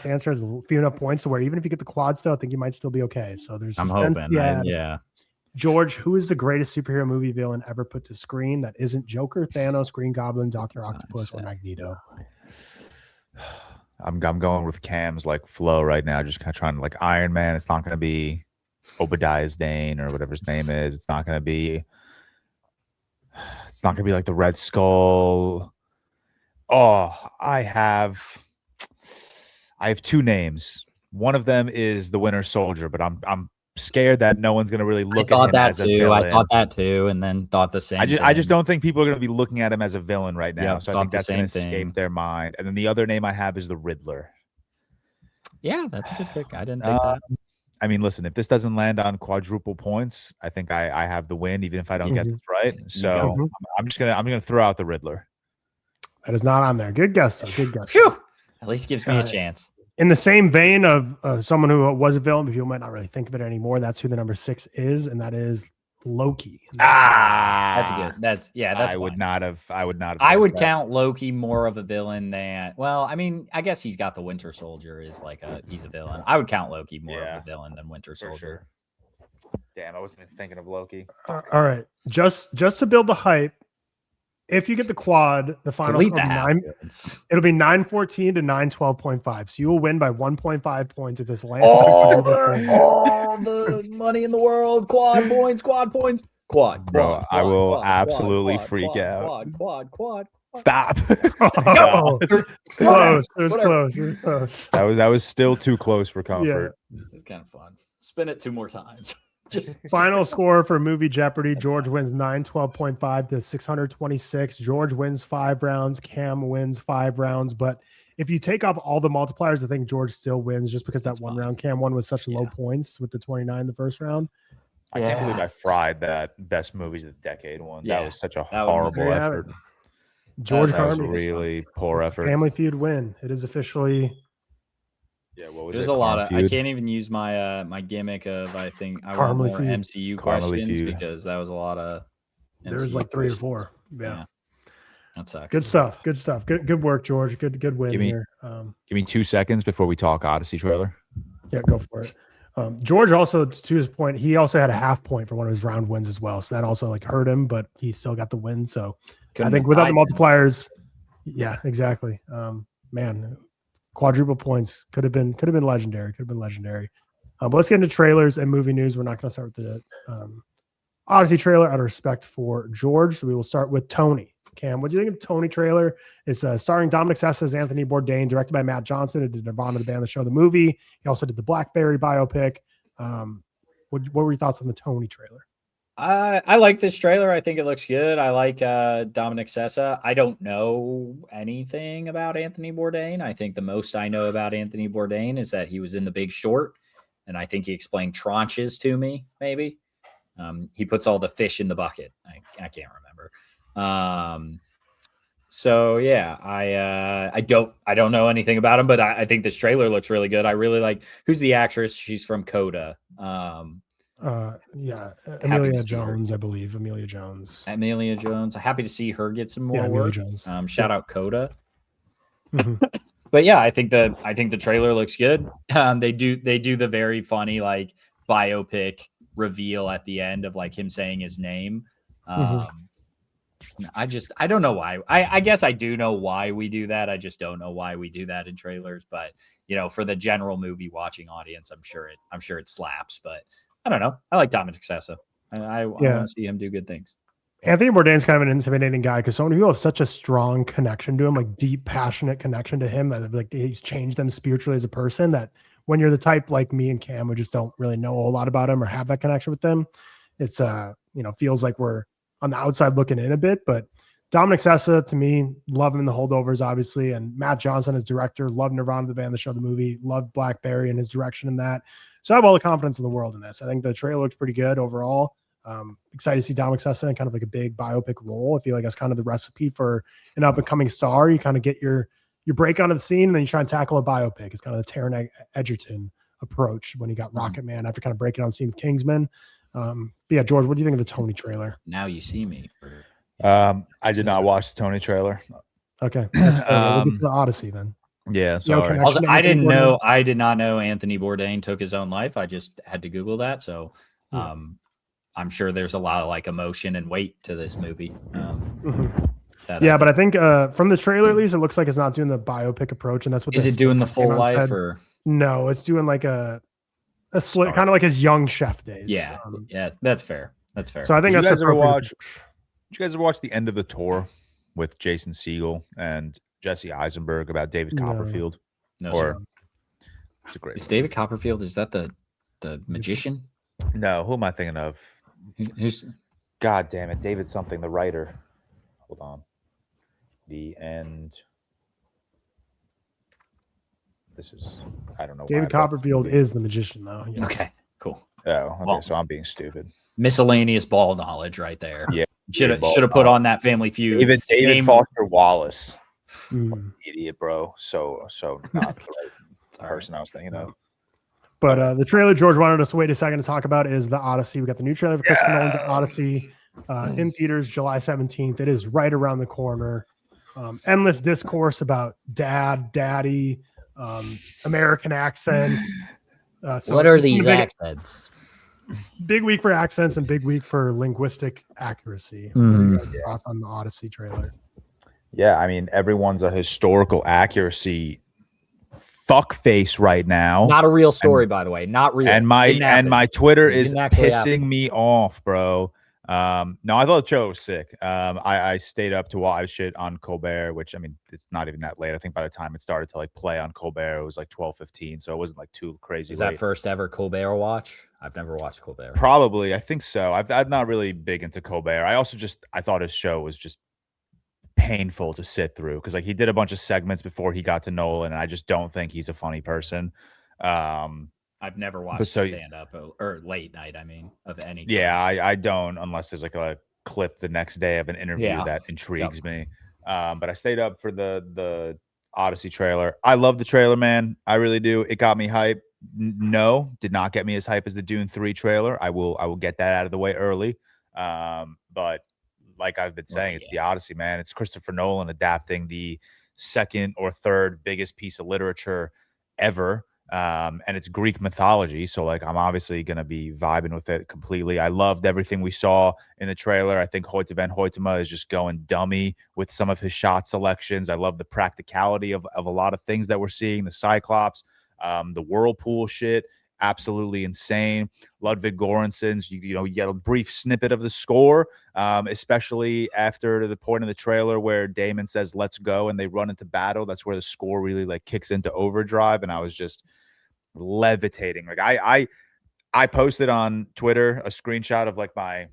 answer is a few enough points to where even if you get the quad still, I think you might still be okay. So I'm hoping. Yeah. George, who is the greatest superhero movie villain ever put to screen that isn't Joker, Thanos, Green Goblin, Dr. Octopus, or Magneto? I'm going with Cam's flow right now, just kind of trying to Iron Man. It's not going to be Obadiah's Dane or whatever his name is. It's not going to be like the Red Skull. Oh, I have 2 names. One of them is the Winter Soldier, but I'm scared that no one's going to really look at him as a villain. I thought that too, and then thought the same. I just don't think people are going to be looking at him as a villain right now. So I think that's going to escape their mind. And then the other name I have is the Riddler. Yeah, that's a good pick. I didn't think that. I mean, listen, if this doesn't land on quadruple points, I think I have the win, even if I don't get this right. So I'm gonna throw out the Riddler. That is not on there. Good guess, though. Good guess. Phew! At least gives me a chance. In the same vein of someone who was a villain, but people might not really think of it anymore, that's who the number 6 is, and that is Loki. That's good. That's I would not have. I would count Loki more of a villain than. Well, I mean, I guess he's got the Winter Soldier is he's a villain. I would count Loki more of a villain than Winter Soldier. Sure. Damn, I wasn't even thinking of Loki. All right, just to build the hype. If you get the quad, the final score it'll be 914 to 912.5. So you will win by 1.5 points if this lands. All the money in the world. Quad points. Bro, I will absolutely freak out. Quad. Stop. Close. That was still too close for comfort. Yeah. It's kind of fun. Spin it 2 more times. Final score for movie Jeopardy. George wins 912.5 to 626. George wins 5 rounds. Cam wins 5 rounds. But if you take off all the multipliers, I think George still wins just because that one round Cam won with such low points with the 29 the first round. I can't believe I fried that best movies of the decade one. That was such a horrible effort. George Carmi, really poor effort. Family Feud win. It is officially. Yeah, what was There's it? a lot of. I can't even use my my gimmick of I think I want more MCU questions because that was a lot of. There's like 3 or 4. Yeah. That sucks. Good stuff. Good work, George. Good win here. Give me 2 seconds before we talk Odyssey trailer. Yeah, go for it. George also, to his point, he also had a half point for one of his round wins as well. So that also like hurt him, but he still got the win. So I think without the multipliers, yeah, exactly. Man, quadruple points could have been legendary. But let's get into trailers and movie news. We're not going to start with the Odyssey trailer out of respect for George. So we will start with Tony. Cam, what do you think of Tony trailer? It's starring Dominic Sessa as Anthony Bourdain, directed by Matt Johnson, who did Nirvana, the band, the show, the movie. He also did the Blackberry biopic. What were your thoughts on the Tony trailer? I like this trailer. I think it looks good. I like Dominic Sessa. I don't know anything about Anthony Bourdain. I think the most I know about Anthony Bourdain is that he was in The Big Short, and I think he explained tranches to me, maybe. He puts all the fish in the bucket. I can't remember. So yeah, I don't know anything about him, but I think this trailer looks really good. I really like who's the actress. She's from Coda. Amelia Jones, I believe. Amelia Jones. Happy to see her get some more work. Jones. Shout out Coda. But yeah, I think the trailer looks good. They do the very funny like biopic reveal at the end of like him saying his name. I don't know why. I guess I do know why we do that. I just don't know why we do that in trailers. But for the general movie watching audience, I'm sure it slaps. But I don't know. I like Dominic Sessa. I want to see him do good things. Anthony Bourdain's kind of an intimidating guy because so many people have such a strong connection to him, like deep, passionate connection to him that like he's changed them spiritually as a person. That when you're the type like me and Cam who just don't really know a whole lot about him or have that connection with them, it's feels like we're on the outside looking in a bit. But Dominic Sessa, to me, love him in The Holdovers, obviously, and Matt Johnson as director, love Nirvana, the band, the show, the movie, love Blackberry and his direction in that. So I have all the confidence in the world in this. I think the trailer looks pretty good overall. Excited to see Dominic Sessa in kind of like a big biopic role. I feel like that's kind of the recipe for an up and coming star. You kind of get your break onto the scene, and then you try and tackle a biopic. It's kind of the Taron Egerton approach when he got Rocket Man after kind of breaking on the scene with Kingsman. But yeah, George, what do you think of the Tony trailer? Now you see me. I did not watch the Tony trailer. Okay, that's fair. We'll get to the Odyssey then. Yeah, sorry. Also, I did not know Anthony Bourdain took his own life. I just had to Google that. So I'm sure there's a lot of like emotion and weight to this movie. But I think from the trailer at least, it looks like it's not doing the biopic approach, and that's what is it doing the full life or no? It's doing like a split, kind of like his young chef days. Yeah, that's fair. So I think Did that's you guys ever watch the end of the tour with Jason Segel and Jesse Eisenberg about David Copperfield? No, sir. It's a great. Is David Copperfield? Is that the magician? No, who am I thinking of? Who's? God damn it, David something, the writer. Hold on. The end. I don't know. David why I brought this Copperfield movie. is the magician, though. Yes. Okay, cool. Oh, okay. Well, So I'm being stupid. Miscellaneous ball knowledge right there. Yeah. Should have ball put knowledge. on that Family Feud. David Name- Foster Wallace. Mm. Idiot, bro. So not the right person I was thinking of. But the trailer George wanted us to wait a second to talk about is the Odyssey. We got the new trailer for Christopher Nolan's Odyssey in theaters July 17th. It is right around the corner. Endless discourse about daddy, American accent. So what are these accents? Big week for accents and big week for linguistic accuracy. What are you guys' thoughts on the Odyssey trailer? Yeah, I mean, everyone's a historical accuracy fuckface right now. Not a real story, by the way. Not real. And my Twitter is pissing me off, bro. No, I thought the show was sick. I stayed up to watch shit on Colbert, which I mean, it's not even that late. I think by the time it started to like play on Colbert, it was like 12:15, so it wasn't like too crazy. Is that first ever Colbert watch? I've never watched Colbert. Probably, I think so. I'm not really big into Colbert. I thought his show was just painful to sit through because like he did a bunch of segments before he got to Nolan, and I just don't think he's a funny person. I've never watched stand up or late night. I mean, of any kind. Yeah, I don't unless there's like a clip the next day of an interview that intrigues me. But I stayed up for the Odyssey trailer. I love the trailer, man. I really do. It got me hype. No, did not get me as hype as the Dune 3 trailer. I will get that out of the way early. But like I've been saying, it's the Odyssey, man. It's Christopher Nolan adapting the second or third biggest piece of literature ever. And it's Greek mythology. So like, I'm obviously going to be vibing with it completely. I loved everything we saw in the trailer. I think Hoyte van Hoytema is just going dummy with some of his shot selections. I love the practicality of a lot of things that we're seeing, the Cyclops, the whirlpool shit. Absolutely insane. Ludwig Göransson's, you get a brief snippet of the score, especially after the point of the trailer where Damon says, "Let's go," and they run into battle. That's where the score really like kicks into overdrive. And I was just levitating. Like I posted on Twitter a screenshot of like my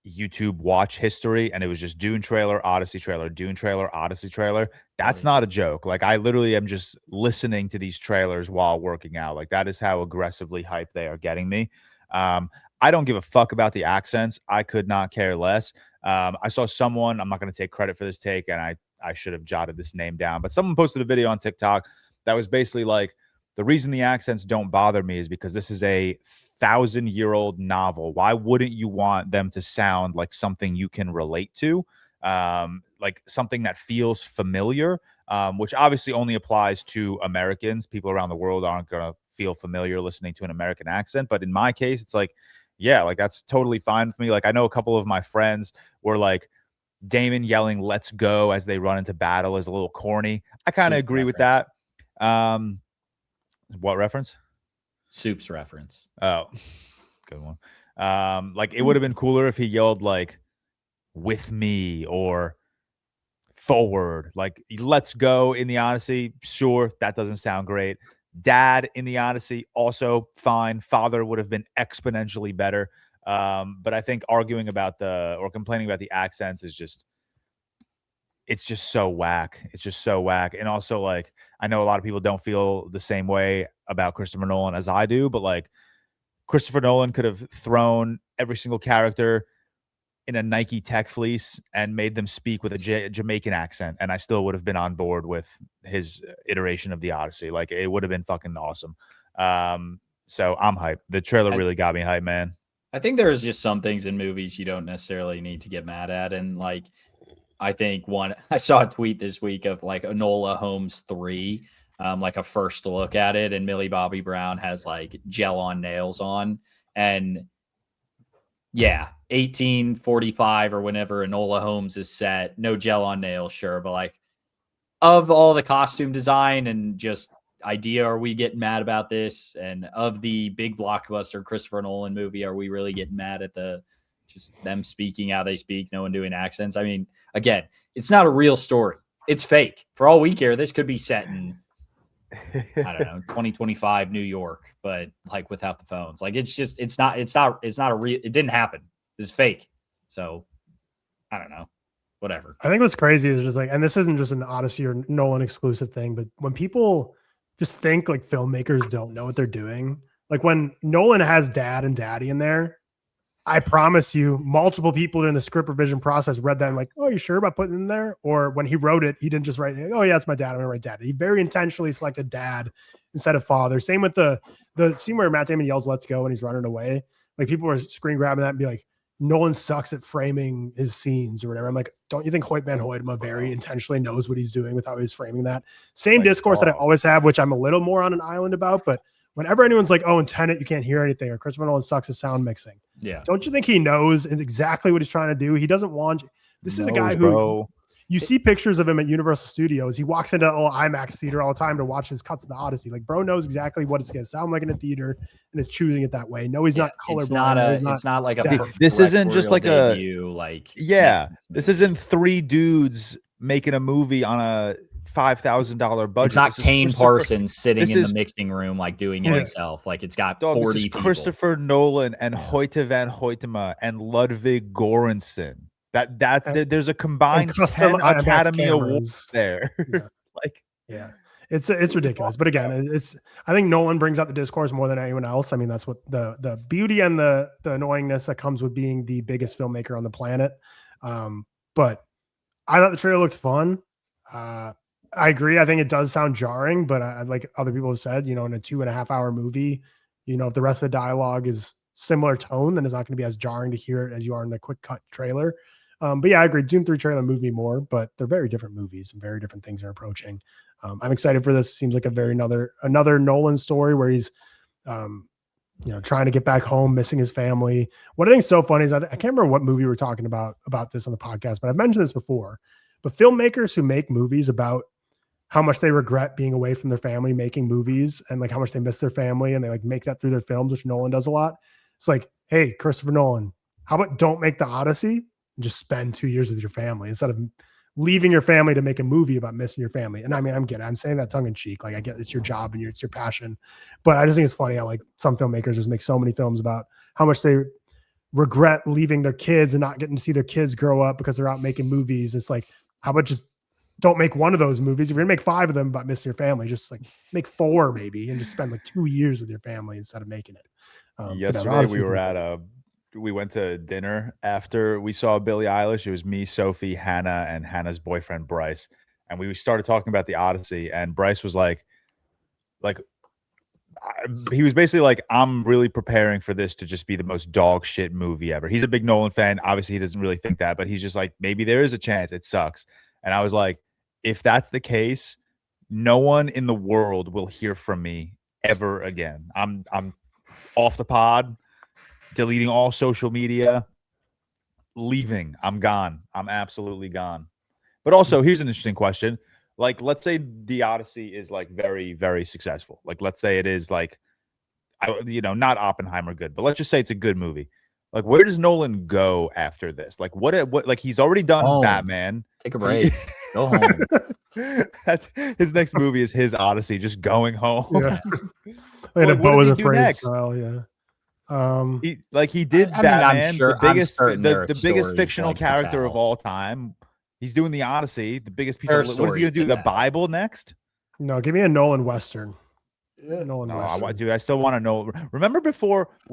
YouTube watch history, and it was just Dune trailer, Odyssey trailer, Dune trailer, Odyssey trailer. That's not a joke. Like I literally am just listening to these trailers while working out. Like that is how aggressively hyped they are getting me. I don't give a fuck about the accents. I could not care less. I saw someone, I'm not going to take credit for this take, and I should have jotted this name down, but someone posted a video on TikTok that was basically like, the reason the accents don't bother me is because this is a 1,000-year-old novel. Why wouldn't you want them to sound like something you can relate to? Like something that feels familiar, which obviously only applies to Americans. People around the world aren't going to feel familiar listening to an American accent. But in my case, it's like, yeah, like that's totally fine with me. Like I know a couple of my friends were like, Damon yelling "Let's go" as they run into battle is a little corny. I kind of agree with that. What reference? Soup's reference. Oh, good one. Like it would have been cooler if he yelled like "with me" or "forward." Like "Let's go" in the Odyssey. Sure, that doesn't sound great. Dad in the Odyssey, also fine. Father would have been exponentially better. But I think arguing about complaining about the accents is just, it's just so whack. It's just so whack. And also, like, I know a lot of people don't feel the same way about Christopher Nolan as I do, but like Christopher Nolan could have thrown every single character in a Nike Tech fleece and made them speak with a Jamaican accent, and I still would have been on board with his iteration of the Odyssey. Like, it would have been fucking awesome. So I'm hyped. The trailer really got me hyped, man. I think there's just some things in movies you don't necessarily need to get mad at. And like, I think I saw a tweet this week of like Enola Holmes 3, like a first look at it. And Millie Bobby Brown has like gel on nails on. And yeah, 1845 or whenever Enola Holmes is set, no gel on nails, sure. But like, of all the costume design and just idea, are we getting mad about this? And of the big blockbuster Christopher Nolan movie, are we really getting mad at just them speaking how they speak, no one doing accents? I mean, again, it's not a real story. It's fake. For all we care, this could be set in, I don't know, 2025 New York, but like without the phones. Like, it's not a real, it didn't happen. This is fake. So I don't know. whatever. I think what's crazy is just like, and this isn't just an Odyssey or Nolan exclusive thing, but when people just think like filmmakers don't know what they're doing, like when Nolan has dad and daddy in there, I promise you, multiple people in the script revision process read that and like, oh, you sure about putting it in there? Or when he wrote it, he didn't just write, oh yeah, it's my dad. I'm gonna write dad. He very intentionally selected dad instead of father. Same with the scene where Matt Damon yells "Let's go" and he's running away. Like people were screen grabbing that and be like, Nolan sucks at framing his scenes or whatever. I'm like, don't you think Hoyt Van Hoytema very intentionally knows what he's doing with how he's framing that? Same discourse that I always have, which I'm a little more on an island about, but whenever anyone's like, oh, in Tenet, you can't hear anything, or Christopher Nolan sucks at sound mixing. Yeah. Don't you think he knows exactly what he's trying to do? He doesn't want, this is a guy who, you see pictures of him at Universal Studios. He walks into a little IMAX theater all the time to watch his cuts of the Odyssey. Like, bro knows exactly what it's going to sound like in a theater and is choosing it that way. No, he's not colorblind. It's not like a, this isn't just like debut, this isn't three dudes making a movie on a $5,000 budget. It's not Kane Parsons sitting in the mixing room like doing it himself. Like it's got 40 people. Christopher Nolan and Hoyte van Hoytema and Ludwig Göransson. There's a combined 10 Academy Awards there. It's ridiculous. But again, I think Nolan brings out the discourse more than anyone else. I mean, that's what the beauty and the annoyingness that comes with being the biggest filmmaker on the planet. But I thought the trailer looked fun. I agree. I think it does sound jarring, but like other people have said, in a 2.5 hour movie, if the rest of the dialogue is similar tone, then it's not going to be as jarring to hear it as you are in the quick cut trailer. But yeah, I agree. Doom 3 trailer moved me more, but they're very different movies and very different things are approaching. I'm excited for this. Seems like another Nolan story where he's, trying to get back home, missing his family. What I think is so funny is I can't remember what movie we were talking about this on the podcast, but I've mentioned this before. But filmmakers who make movies about how much they regret being away from their family, making movies, and like how much they miss their family, and they like make that through their films, which Nolan does a lot. It's like, hey, Christopher Nolan, how about don't make the Odyssey and just spend 2 years with your family instead of leaving your family to make a movie about missing your family. And I mean, I'm saying that tongue in cheek. Like I get it's your job and it's your passion, but I just think it's funny how like some filmmakers just make so many films about how much they regret leaving their kids and not getting to see their kids grow up because they're out making movies. It's like, how about just don't make one of those movies? If you're gonna make 5 of them about missing your family, just like make 4 maybe and just spend like 2 years with your family instead of making it. Yesterday we went to dinner after we saw Billie Eilish. It was me, Sophie, Hannah, and Hannah's boyfriend Bryce, and we started talking about the Odyssey. And Bryce was he was basically like, I'm really preparing for this to just be the most dog shit movie ever. He's a big Nolan fan. Obviously, he doesn't really think that, but he's just like, maybe there is a chance it sucks. And I was like, if that's the case, no one in the world will hear from me ever again. I'm off the pod, deleting all social media, leaving. I'm gone. I'm absolutely gone. But also, here's an interesting question. Like, let's say the Odyssey is like very, very successful. Like, let's say it is like, not Oppenheimer good, but let's just say it's a good movie. Like, where does Nolan go after this? Like, what? Like, he's already done Batman. Take a break. Go home. That's his next movie is his Odyssey, just going home. Yeah. And a Beau is Afraid style, yeah. He did Batman, the biggest fictional character of all time. He's doing the Odyssey, the biggest piece of what is he gonna do? The Bible next? No, give me a Nolan Western. Nolan Western. Dude, I still want to know. Remember before it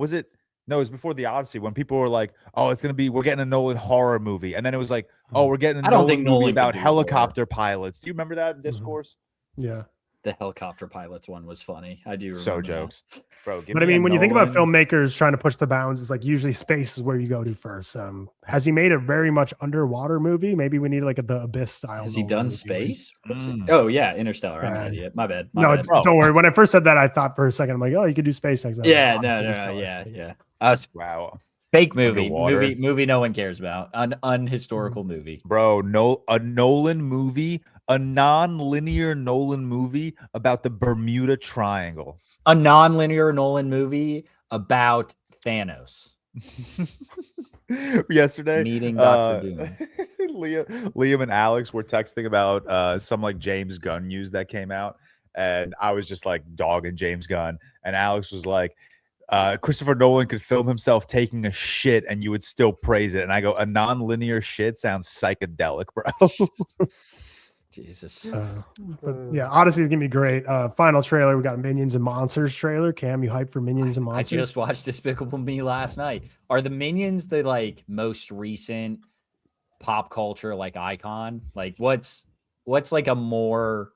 was before the Odyssey when people were like, oh, we're getting a Nolan horror movie. And then it was like, oh, we're getting a Nolan movie about helicopter pilots. Do you remember that discourse? Yeah. The helicopter pilots one was funny. I do remember so jokes. Bro, but I mean, when you think about filmmakers trying to push the bounds, it's like usually space is where you go to first. Has he made a very much underwater movie? Maybe we need like the Abyss style. Has he done space? Oh yeah, Interstellar. I'm an idiot. My bad. Don't worry. When I first said that, I thought for a second, I'm like, oh, you could do space next. Yeah, yeah. Wow. Fake movie no one cares about. An unhistorical movie. Bro, a Nolan movie, a non-linear Nolan movie about the Bermuda Triangle. A non-linear Nolan movie about Thanos. Yesterday, meeting Dr. Doom. Liam and Alex were texting about some like James Gunn news that came out, and I was just like dogging James Gunn, and Alex was like, Christopher Nolan could film himself taking a shit and you would still praise it. And I go, a non-linear shit sounds psychedelic, bro. Jesus. But yeah, Odyssey is gonna be great. Final trailer, we got Minions and Monsters trailer. Cam, you hyped for Minions and I Monsters? just watched Despicable Me last night. Are the Minions the like most recent pop culture like icon? Like what's like a more,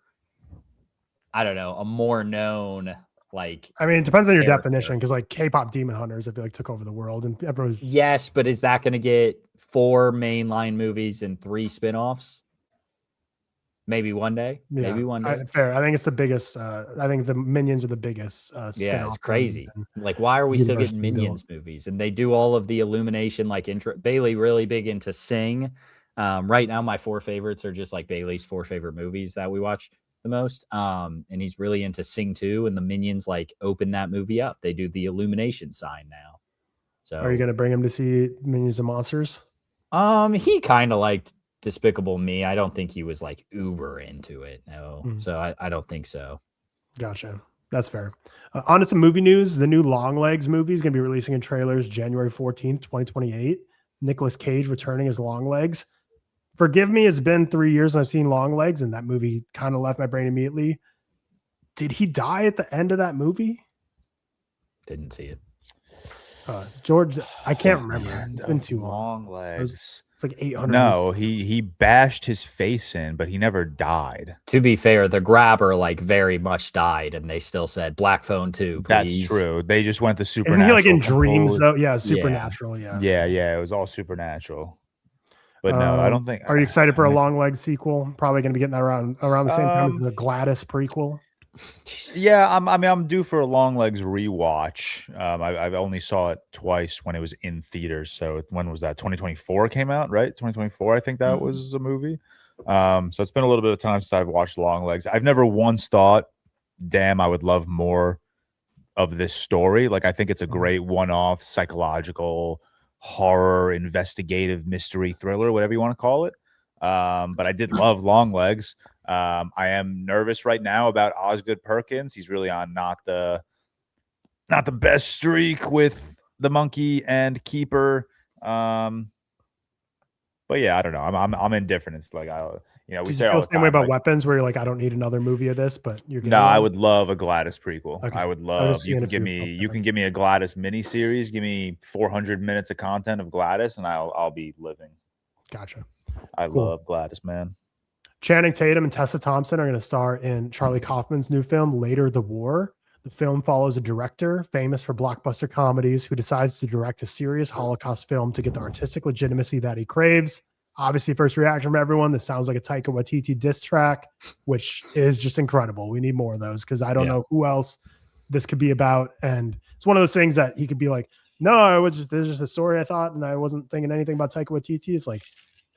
I don't know, a more known like, I mean, it depends on your character. definition, because like K-pop Demon Hunters, I feel like took over the world, and everyone's yes, but is that going to get 4 mainline movies and 3 spinoffs? Maybe one day. yeah, Maybe one day. fair. I think it's the biggest. I think the Minions are the biggest. Yeah, spin-off it's crazy. than Like, why are we still universe getting can build. Minions movies? And they do all of the Illumination like intro. Bailey really big into Sing. Right now, my 4 favorites are just like Bailey's 4 favorite movies that we watch the most. And he's really into Sing 2, and the Minions like open that movie up. They do the Illumination sign now. So Are you gonna bring him to see Minions and Monsters? he kind of liked Despicable Me. I don't think he was like uber into it. No, so I don't think so. Gotcha. That's fair. On to some movie news. The new Longlegs movie is going to be releasing in trailers January 14th, 2028. Nicolas Cage returning as Longlegs. Forgive me, it's been 3 years and I've seen Longlegs, and that movie kind of left my brain immediately. Did he die at the end of that movie? Didn't see it. George, I can't remember. It's been too long. Legs. It's like 800. No, he bashed his face in, but he never died. To be fair, the grabber like very much died, and they still said Black Phone 2, please. That's true. They just went the Isn't supernatural. he like in dreams completely- though? Yeah, supernatural. Yeah. Yeah, it was all supernatural. But no, I don't think. Are you excited for a Longlegs sequel? Probably going to be getting that around the same time as the Gladys prequel. Yeah, I'm due for a Longlegs rewatch. I've only saw it twice when it was in theaters. So when was that? 2024 came out, right? 2024, I think that was a movie. So it's been a little bit of time since I've watched Longlegs. I've never once thought, damn, I would love more of this story. Like, I think it's a great one-off psychological horror, investigative mystery thriller, whatever you want to call it. But I did love Longlegs. I am nervous right now about Osgood Perkins. He's really on not the best streak with the monkey and keeper. But yeah, I don't know. I'm indifferent. It's like we Did say you feel all the the same time, way about like, Weapons, where you're like, I don't need another movie of this, but you're no, I would love a Gladys prequel. Okay. I would I was love. seeing if you were You can give me a Gladys miniseries. Give me 400 minutes of content of Gladys, and I'll be living. Gotcha. I Cool. love Gladys, man. Channing Tatum and Tessa Thompson are going to star in Charlie Kaufman's new film, Later the War. The film follows a director famous for blockbuster comedies who decides to direct a serious Holocaust film to get the artistic legitimacy that he craves. Obviously, first reaction from everyone, this sounds like a Taika Waititi diss track, which is just incredible. We need more of those, because I don't know who else this could be about. And it's one of those things that he could be like, no, there's just a story I thought, and I wasn't thinking anything about Taika Waititi. It's like,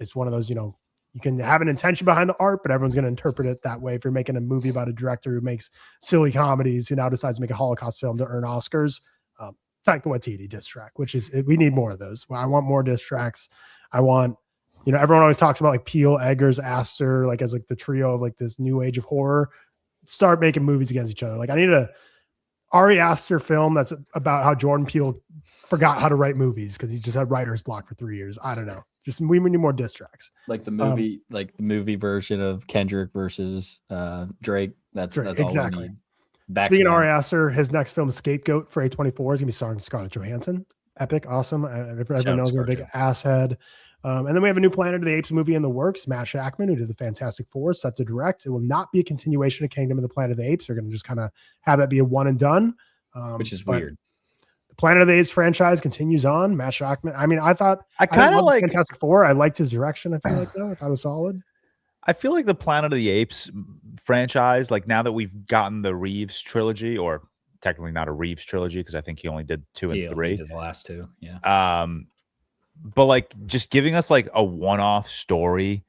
it's one of those, you can have an intention behind the art, but everyone's going to interpret it that way. If you're making a movie about a director who makes silly comedies, who now decides to make a Holocaust film to earn Oscars, Taika Waititi diss track, we need more of those. I want more diss tracks. I want, everyone always talks about like Peele, Eggers, Astor, like as like the trio of like this new age of horror. Start making movies against each other. Like, I need a Ari Aster film that's about how Jordan Peele forgot how to write movies because he's just had writer's block for 3 years. I don't know. Just we need more diss tracks. Like the movie, version of Kendrick versus Drake. That's all exactly. we need. Speaking of Ari Aster, his next film, Scapegoat, for A24, is going to be starring Scarlett Johansson. Epic, awesome. Everyone knows I'm a big asshead. And then we have a new Planet of the Apes movie in the works. Matt Shackman, who did the Fantastic Four, set to direct. It will not be a continuation of Kingdom of the Planet of the Apes. They're going to just kind of have that be a one and done. Which is weird. The Planet of the Apes franchise continues on. Matt Shackman. I mean, I kind of like Fantastic Four. I liked his direction. I feel like though, I thought it was solid. I feel like the Planet of the Apes franchise, like now that we've gotten the Reeves trilogy, or technically not a Reeves trilogy because I think he only did 2 and 3. Did the last 2, yeah. But like just giving us like a one-off story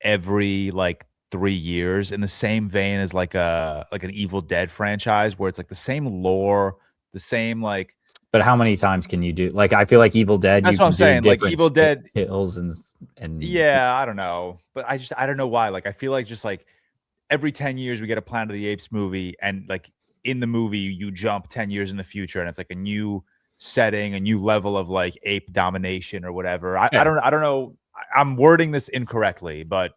every like 3 years in the same vein as like an Evil Dead franchise, where it's like the same lore, the same like. But how many times can you do? Like, I feel like Evil Dead. That's what I'm saying. Like Evil Dead hills and yeah, I don't know, but I don't know why. Like, I feel like just like every 10 years we get a Planet of the Apes movie, and like in the movie you jump 10 years in the future and it's like a new setting, a new level of like ape domination or whatever. I don't know. I'm wording this incorrectly, but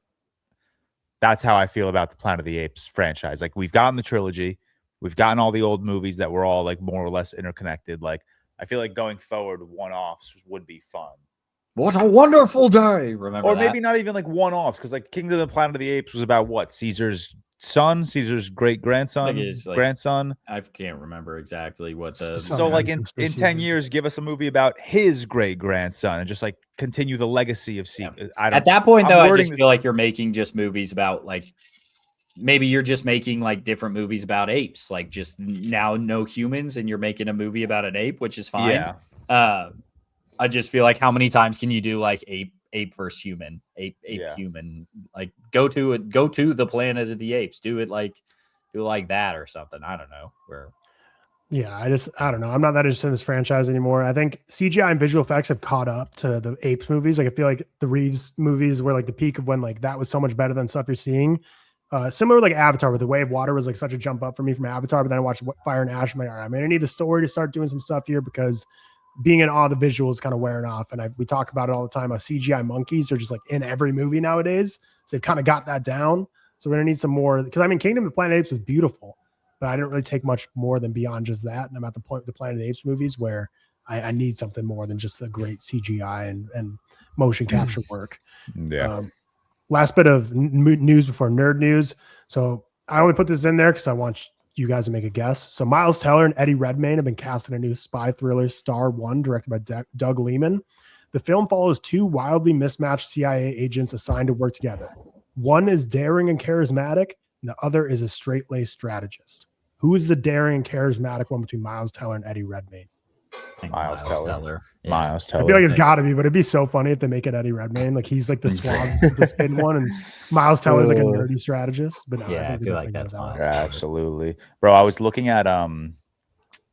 that's how I feel about the Planet of the Apes franchise. Like, we've gotten the trilogy, we've gotten all the old movies that were all like more or less interconnected. Like, I feel like going forward, one-offs would be fun. What a wonderful day! Remember, or that? Maybe not even like one-offs, because like Kingdom of the Planet of the Apes was about what? Caesar's son, Caesar's great grandson, grandson. I can't remember exactly what the. So like in 10 years, give us a movie about his great grandson and just like continue the legacy of Caesar. Yeah. At that point, though, I just feel like you're making just movies about like. Maybe you're just making like different movies about apes, like just now no humans, and you're making a movie about an ape, which is fine. Yeah. I just feel like how many times can you do like ape versus human, ape human, like go to the Planet of the Apes, do it like that or something. I don't know where. Yeah, I don't know. I'm not that interested in this franchise anymore. I think CGI and visual effects have caught up to the Apes movies. Like, I feel like the Reeves movies were like the peak of when like that was so much better than stuff you're seeing. Similar like Avatar, where The Way of Water was like such a jump up for me from Avatar, but then I watched Fire and Ash. I'm like, all right, I mean, I need the story to start doing some stuff here, because being in awe of the visuals kind of wearing off. And we talk about it all the time. CGI monkeys are just like in every movie nowadays. So they've kind of got that down. So we're going to need some more, because I mean, Kingdom of the Planet of the Apes is beautiful, but I didn't really take much more than beyond just that. And I'm at the point with the Planet of the Apes movies where I need something more than just the great CGI and motion capture work. Yeah. Last bit of news before nerd news. So I only put this in there because I want you guys to make a guess. So Miles Teller and Eddie Redmayne have been cast in a new spy thriller, Star One, directed by Doug Liman. The film follows two wildly mismatched CIA agents assigned to work together. One is daring and charismatic, and the other is a straight-laced strategist. Who is the daring and charismatic one between Miles Teller and Eddie Redmayne? Miles Teller. Yeah. Miles Teller. I feel like it's got to be, but it'd be so funny if they make it Eddie Redmayne. Like, he's like the suave, the skin one, and Miles Teller's like a nerdy strategist. But no, yeah, I feel like that's Miles Teller. Absolutely, bro. I was looking at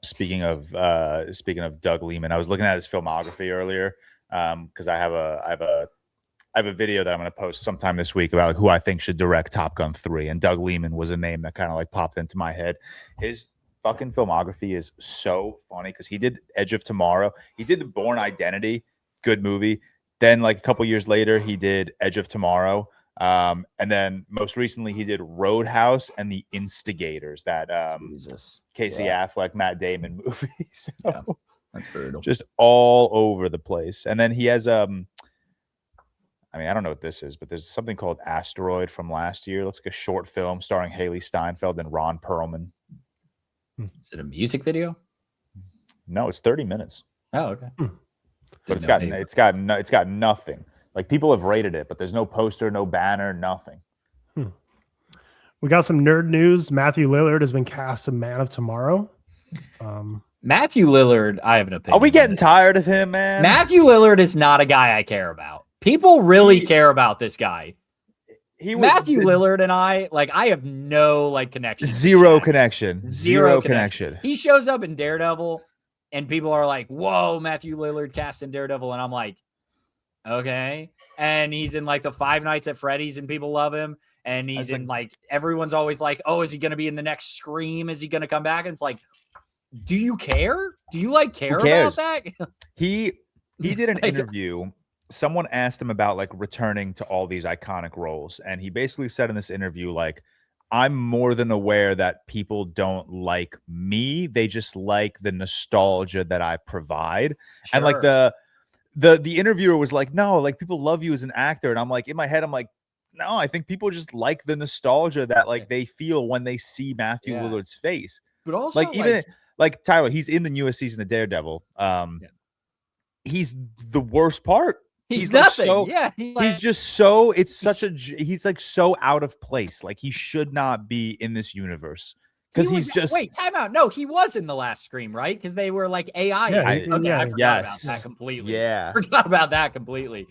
speaking of Doug Liman, I was looking at his filmography earlier because I have a video that I'm going to post sometime this week about like, who I think should direct Top Gun 3, and Doug Liman was a name that kind of like popped into my head. His fucking filmography is so funny because he did Edge of Tomorrow. He did The Bourne Identity, good movie. Then like a couple years later, he did Edge of Tomorrow. And then most recently he did Roadhouse and The Instigators, that Casey Affleck, Matt Damon movie. So that's brutal. Just all over the place. And then he has I mean, I don't know what this is, but there's something called Asteroid from last year. It looks like a short film starring Haley Steinfeld and Ron Perlman. Is it a music video? No, it's 30 minutes. Oh, okay. But it's got nothing. Like, people have rated it, but there's no poster, no banner, nothing. We got some nerd news. Matthew Lillard has been cast as Man of Tomorrow. Matthew Lillard, I have an opinion. Are we getting tired of him, man? Matthew Lillard is not a guy I care about. People really care about this guy. Matthew Lillard and I have no like connection. Zero connection. He shows up in Daredevil and people are like, whoa, Matthew Lillard cast in Daredevil. And I'm like, okay. And he's in like the Five Nights at Freddy's and people love him. And he's in like, everyone's always like, oh, is he going to be in the next Scream? Is he going to come back? And it's like, do you care? Do you like care about that? He did an interview. Someone asked him about like returning to all these iconic roles. And he basically said in this interview, like, I'm more than aware that people don't like me. They just like the nostalgia that I provide. Sure. And like the interviewer was like, no, like people love you as an actor. And I'm like, in my head, I'm like, no, I think people just like the nostalgia that like they feel when they see Matthew Lillard's face. But also like even like Tyler, he's in the newest season of Daredevil. He's the worst part. He's nothing. Like he's just so, he's like so out of place. Like, he should not be in this universe because he's just. Wait, time out. No, he was in the last Scream, right? Because they were like AI. I forgot about that completely. Yeah. Forgot about that completely.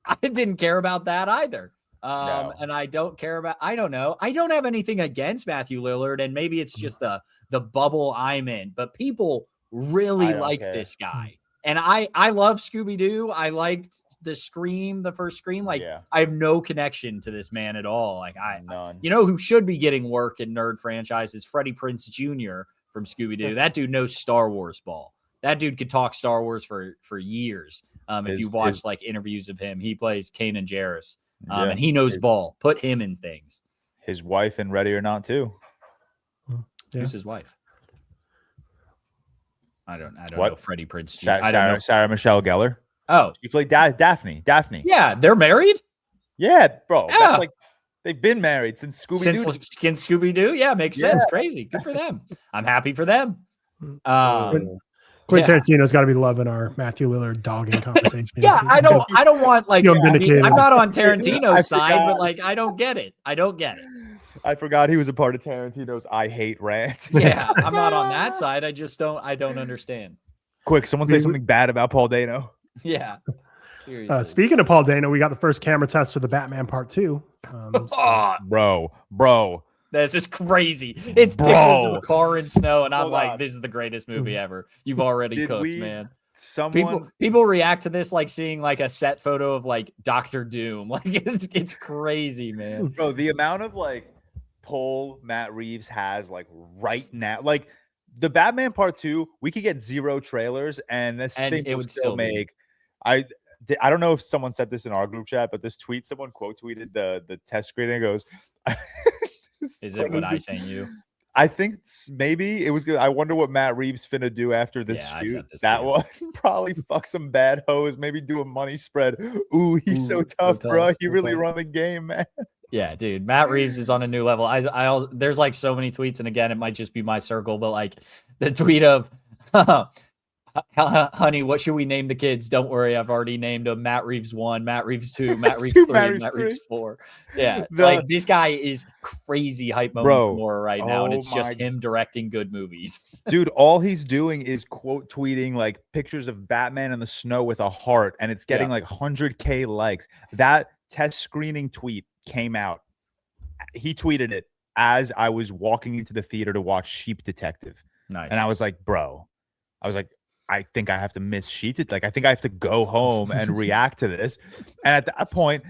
I didn't care about that either. No. And I don't care about, I don't know. I don't have anything against Matthew Lillard, and maybe it's just the bubble I'm in, but people really like this guy. And I love Scooby-Doo. I liked the Scream, the first Scream. Like, I have no connection to this man at all. Like, None. you know who should be getting work in nerd franchises? Freddie Prinze Jr. from Scooby-Doo. That dude knows Star Wars ball. That dude could talk Star Wars for years. If you watch like interviews of him, he plays Kanan Jarrus, and he knows ball. Put him in things. His wife in Ready or Not too. Who's his wife? I don't know Freddie Prinze Jr. I Sarah, don't know. Sarah Michelle Gellar. Oh, She played Daphne. yeah, they're married. Yeah, bro. Yeah. That's like they've been married since Scooby-Doo. Since Scooby-Doo. Yeah, makes sense. Crazy. Good for them. I'm happy for them. Quentin Tarantino's got to be loving our Matthew Lillard dogging conversation. Yeah, I don't want like. I'm not on Tarantino's side, but like, I don't get it. I forgot he was a part of Tarantino's I hate rant. Yeah, I'm not on that side. I don't understand. Quick, someone say something bad about Paul Dano. Yeah. Seriously. Speaking of Paul Dano, we got the first camera test for the Batman Part 2. Bro. This is crazy. It's pictures of a car in snow, and I'm like, this is the greatest movie ever. You've already cooked, man. People react to this like seeing like a set photo of like Dr. Doom. Like it's crazy, man. Bro, the amount of like pull Matt Reeves has like right now, like the Batman Part 2, we could get 0 trailers and this thing would still make. I don't know if someone said this in our group chat, but this tweet, someone quote tweeted the test screening. Goes, is it what I sent you? I think maybe it was good. I wonder what Matt Reeves finna do after this shoot. That one probably fuck some bad hoes, maybe do a money spread. Ooh, he's so tough, bro. He really run the game, man. Yeah, dude. Matt Reeves is on a new level. I there's like so many tweets, and again, it might just be my circle, but like the tweet of honey, what should we name the kids? Don't worry, I've already named them Matt Reeves 1, Matt Reeves 2, Matt Reeves 3, Matt Reeves 4. Yeah, like this guy is crazy hype moments more right now, and it's just him directing good movies. Dude, all he's doing is quote tweeting like pictures of Batman in the snow with a heart, and it's getting like 100K likes. That test screening tweet came out. He tweeted it as I was walking into the theater to watch Sheep Detective. Nice. And I was like, bro, I think I have to miss Sheep Detective. Like, I think I have to go home and react to this. And at that point,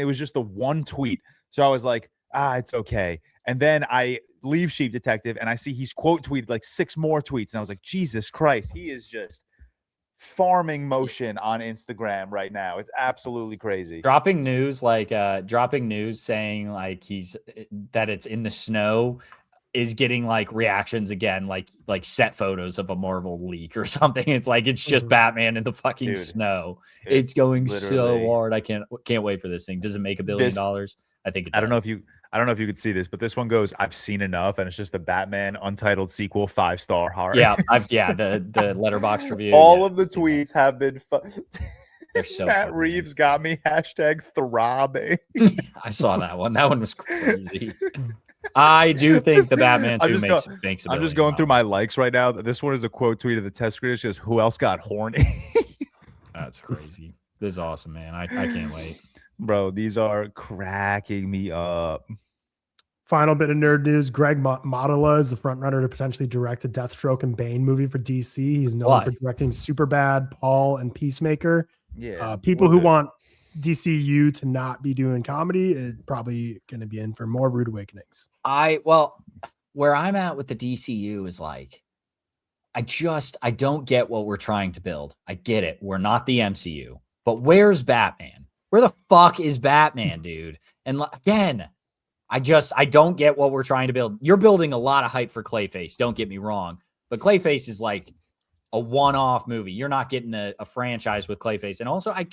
it was just the one tweet. So I was like, it's okay. And then I leave Sheep Detective and I see he's quote tweeted like 6 more tweets. And I was like, Jesus Christ, he is just farming motion on Instagram right now. It's absolutely crazy. Dropping news saying like that it's in the snow is getting like reactions again, like set photos of a Marvel leak or something. It's like it's just Batman in the fucking snow. It's going so hard. I can't wait for this thing. Does it make $1 billion? I think it does. I don't know if you could see this, but this one goes, I've seen enough, and it's just the Batman untitled sequel 5-star heart. Yeah, the letterbox review. All of the tweets have been they're so Matt funny. Reeves got me #throbbing. I saw that one. That one was crazy. I do think the Batman 2 makes $1 billion. I'm just going through my likes right now. This one is a quote tweet of the test screen. It says, "Who else got horny?" That's crazy. This is awesome, man. I can't wait. Bro, these are cracking me up. Final bit of nerd news. Greg Mottala is the frontrunner to potentially direct a Deathstroke and Bane movie for DC. He's known for directing Superbad, Paul, and Peacemaker. Yeah. People who want DCU to not be doing comedy is probably going to be in for more rude awakenings. Where I'm at with the DCU is like, I don't get what we're trying to build. I get it. We're not the MCU, but where's Batman? Where the fuck is Batman, dude? And again, I don't get what we're trying to build. You're building a lot of hype for Clayface. Don't get me wrong, but Clayface is like a one-off movie. You're not getting a franchise with Clayface. And also, I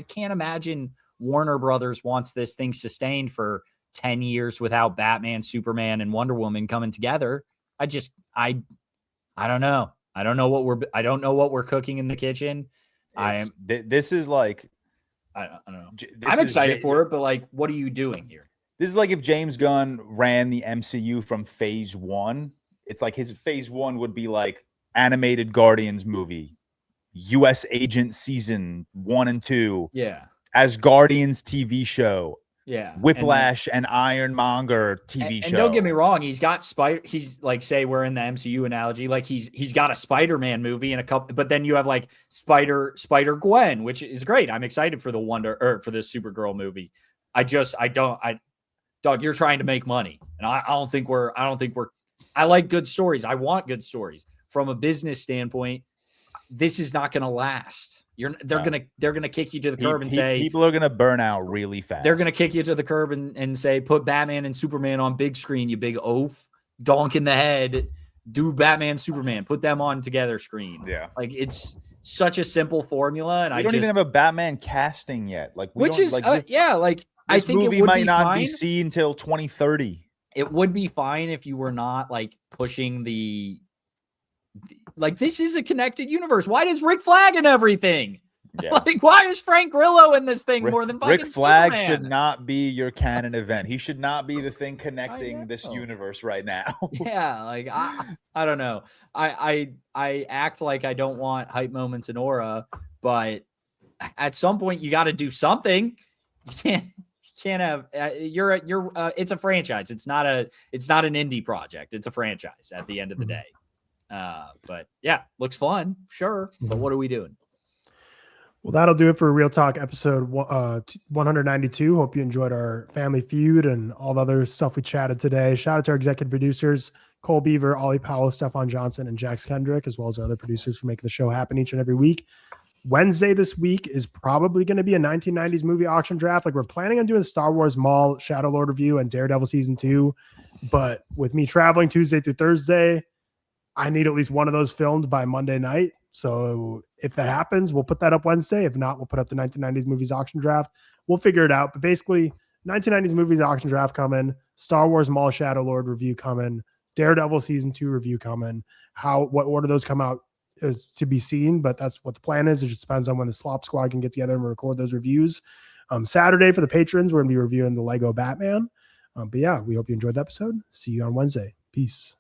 can't imagine Warner Brothers wants this thing sustained for 10 years without Batman, Superman, and Wonder Woman coming together. I don't know. I don't know what we're cooking in the kitchen. This is like, I don't know. I'm excited for it, but like, what are you doing here? This is like if James Gunn ran the MCU from phase 1. It's like his phase 1 would be like animated Guardians movie, US Agent season 1 and 2. Yeah. As Guardians TV show, Yeah. Whiplash and Ironmonger TV show. And don't get me wrong, he's got he's like, say we're in the MCU analogy, like he's got a Spider-Man movie and a couple, but then you have like Spider-Gwen, which is great. I'm excited for the for the Supergirl movie. Dog, you're trying to make money. And I don't think we're I like good stories. I want good stories. From a business standpoint, this is not going to last. They're going to kick you to the curb and say people are going to burn out really fast. They're going to kick you to the curb and say, put Batman and Superman on big screen, you big oaf, donk in the head, do Batman, Superman, put them on together screen. Yeah. Like, it's such a simple formula. And we don't even have a Batman casting yet. Like, I think movie might not be seen till 2030. It would be fine if you were not like pushing like, this is a connected universe. Why does Rick Flag and everything? Yeah. Like, why is Frank Grillo in this thing more than fucking Rick Flag Superman? should not be your canon event. He should not be the thing connecting this universe right now. Yeah, like I don't know. I act like I don't want hype moments in Aura, but at some point you got to do something. You can't have it's a franchise. It's not an indie project. It's a franchise at the end of the day. But yeah, looks fun, sure. But what are we doing? Well, that'll do it for Real Talk episode 192. Hope you enjoyed our family feud and all the other stuff we chatted today. Shout out to our executive producers, Cole Beaver, Ollie Powell, Stefan Johnson, and Jax Kendrick, as well as our other producers for making the show happen each and every week. Wednesday this week is probably going to be a 1990s movie auction draft. Like, we're planning on doing Star Wars Maul, Shadow Lord review, and Daredevil season 2. But with me traveling Tuesday through Thursday, I need at least one of those filmed by Monday night. So if that happens, we'll put that up Wednesday. If not, we'll put up the 1990s movies auction draft. We'll figure it out. But basically, 1990s movies auction draft coming, Star Wars Maul Shadow Lord review coming, Daredevil season 2 review coming. What order those come out is to be seen, but that's what the plan is. It just depends on when the Slop Squad can get together and record those reviews. Saturday for the patrons, we're going to be reviewing the Lego Batman. But yeah, we hope you enjoyed the episode. See you on Wednesday. Peace.